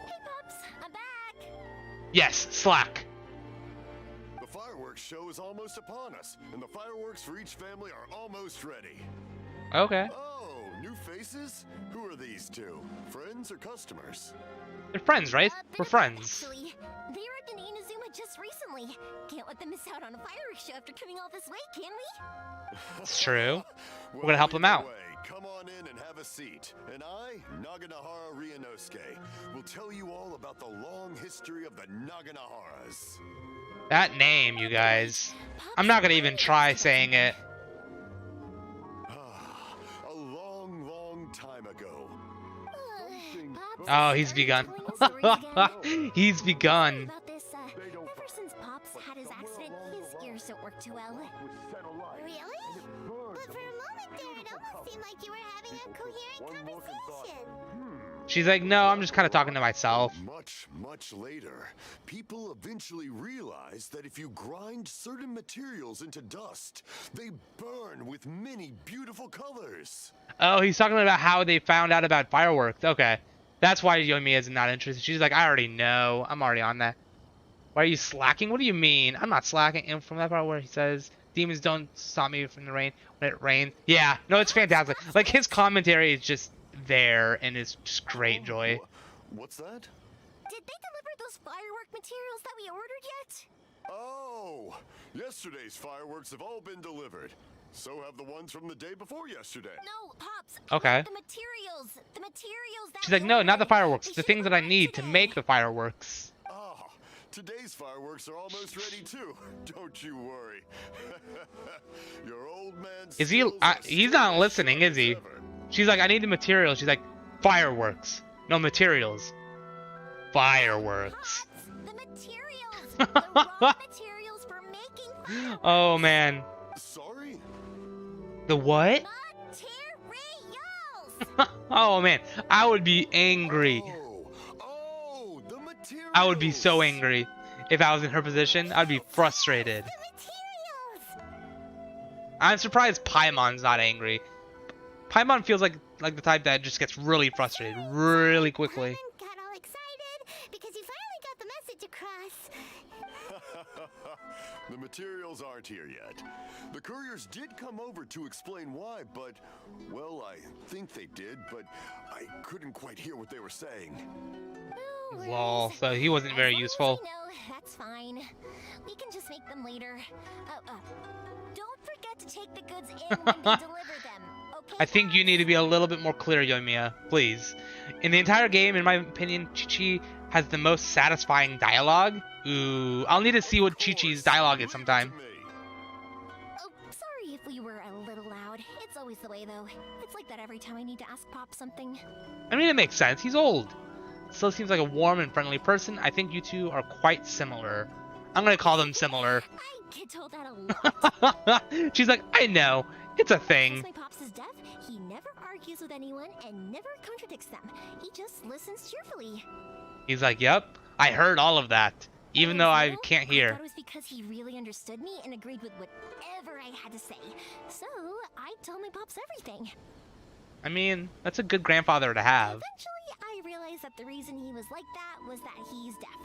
Hey, pups, I'm back. Yes, Slack. The fireworks show is almost upon us, and the fireworks for each family are almost ready. Okay. Oh, new faces? Who are these two? Friends or customers? They're friends, right? We're friends. Actually, they arrived in Inazuma just recently. Can't let them miss out on a fireworks show after coming all this way, can we? It's true. We're gonna help them out. Come on in and have a seat. And I, Naganahara Ryunosuke, will tell you all about the long history of the Naganaharas. That name, you guys. I'm not gonna even try saying it. A long, long time ago. Oh, he's begun. He's begun. About this, ever since Pops had his accident, his ears don't work too well. Really? But for a moment there, it almost seemed like you were having a coherent conversation. She's like, no, I'm just kind of talking to myself. Much later, people eventually realized that if you grind certain materials into dust, they burn with many beautiful colors. Oh, he's talking about how they found out about fireworks. Okay. That's why Yoimiya is not interested. She's like, I already know. I'm already on that. Why are you slacking? What do you mean? I'm not slacking. And from that part where he says, demons don't stop me from the rain when it rains. Yeah, no, it's fantastic. Like, his commentary is just there, and it's just great, Joy. What's that? Did they deliver those firework materials that we ordered yet? Oh, yesterday's fireworks have all been delivered. So have the ones from the day before yesterday. No, Pops. Okay. The materials. The materials that She's like, no, not the fireworks. The things that I need to make the fireworks. Ah, today's fireworks are almost ready too. Don't you worry. Your old man. Is he? He's not listening, is he? She's like, I need the materials. She's like, fireworks. No materials. Fireworks. The materials. The raw materials for making. Oh man. Sorry. The what? Oh man, I would be angry. I would be so angry if I was in her position. I'd be frustrated. I'm surprised Paimon's not angry. Paimon feels like the type that just gets really frustrated really quickly. Got all excited because you finally got the message across. The materials aren't here yet. The couriers did come over to explain why, but, well, I think they did, but I couldn't quite hear what they were saying. Lol, so he wasn't very useful. No, that's fine. We can just make them later. Don't forget to take the goods in when they deliver them. Okay? I think you need to be a little bit more clear, Yoimiya, please. In the entire game, in my opinion, Chi-Chi has the most satisfying dialogue. Ooh, I'll need to see what Chi-Chi's dialogue is sometime. Oh, sorry if we were a little loud. It's always the way, though. It's like that every time I need to ask Pop something. I mean, it makes sense. He's old. Still seems like a warm and friendly person. I think you two are quite similar. I'm gonna call them similar. I get told that a lot. She's like, I know. It's a thing. Since my Pops is deaf, he never argues with anyone and never contradicts them. He just listens cheerfully. He's like, yep, I heard all of that, even though I can't hear. I thought it was because he really understood me and agreed with whatever I had to say. So I told my Pops everything. I mean, that's a good grandfather to have. Eventually, I realized that the reason he was like that was that he's deaf.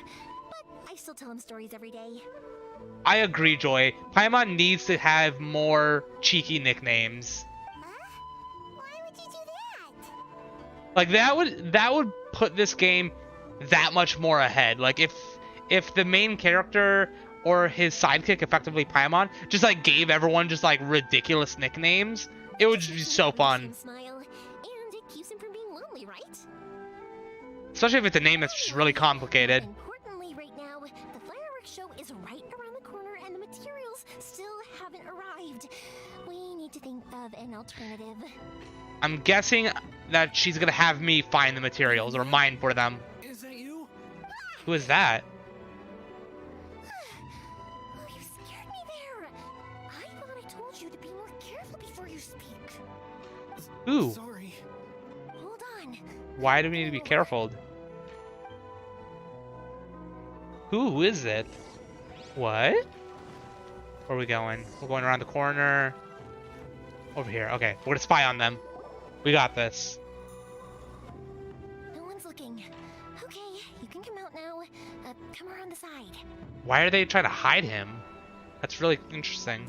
But I still tell him stories every day. I agree, Joy. Paimon needs to have more cheeky nicknames. Why would you do that? Like that would put this game that much more ahead. Like if the main character or his sidekick, effectively Paimon, just like gave everyone just like ridiculous nicknames, it would just be so fun. Smile, and it keeps him from being lonely, right? Especially if it's a name that's just really complicated. Importantly, right now, the fireworks show is right around the corner, and the materials still haven't arrived. We need to think of an alternative. I'm guessing that she's gonna have me find the materials or mine for them. Is that you? Who is that? Oh, you scared me there. I thought I told you to be more careful before you speak. Ooh. Sorry. Hold on. Why do we need to be careful? Who is it? What? Where are we going? We're going around the corner. Over here. Okay, we're gonna spy on them. We got this. No one's looking. Okay, you can come out now. Come around the side. Why are they trying to hide him? That's really interesting.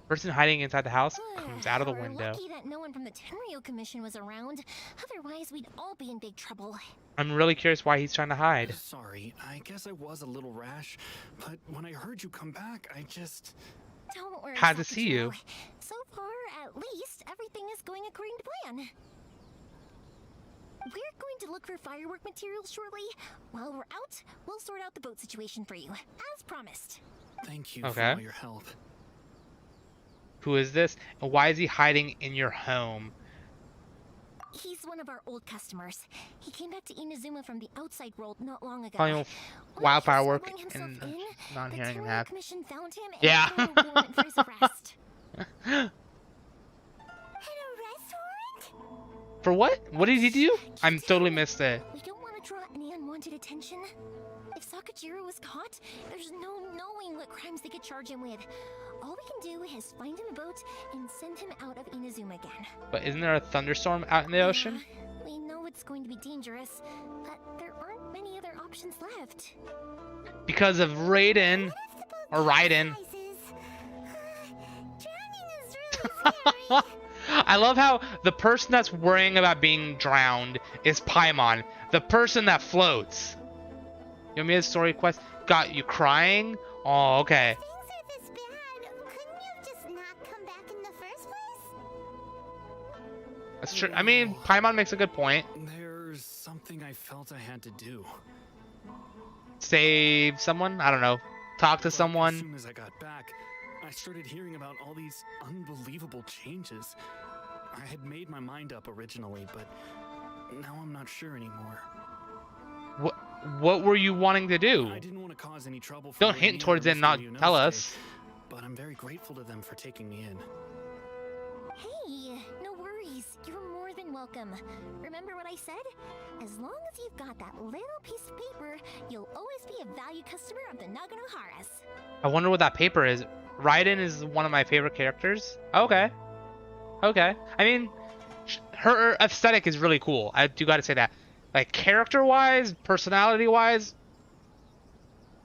Person hiding inside the house comes out of the window. We're lucky that no one from the Tenryo Commission was around. Otherwise, we'd all be in big trouble. I'm really curious why he's trying to hide. Sorry, I guess I was a little rash, but when I heard you come back, I just... Don't worry. Had to see you. So far, at least, everything is going according to plan. We're going to look for firework materials shortly. While we're out, we'll sort out the boat situation for you, as promised. Thank you for all your help. Who is this? And why is he hiding in your home? He's one of our old customers. He came back to Inazuma from the outside world not long ago. Calling wildfire work and not hearing him have. Commission found him and yeah. put a warrant for his arrest. An arrest warrant? For what? What did he do? I'm totally missed it. We don't want to draw any unwanted attention. If Sakajiro was caught, there's no knowing what crimes they could charge him with. All we can do is find him a boat and send him out of Inazuma again. But isn't there a thunderstorm out in the ocean? We know it's going to be dangerous, but there aren't many other options left. Because of Raiden. Or Raiden. I love how the person that's worrying about being drowned is Paimon, the person that floats. Yoimiya's story quest got you crying? Oh, okay. Things are this bad. Couldn't you have just not That's true. I mean, Paimon makes a good point. There's something I felt I had to do. Save someone? I don't know. Talk to As someone. soon as I got back, I started hearing about all these unbelievable changes. I had made my mind up originally, but now I'm not sure anymore. What were you wanting to do? I didn't want to cause any trouble for Don't Yoimiya hint towards or it and not Mr. tell Ryunosuke, us. But I'm very grateful to them for taking me in. Hey, no worries. You're more than welcome. Remember what I said? As long as you've got that little piece of paper, you'll always be a valued customer of the Naganoharas. I wonder what that paper is. Raiden is one of my favorite characters. Okay. Okay. I mean, her aesthetic is really cool. I do gotta say that. Like, character-wise, personality-wise,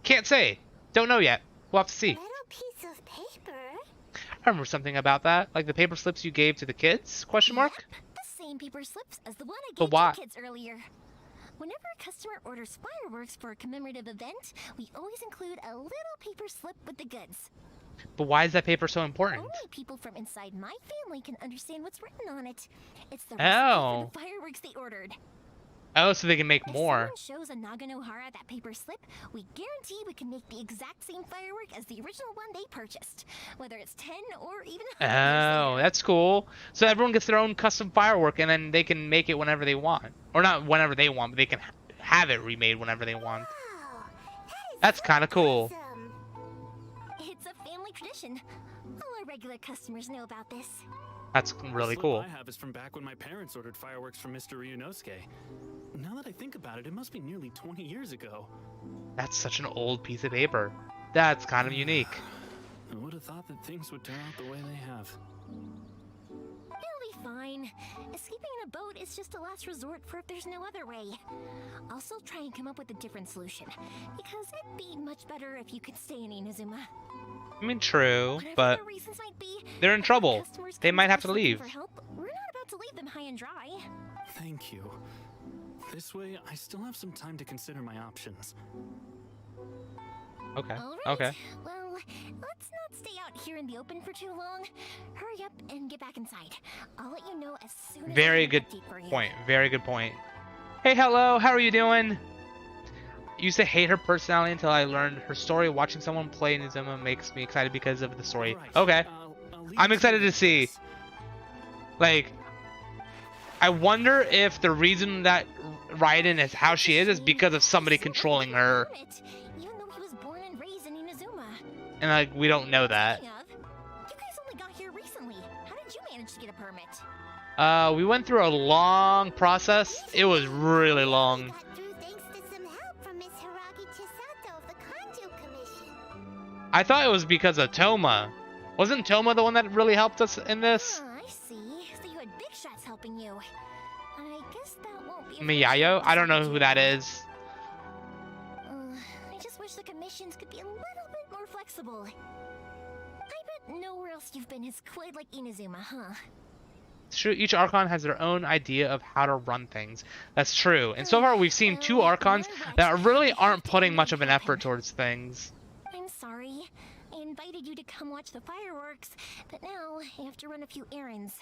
can't say. Don't know yet. We'll have to see. Little piece of paper? I remember something about that. Like the paper slips you gave to the kids? Question mark? Yep, the same paper slips as the one I But gave why? to kids earlier. Whenever a customer orders fireworks for a commemorative event, we always include a little paper slip with the goods. But why is that paper so important? Only people from inside my family can understand what's written on it. It's the Oh. recipe for the fireworks they ordered. Oh, so they can make more. If someone shows a Naganohara that paper slip, we guarantee we can make the exact same firework as the original one they purchased, whether it's 10 or even 100 years Oh, later. that's cool. So everyone gets their own custom firework, and then they can make it whenever they want. Or not whenever they want, but they can have it remade whenever they want. That's kind of cool. It's a family tradition. All our regular customers know about this. That's really The slip cool. I have is from back when my parents ordered fireworks from Mr. Ryunosuke. Now that I think about it, it must be nearly 20 years ago. That's such an old piece of paper. That's kind of unique. I would have thought that things would turn out the way they have. It'll be fine. Escaping in a boat is just a last resort for if there's no other way. I'll still try and come up with a different solution, because it'd be much better if you could stay in Inazuma. I mean, true, Whatever but the reasons might be, they're in if trouble. customers They come might to have us to looking leave. for help, we're not about to leave them high and dry. Thank you. This way, I still have some time to consider my options. Okay. All right. Okay. Well, let's not stay out here in the open for too long. Hurry up and get back inside. I'll let you know as soon as I Very have good an update for you. point. Very good point. Hey, hello. How are you doing? Used to hate her personality until I learned her story. Watching someone play Nizuma makes me excited because of the story. Okay. I'm excited to see. Like, I wonder if the reason that Raiden is how she is because of somebody controlling her. Even though he was born and raised in Inazuma. And, like, we don't know that. Speaking of, you guys only got here recently. How did you manage to get a permit? We went through a long process. It was really long. From Miss Hiragi Chisato of the Kanjo Commission. I thought it was because of Toma. Wasn't Toma the one that really helped us in this? Oh, I see. So you had big shots helping you. I guess that won't be. Mihoyo? I don't know who that is. I just wish the commissions could be a little bit more flexible. I bet nowhere else you've been is quite like Inazuma, huh? It's true, each Archon has their own idea of how to run things. That's true. And so far we've seen two Archons that really aren't putting much of an effort towards things. I'm sorry. I invited you to come watch the fireworks, but now I have to run a few errands.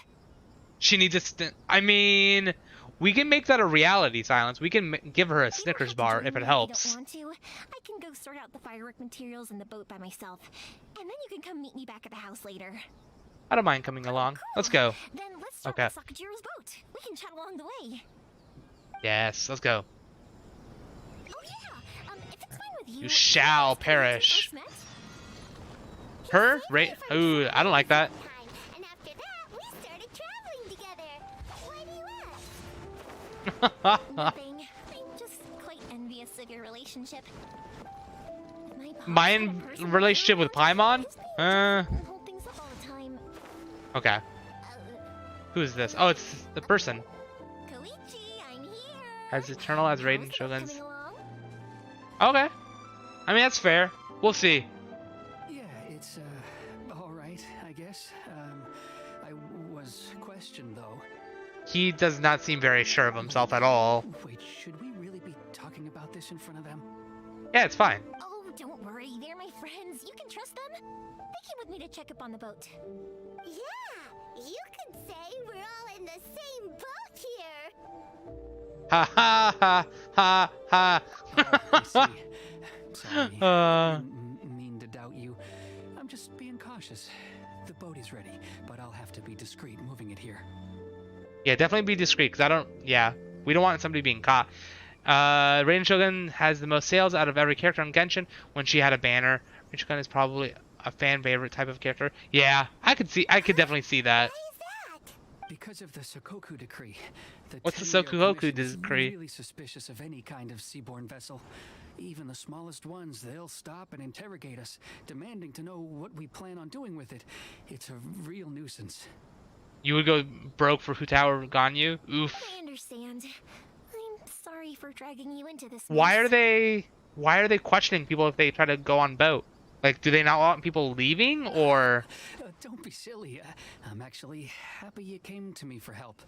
She needs a stint. I mean, we can make that a reality, Silence. We can give her a Snickers bar if it helps. I don't want to. I can go sort out the firework materials in the boat by myself, and then you can come meet me back at the house later. I don't mind coming along. Let's go. Then let's start Okay. with Sakajiro's boat. We can chat along the way. Yes, let's go. Oh yeah. If it's fine with you. You shall perish. Her? Right? Ooh, I don't like that. And after that, we started traveling together. Why do you ask? Nothing. I'm just quite envious of your relationship. My relationship with Paimon? Hold things up all the time. Okay. Who is this? Oh, it's the person. Koichi, I'm here. As eternal as Raiden Shogun's. Okay. I mean, that's fair. We'll see. Yeah, it's all right, I guess. I was questioned though. He does not seem very sure of himself at all. Wait, should we really be talking about this in front of them? Yeah, it's fine. Oh, don't worry. They're my friends. You can trust them. They came with me to check up on the boat. Yeah, You could say we're all in the same boat here. Ha ha ha ha ha. I see. Sorry, I didn't mean to doubt you. I'm just being cautious. The boat is ready, but I'll have to be discreet moving it here. Yeah, definitely be discreet, because we don't want somebody being caught. Raiden Shogun has the most sales out of every character on Genshin when she had a banner. Raiden Shogun is probably a fan favorite type of character. Yeah, I could definitely see that. Because of the Sokoku decree. What's the Sokoku is decree? Really suspicious of any kind of seaborne vessel. Even the smallest ones, they'll stop and interrogate us, demanding to know what we plan on doing with it. It's a real nuisance. You would go broke for Hutaru Ganyu? Oof. I understand. I'm sorry for dragging you into this. Why mess. are they questioning people if they try to go on boat? Like, do they not want people leaving, or? Don't be silly. I'm actually happy you came to me for help.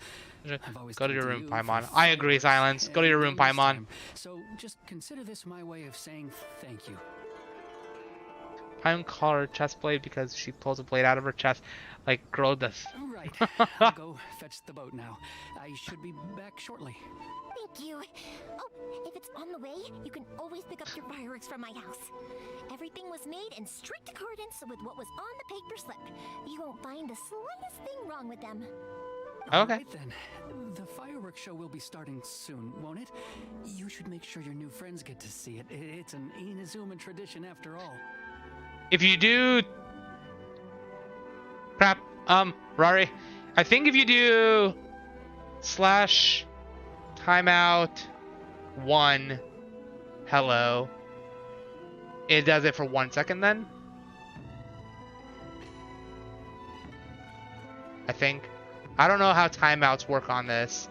Go to your room, Paimon. I agree, Silence. Go to your room, Paimon. So just consider this my way of saying thank you. Paimon called her chest blade because she pulls a blade out of her chest, like girl does. Right. I'll go fetch the boat now. I should be back shortly. Thank you. Oh, if it's on the way, you can always pick up your fireworks from my house. Everything was made in strict accordance with what was on the paper slip. You won't find the slightest thing wrong with them. Okay. Right then. The fireworks show will be starting soon, won't it? You should make sure your new friends get to see it. It's an Inazuma tradition after all. If you do... Crap. Rari. I think if you do... / timeout 1 hello, it does it for 1 second then, I think. I don't know how timeouts work on this.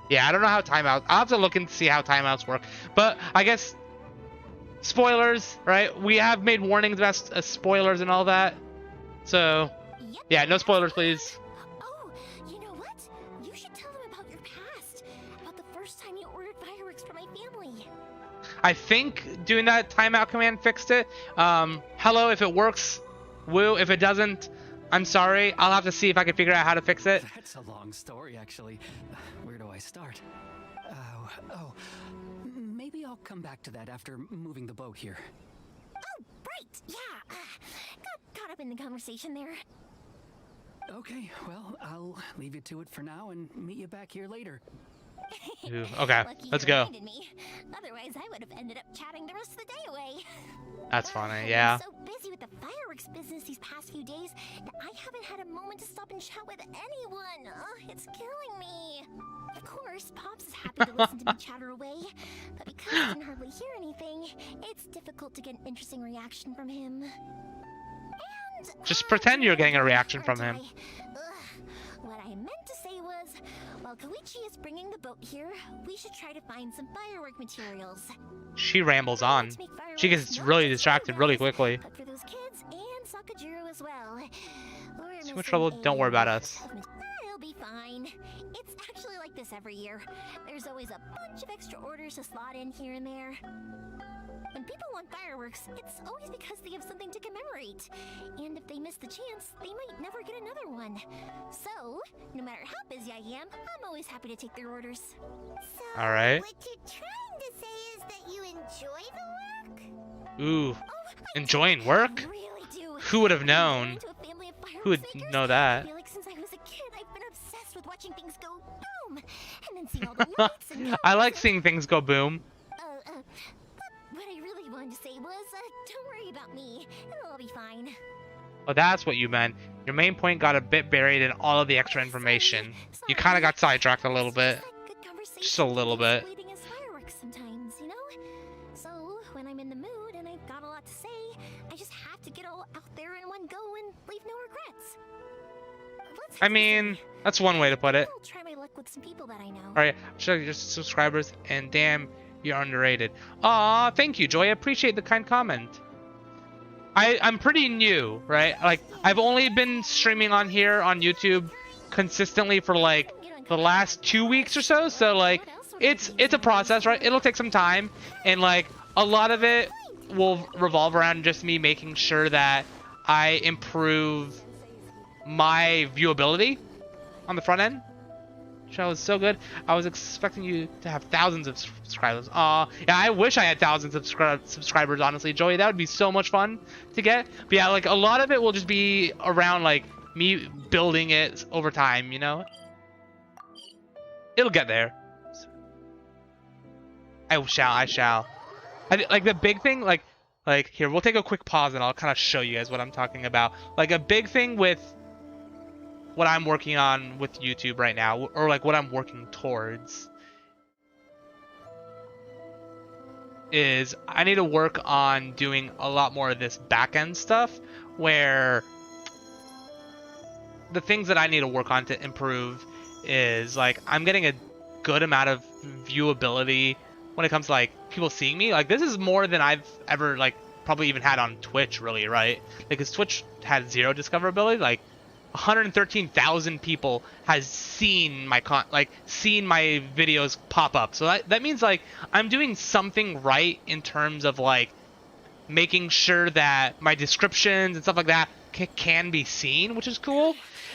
Yeah, I don't know how timeouts. I'll have to look and see how timeouts work. But I guess spoilers, right? We have made warnings about spoilers and all that. So yeah, no spoilers, please. I think doing that timeout command fixed it. Hello if it works. Woo if it doesn't. I'm sorry. I'll have to see if I can figure out how to fix it. That's a long story, actually. Where do I start? Maybe I'll come back to that after moving the boat here. Oh, right. Yeah. Got caught up in the conversation there. Okay, well, I'll leave you to it for now and meet you back here later. Ooh, okay, let's go. Me. Otherwise, I would have ended up chatting the rest of the day away. That's funny, yeah. I'm so busy with the fireworks business these past few days that I haven't had a moment to stop and chat with anyone. It's killing me. Of course, Pops is happy to listen to me chatter away, but because I can hardly hear anything, it's difficult to get an interesting reaction from him. And just pretend you're getting a reaction from him. What I meant to say was, while Koichi is bringing the boat here, we should try to find some firework materials. She rambles on. She gets really distracted really quickly. But for those kids and Sakajiro as well. Too much trouble, don't worry about us. It'll be fine. It's actually like this every year. There's always a bunch of extra orders to slot in here and there. When people want fireworks, it's always because they have something to commemorate. And if they miss the chance, they might never get another one. So, no matter how busy I am, I'm always happy to take their orders. So, alright. What you're trying to say is that you enjoy the work? Ooh, enjoying work? I really do. Who would have known? Who would know that? I feel like since I was a kid, I've been obsessed with watching things go boom, and then seeing all the lights and I like seeing things go boom. What I really wanted to say was, don't worry about me. It'll all be fine. Oh, that's what you meant. Your main point got a bit buried in all of the extra information. You kind of got sidetracked a little bit. Just a little bit. Sometimes, you know? So, when I'm in the mood and I've got a lot to say, I just have to get all out there in one go and leave no regrets. I mean, that's one way to put it. I'll try my luck with some people that I know. Alright, show your subscribers, and damn, you're underrated. Aw, thank you, Joy. I appreciate the kind comment. I'm pretty new, right? Like, I've only been streaming on here on YouTube consistently for like the last 2 weeks or so. So like, it's a process, right? It'll take some time, and like a lot of it will revolve around just me making sure that I improve my viewability on the front end. Show was so good. I was expecting you to have thousands of subscribers. Yeah, I wish I had thousands of subscribers, honestly, Joey. That would be so much fun to get. But yeah, like, a lot of it will just be around, like, me building it over time, you know? It'll get there. I shall. Like, the big thing, like, here, we'll take a quick pause and I'll kind of show you guys what I'm talking about. Like, a big thing with what I'm working on with YouTube right now, or like what I'm working towards, is I need to work on doing a lot more of this back-end stuff, where the things that I need to work on to improve is, like, I'm getting a good amount of viewability when it comes to, like, people seeing me. Like, this is more than I've ever, like, probably even had on Twitch, really, right? Like, because Twitch had zero discoverability. Like, 113,000 people has seen my seen my videos pop up. So that means, like, I'm doing something right in terms of, like, making sure that my descriptions and stuff like that can be seen, which is cool.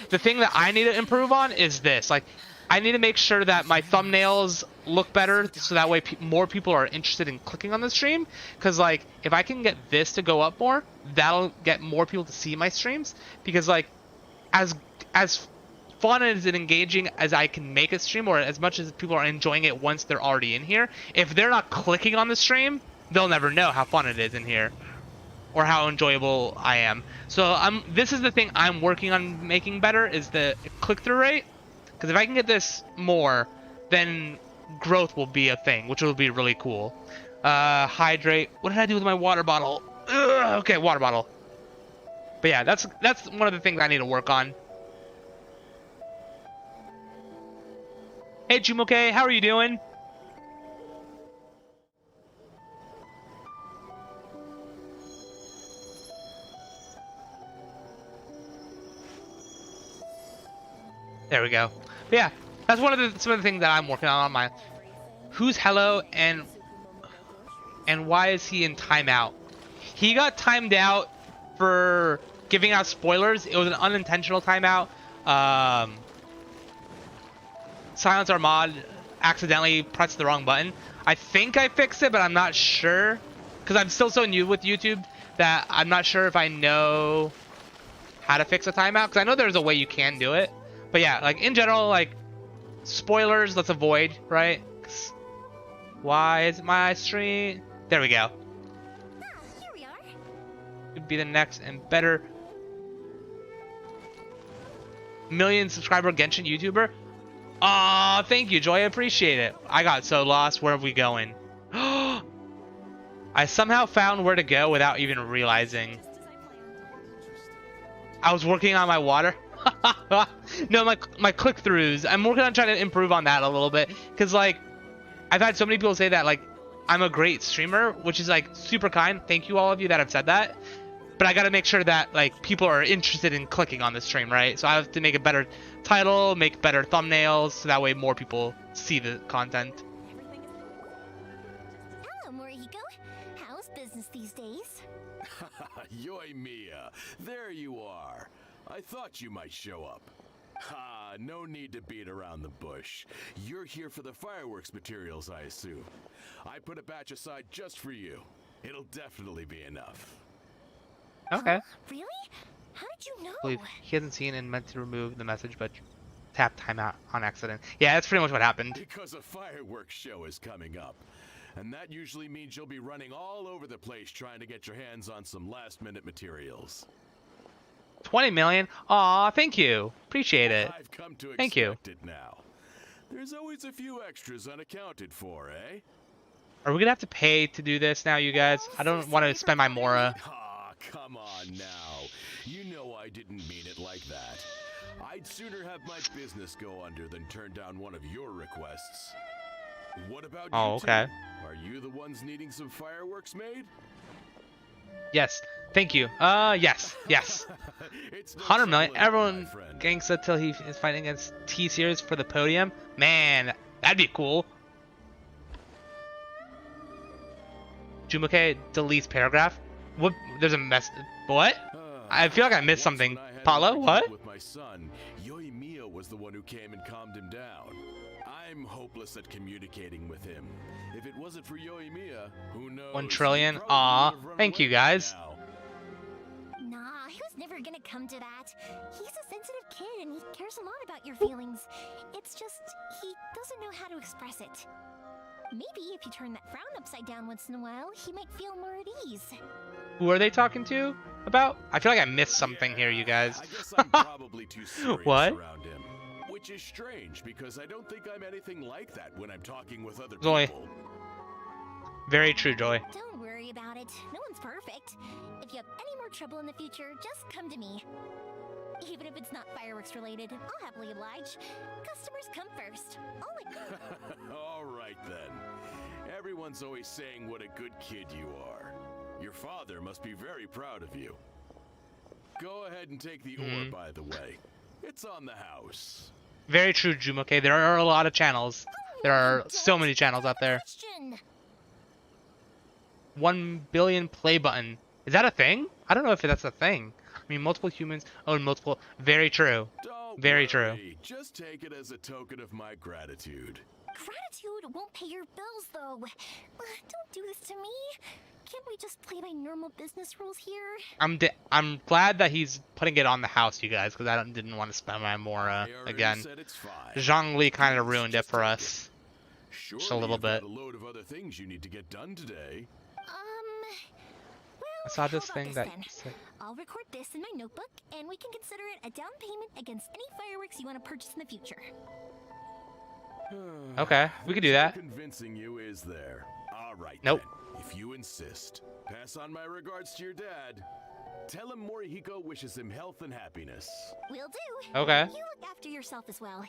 The thing that I need to improve on is this. Like, I need to make sure that my thumbnails look better, so that way more people are interested in clicking on the stream. Because, like, if I can get this to go up more, that'll get more people to see my streams. Because, like, as fun and engaging as I can make a stream, or as much as people are enjoying it once they're already in here, if they're not clicking on the stream, they'll never know how fun it is in here, or how enjoyable I am. So this is the thing I'm working on making better, is the click-through rate. Because if I can get this more, then growth will be a thing, which will be really cool. Hydrate. What did I do with my water bottle? Ugh, okay, water bottle. But yeah, that's one of the things I need to work on. Hey, Jumoke, how are you doing? There we go. But yeah, that's some of the things that I'm working on my. Who's Hello and why is he in timeout? He got timed out for giving out spoilers. It was an unintentional timeout. Silence our mod accidentally pressed the wrong button. I think I fixed it, but I'm not sure, because I'm still so new with YouTube that I'm not sure if I know how to fix a timeout, because I know there's a way you can do it. But yeah, like, in general, like, spoilers, let's avoid, right? Why is my stream? There we go. Here we are. Could be the next and better million subscriber Genshin YouTuber. Aw, thank you, Joy. I appreciate it. I got so lost. Where are we going? I somehow found where to go without even realizing. I was working on my water. No, my click-throughs. I'm working on trying to improve on that a little bit, because, like, I've had so many people say that, like, I'm a great streamer, which is, like, super kind. Thank you, all of you that have said that. But I gotta make sure that, like, people are interested in clicking on the stream, right? So I have to make a better title, make better thumbnails, so that way more people see the content. Hello, Morihiko. How's business these days? Yoimiya, there you are. I thought you might show up. Ha, no need to beat around the bush. You're here for the fireworks materials, I assume. I put a batch aside just for you. It'll definitely be enough. Okay. Really? How did you know? I believe he hasn't seen and meant to remove the message, but tap timeout on accident. Yeah, that's pretty much what happened. Because a fireworks show is coming up. And that usually means you'll be running all over the place trying to get your hands on some last-minute materials. 20 million? Aw, thank you. Appreciate it. I've come to thank you. It now. There's always a few extras unaccounted for, eh? Are we gonna have to pay to do this now, you guys? I don't want to spend my Mora. Ah, come on now. You know I didn't mean it like that. I'd sooner have my business go under than turn down one of your requests. What about you okay. two? Are you the ones needing some fireworks made? Yes. Thank you. Yes. 100 million. Everyone gangsta till he is fighting against T-Series for the podium. Man, that'd be cool. Jumake deletes paragraph. What? There's a mess. What? I feel like I missed something. Paulo, what? With my son, Yoimiya was the one who came and calmed him down. I'm hopeless at communicating with him. If it wasn't for Yoimiya, who knows? 1 trillion. Aw, thank you guys. Nah, he was never gonna come to that. He's a sensitive kid and he cares a lot about your feelings. It's just, he doesn't know how to express it. Maybe if you turn that frown upside down once in a while, he might feel more at ease. Who are they talking to about? I feel like I missed something here, you guys. I guess I'm probably too serious What? around him. Which is strange, because I don't think I'm anything like that when I'm talking with other Joy. people. Very true, Joy. Don't worry about it. No one's perfect. If you have any more trouble in the future, just come to me. Even if it's not fireworks related, I'll happily oblige. Customers come first. All right then. Everyone's always saying what a good kid you are. Your father must be very proud of you. Go ahead and take the ore, by the way. It's on the house. Very true, Jumoke. There are a lot of channels. There are so many channels out there. 1 billion play button. Is that a thing? I don't know if that's a thing. I mean, multiple humans own multiple. Very true. Very true. Just take it as a token of my gratitude. Gratitude won't pay your bills, though. Don't do this to me. Can't we just play by normal business rules here? I'm glad that he's putting it on the house, you guys, because I didn't want to spend my Mora again. Zhongli kind of ruined it for us. Just a little bit. A load of other things you need to get done today. I saw this thing that. I'll record this in my notebook, and we can consider it a down payment against any fireworks you want to purchase in the future. Okay, we could do that. Convincing you is there. All right. Nope. Then, if you insist, pass on my regards to your dad. Tell him Morihiko wishes him health and happiness. Will do. Okay. You look after yourself as well.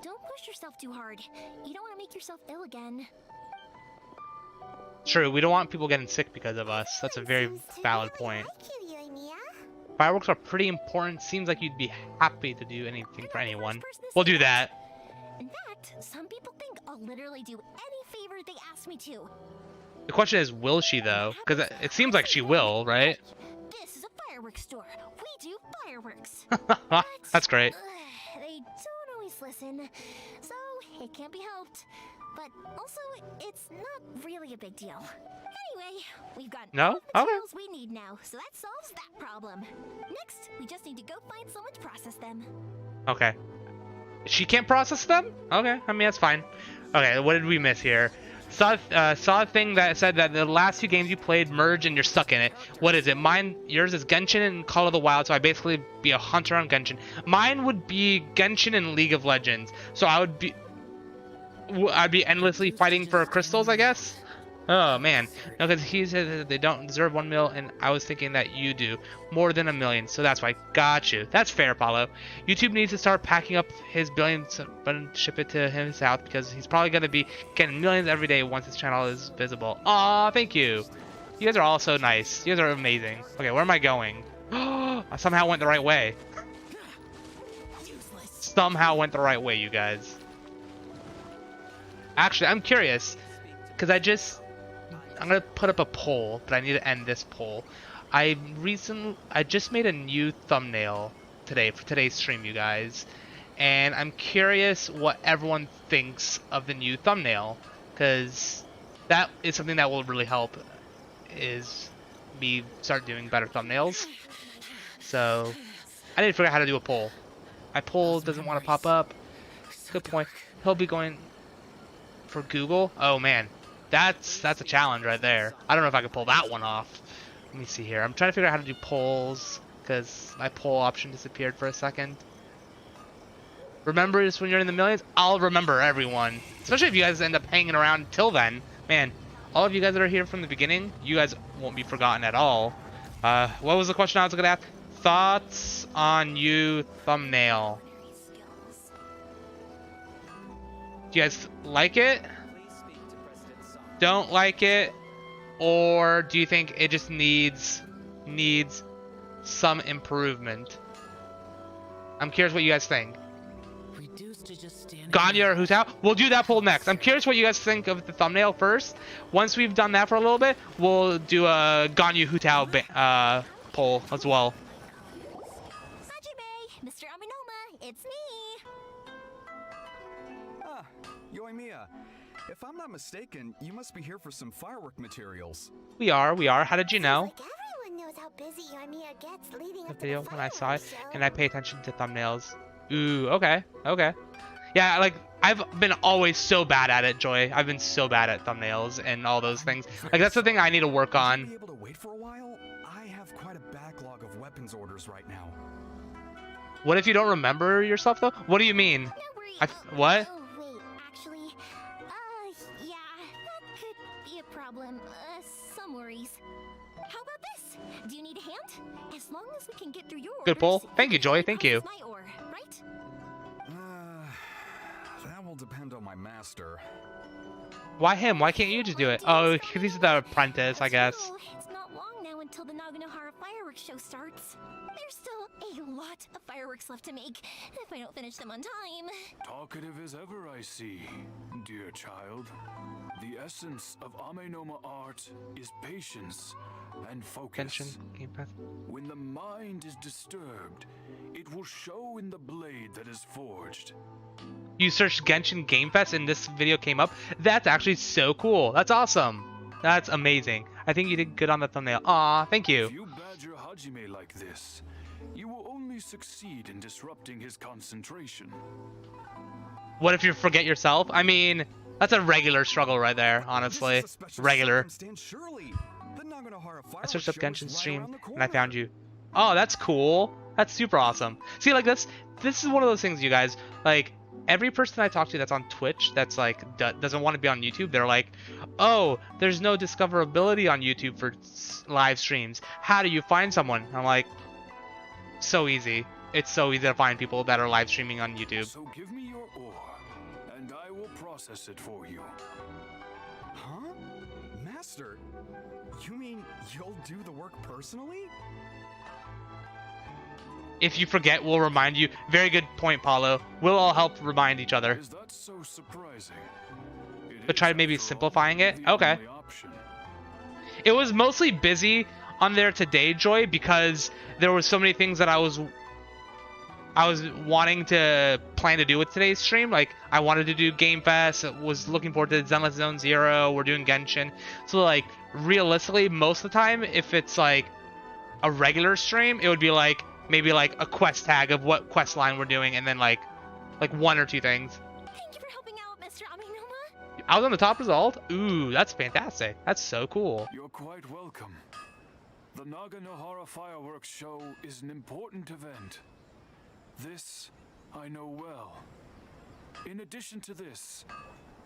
Don't push yourself too hard. You don't want to make yourself ill again. True, we don't want people getting sick because of us. That's a very valid point. Fireworks are pretty important. Seems like you'd be happy to do anything for anyone. We'll do that. In fact, some people think I'll literally do any favor they ask me to. The question is, will she though? Because it seems like she will, right? This is a fireworks store. We do fireworks. That's great. They don't always listen, so it can't be helped. But also, it's not really a big deal. Anyway, we've got all the materials we need now, so that solves that problem. Next, we just need to go find someone to process them. Okay. She can't process them? Okay, I mean, that's fine. Okay, what did we miss here? Saw a thing that said that the last 2 games you played merge and you're stuck in it. What is it? Yours is Genshin and Call of the Wild, so I'd basically be a hunter on Genshin. Mine would be Genshin and League of Legends, so I'd be endlessly fighting for crystals, I guess. Oh man, no, because he said that they don't deserve 1 mil, and I was thinking that you do more than 1 million, so that's why. Got you. That's fair, Paulo. YouTube needs to start packing up his billions and ship it to his house, because he's probably gonna be getting millions every day once his channel is visible. Aw, thank you. You guys are all so nice. You guys are amazing. Okay, where am I going? I somehow went the right way. Somehow went the right way, you guys. Actually, I'm curious, because I'm gonna put up a poll, but I need to end this poll. I just made a new thumbnail today for today's stream, you guys, and I'm curious what everyone thinks of the new thumbnail, because that is something that will really help. Is me start doing better thumbnails. So I need to figure out how to do a poll. My poll doesn't want to pop up. Good point. He'll be going for Google. Oh man. That's a challenge right there. I don't know if I can pull that one off. Let me see here. I'm trying to figure out how to do polls because my poll option disappeared for a second. Remember this when you're in the millions? I'll remember everyone. Especially if you guys end up hanging around till then. Man, all of you guys that are here from the beginning, you guys won't be forgotten at all. What was the question I was going to ask? Thoughts on you thumbnail. Do you guys like it? Don't like it? Or do you think it just needs some improvement? I'm curious what you guys think. Ganya or Who's How? We'll do that poll next. I'm curious what you guys think of the thumbnail first. Once we've done that for a little bit, we'll do a Ganya Who's How poll as well. Yoimiya, if I'm not mistaken, you must be here for some firework materials. We are. How did you know? Everyone knows how busy Yoimiya gets leading The up to video the when I saw it, fireworks show. and I pay attention to thumbnails. Ooh, okay. Yeah, like I've been always so bad at it, Joy. I've been so bad at thumbnails and all those things. Like that's the thing I need to work on. Be able to wait for a while? I have quite a backlog of weapons orders right now. What if you don't remember yourself though? What do you mean? What? Oh, wait, actually, yeah, that could be a problem. Some worries. How about this? Do you need a hand? As long as we can get through your Good pull. orders, Thank you, Joy. Thank you. my ore, right? That will depend on my master. Why him? Why can't you just do it? Oh, because he's the apprentice, I guess. It's not long now until the Naganohara fireworks show starts. There's still a lot of fireworks left to make if I don't finish them on time. Talkative as ever, I see, dear child. The essence of Amenoma art is patience and focus. Genshin Impact. When the mind is disturbed, it will show in the blade that is forged. You searched Genshin Game Fest and this video came up. That's actually so cool. That's awesome. That's amazing. I think you did good on the thumbnail. Aw, thank you. If you badger Hajime like this, you will only succeed in disrupting his concentration. What if you forget yourself? I mean, that's a regular struggle right there, honestly. Regular. I searched up Genshin stream and I found you. Oh, that's cool. That's super awesome. See, like this is one of those things, you guys. Like every person I talk to that's on Twitch that's like doesn't want to be on YouTube, they're like, "Oh, there's no discoverability on YouTube for live streams. How do you find someone?" I'm like, so easy. It's so easy to find people that are live streaming on YouTube. So give me your ore, and I will process it for you. Huh? Master, you mean you'll do the work personally? If you forget, we'll remind you. Very good point, Paulo. We'll all help remind each other. Is that so surprising? But try maybe simplifying it. Okay. It was mostly busy on there today, Joy, because there were so many things that I was wanting to plan to do with today's stream. Like I wanted to do Game Fest, was looking forward to Zenless Zone Zero, we're doing Genshin. So like realistically, most of the time, if it's like a regular stream, it would be like maybe like a quest tag of what quest line we're doing, and then like one or two things. Thank you for helping out, Mr. Amenoma. I was on the top result. Ooh, that's fantastic. That's so cool. You're quite welcome. The Naganohara fireworks show is an important event. This I know well. In addition to this,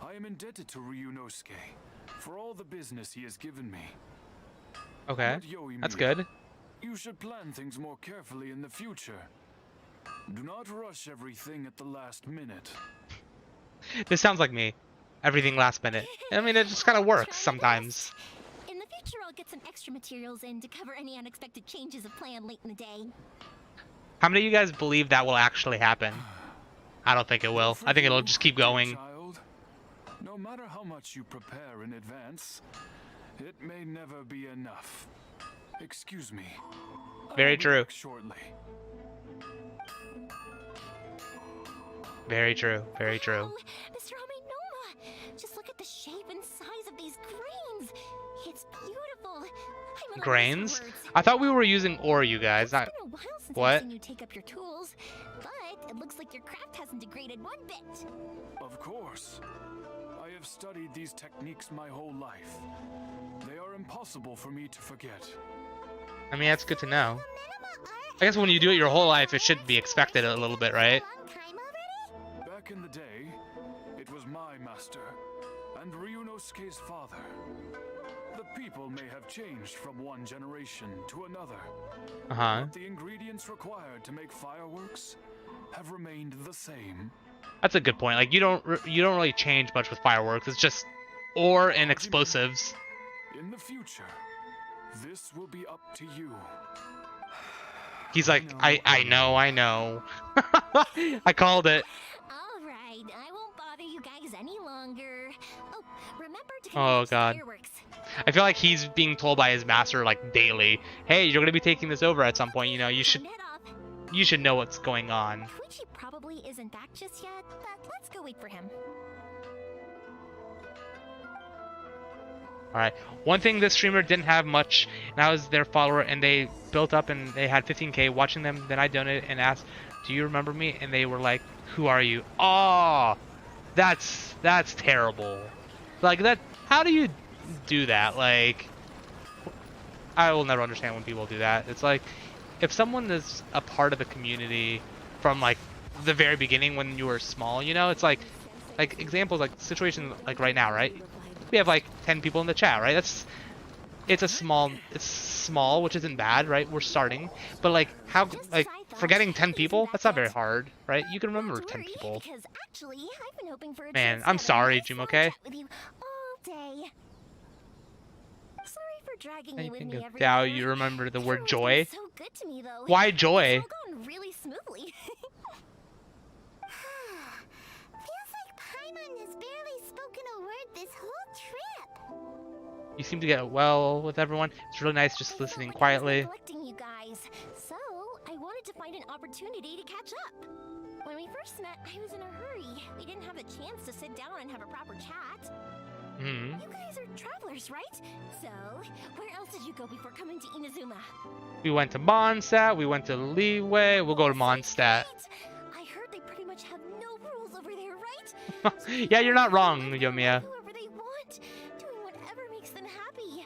I am indebted to Ryunosuke for all the business he has given me. Okay, But Yoimiya, that's good. You should plan things more carefully in the future. Do not rush everything at the last minute. This sounds like me. Everything last minute. I mean, it just kind of works sometimes. In the future, I'll get some extra materials in to cover any unexpected changes of plan late in the day. How many of you guys believe that will actually happen? I don't think it will. I think it'll just keep going. Child, no matter how much you prepare in advance, it may never be enough. Excuse me. Very true. Shortly. Very true. Very true. Oh, Mr. Amenoma, just look at the shape and size of these grains. It's beautiful. I'm Grains? I thought we were using ore, you guys. Not It's been a while since what? I've seen you take up your tools, but it looks like your craft hasn't degraded one bit. Of course. I have studied these techniques my whole life. They are impossible for me to forget. I mean, that's good to know. I guess when you do it your whole life, it should be expected a little bit, right? Back in the day, it was my master, and Ryunosuke's father. The people may have changed from one generation to another. Uh-huh. But the ingredients required to make fireworks have remained the same. That's a good point. Like you don't really change much with fireworks. It's just ore and explosives. In the future, this will be up to you. He's like, I know. I called it. All right, I won't bother you guys any longer. Oh, remember to Oh god. fireworks. I feel like he's being told by his master like daily, "Hey, you're gonna be taking this over at some point. You know, you should know what's going on." Koichi probably isn't back just yet, but let's go wait for him. Alright. One thing this streamer didn't have much, and I was their follower, and they built up and they had 15K watching them. Then I donated and asked, "Do you remember me?" And they were like, "Who are you?" Oh, that's terrible. Like that. How do you do that? Like, I will never understand when people do that. It's like, if someone is a part of the community from like the very beginning when you were small, you know, it's like examples, like situation like right now, right? We have like 10 people in the chat, right? It's small, which isn't bad, right? We're starting, but like how, like forgetting 10 people, that's not very hard, right? You can remember 10 people. Man, I'm sorry, Jim, okay? I think of how you remember the word joy. Why joy? You seem to get well with everyone. It's really nice just listening quietly. You guys, so I wanted to find an opportunity to catch up. When we first met, I was in a hurry. We didn't have a chance to sit down and have a proper chat. You guys are travelers, right? So, where else did you go before coming to Inazuma? We went to Mondstadt, we went to Leeway, we'll go to Mondstadt. I heard they pretty much have no rules over there, right? Yeah, you're not wrong, Yoimiya. Whoever they want, doing whatever makes them happy.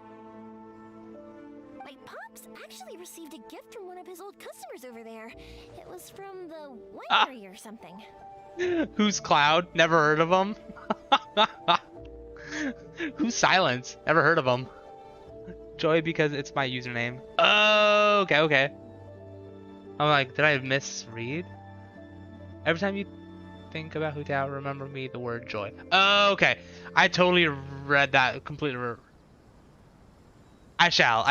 My pops actually received a gift from one of his old customers over there. It was from the winery or something. Who's Cloud? Never heard of him. Who's Silence? Never heard of him. Joy because it's my username. Oh, okay. I'm like, did I misread? Every time you think about Hu Tao, remember me, the word joy. Oh, okay. I totally read that completely. I shall.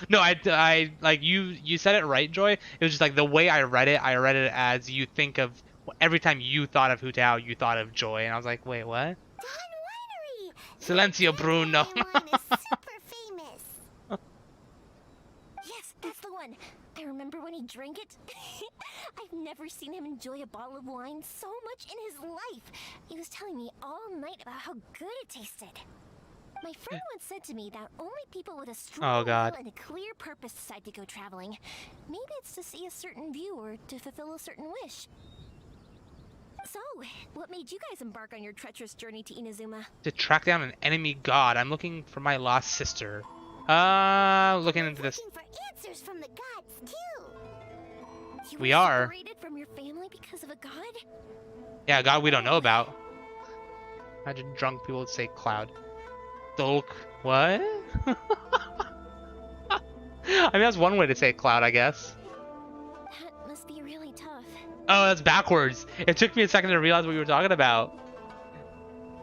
No, I like you said it right, Joy. It was just like the way I read it as you think of, every time you thought of Hu Tao, you thought of joy. And I was like, wait, what? Silencio, Bruno. Yes, that's the one. I remember when he drank it. I've never seen him enjoy a bottle of wine so much in his life. He was telling me all night about how good it tasted. My friend once said to me that only people with a strong will and a clear purpose decide to go traveling. Maybe it's to see a certain view or to fulfill a certain wish. So, what made you guys embark on your treacherous journey to Inazuma? To track down an enemy god. I'm looking for my lost sister. Looking into this. Looking for answers from the gods too. You We are. Separated from your family because of a god? Yeah, god we don't know about. Imagine drunk people would say Cloud. Dolk. What? I mean, that's one way to say Cloud, I guess. That must be really tough. Oh, that's backwards. It took me a second to realize what you were talking about.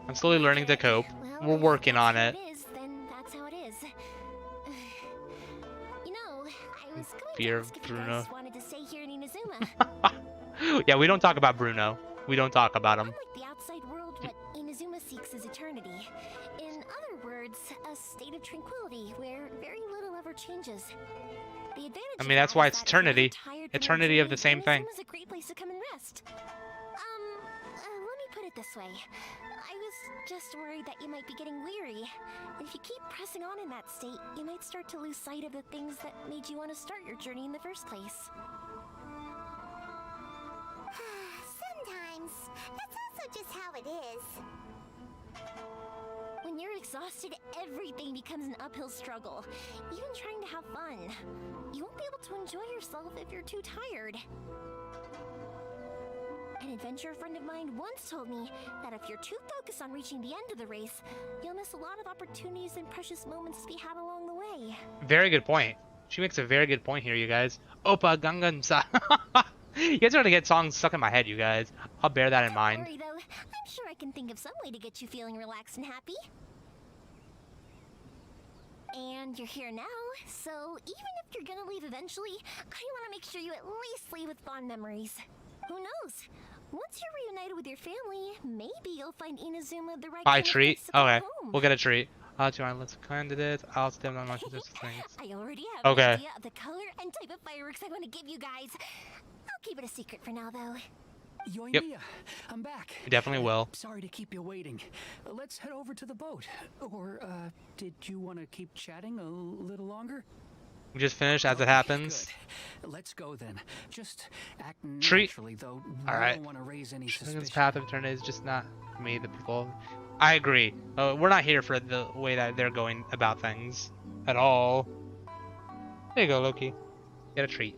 I'm slowly learning to cope. We're working on it. Then that's how it is. You know, I was going Fear to of ask if you Bruno. guys wanted to stay here in Inazuma. Yeah, we don't talk about Bruno. We don't talk about him. Unlike the outside world, what Inazuma seeks is eternity. In other words, a state of tranquility where very little ever changes. The advantage I mean, that's why it's eternity. Eternity of the same thing. Inazuma's a great place to come and rest. Let me put it this way. I was just worried that you might be getting weary. If you keep pressing on in that state, you might start to lose sight of the things that made you want to start your journey in the first place. Sometimes. That's also just how it is. When you're exhausted, everything becomes an uphill struggle. Even trying to have fun. You won't be able to enjoy yourself if you're too tired. An adventurer friend of mine once told me that if you're too focused on reaching the end of the race, you'll miss a lot of opportunities and precious moments to be had along the way. Very good point. She makes a very good point here, you guys. Oppa Gangnam Style. You guys are gonna get songs stuck in my head, you guys. I'll bear that in mind. Don't worry, though. I'm sure I can think of some way to get you feeling relaxed and happy. And you're here now, so even if you're gonna leave eventually, I want to make sure you at least leave with fond memories. Who knows? Once you're reunited with your family, maybe you'll find Inazuma the right Bye, kind of treat. place to call Okay, home. we'll get a treat. I'll do my list of candidates. I'll stem on much of things. I already have Okay. an idea of the color and type of fireworks I want to give you guys. I'll keep it a secret for now, though. Yoimiya, Yep. I'm back. We definitely will. Sorry to keep you waiting. Let's head over to the boat. Or, did you want to keep chatting a little longer? We just finished as it happens. Good. Let's go then. Just act Treat. naturally, though. All I right. don't want to raise any Shringan's suspicion. path of eternity is just not for me. The people. I agree. We're not here for the way that they're going about things at all. There you go, Loki. Get a treat.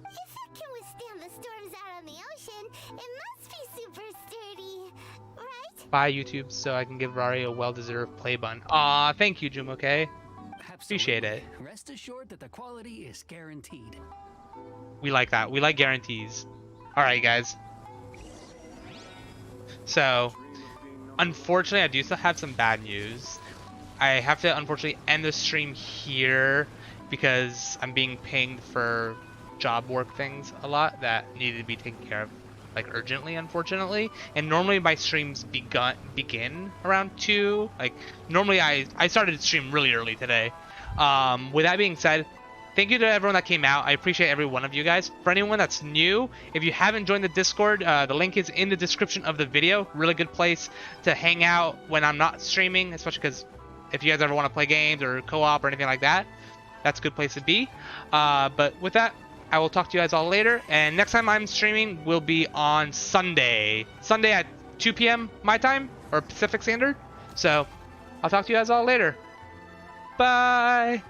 If it can withstand the storms out on the ocean, it must be super sturdy, right? Bye, YouTube, so I can give Rari a well-deserved play button. Aw, thank you, Jumoke. Appreciate it. Rest assured that the quality is guaranteed. We like that. We like guarantees. Alright, guys. So, unfortunately, I do still have some bad news. I have to, unfortunately, end the stream here because I'm being pinged for job work things a lot that needed to be taken care of, like, urgently, unfortunately. And normally my streams begin around 2. Like, normally I started the stream really early today. With that being said, thank you to everyone that came out. I appreciate every one of you guys. For anyone that's new, if you haven't joined the Discord, the link is in the description of the video. Really good place to hang out when I'm not streaming, especially because if you guys ever want to play games or co-op or anything like that, that's a good place to be. But with that, I will talk to you guys all later. And next time I'm streaming will be on Sunday. Sunday at 2 p.m. my time, or Pacific Standard. So, I'll talk to you guys all later. Bye!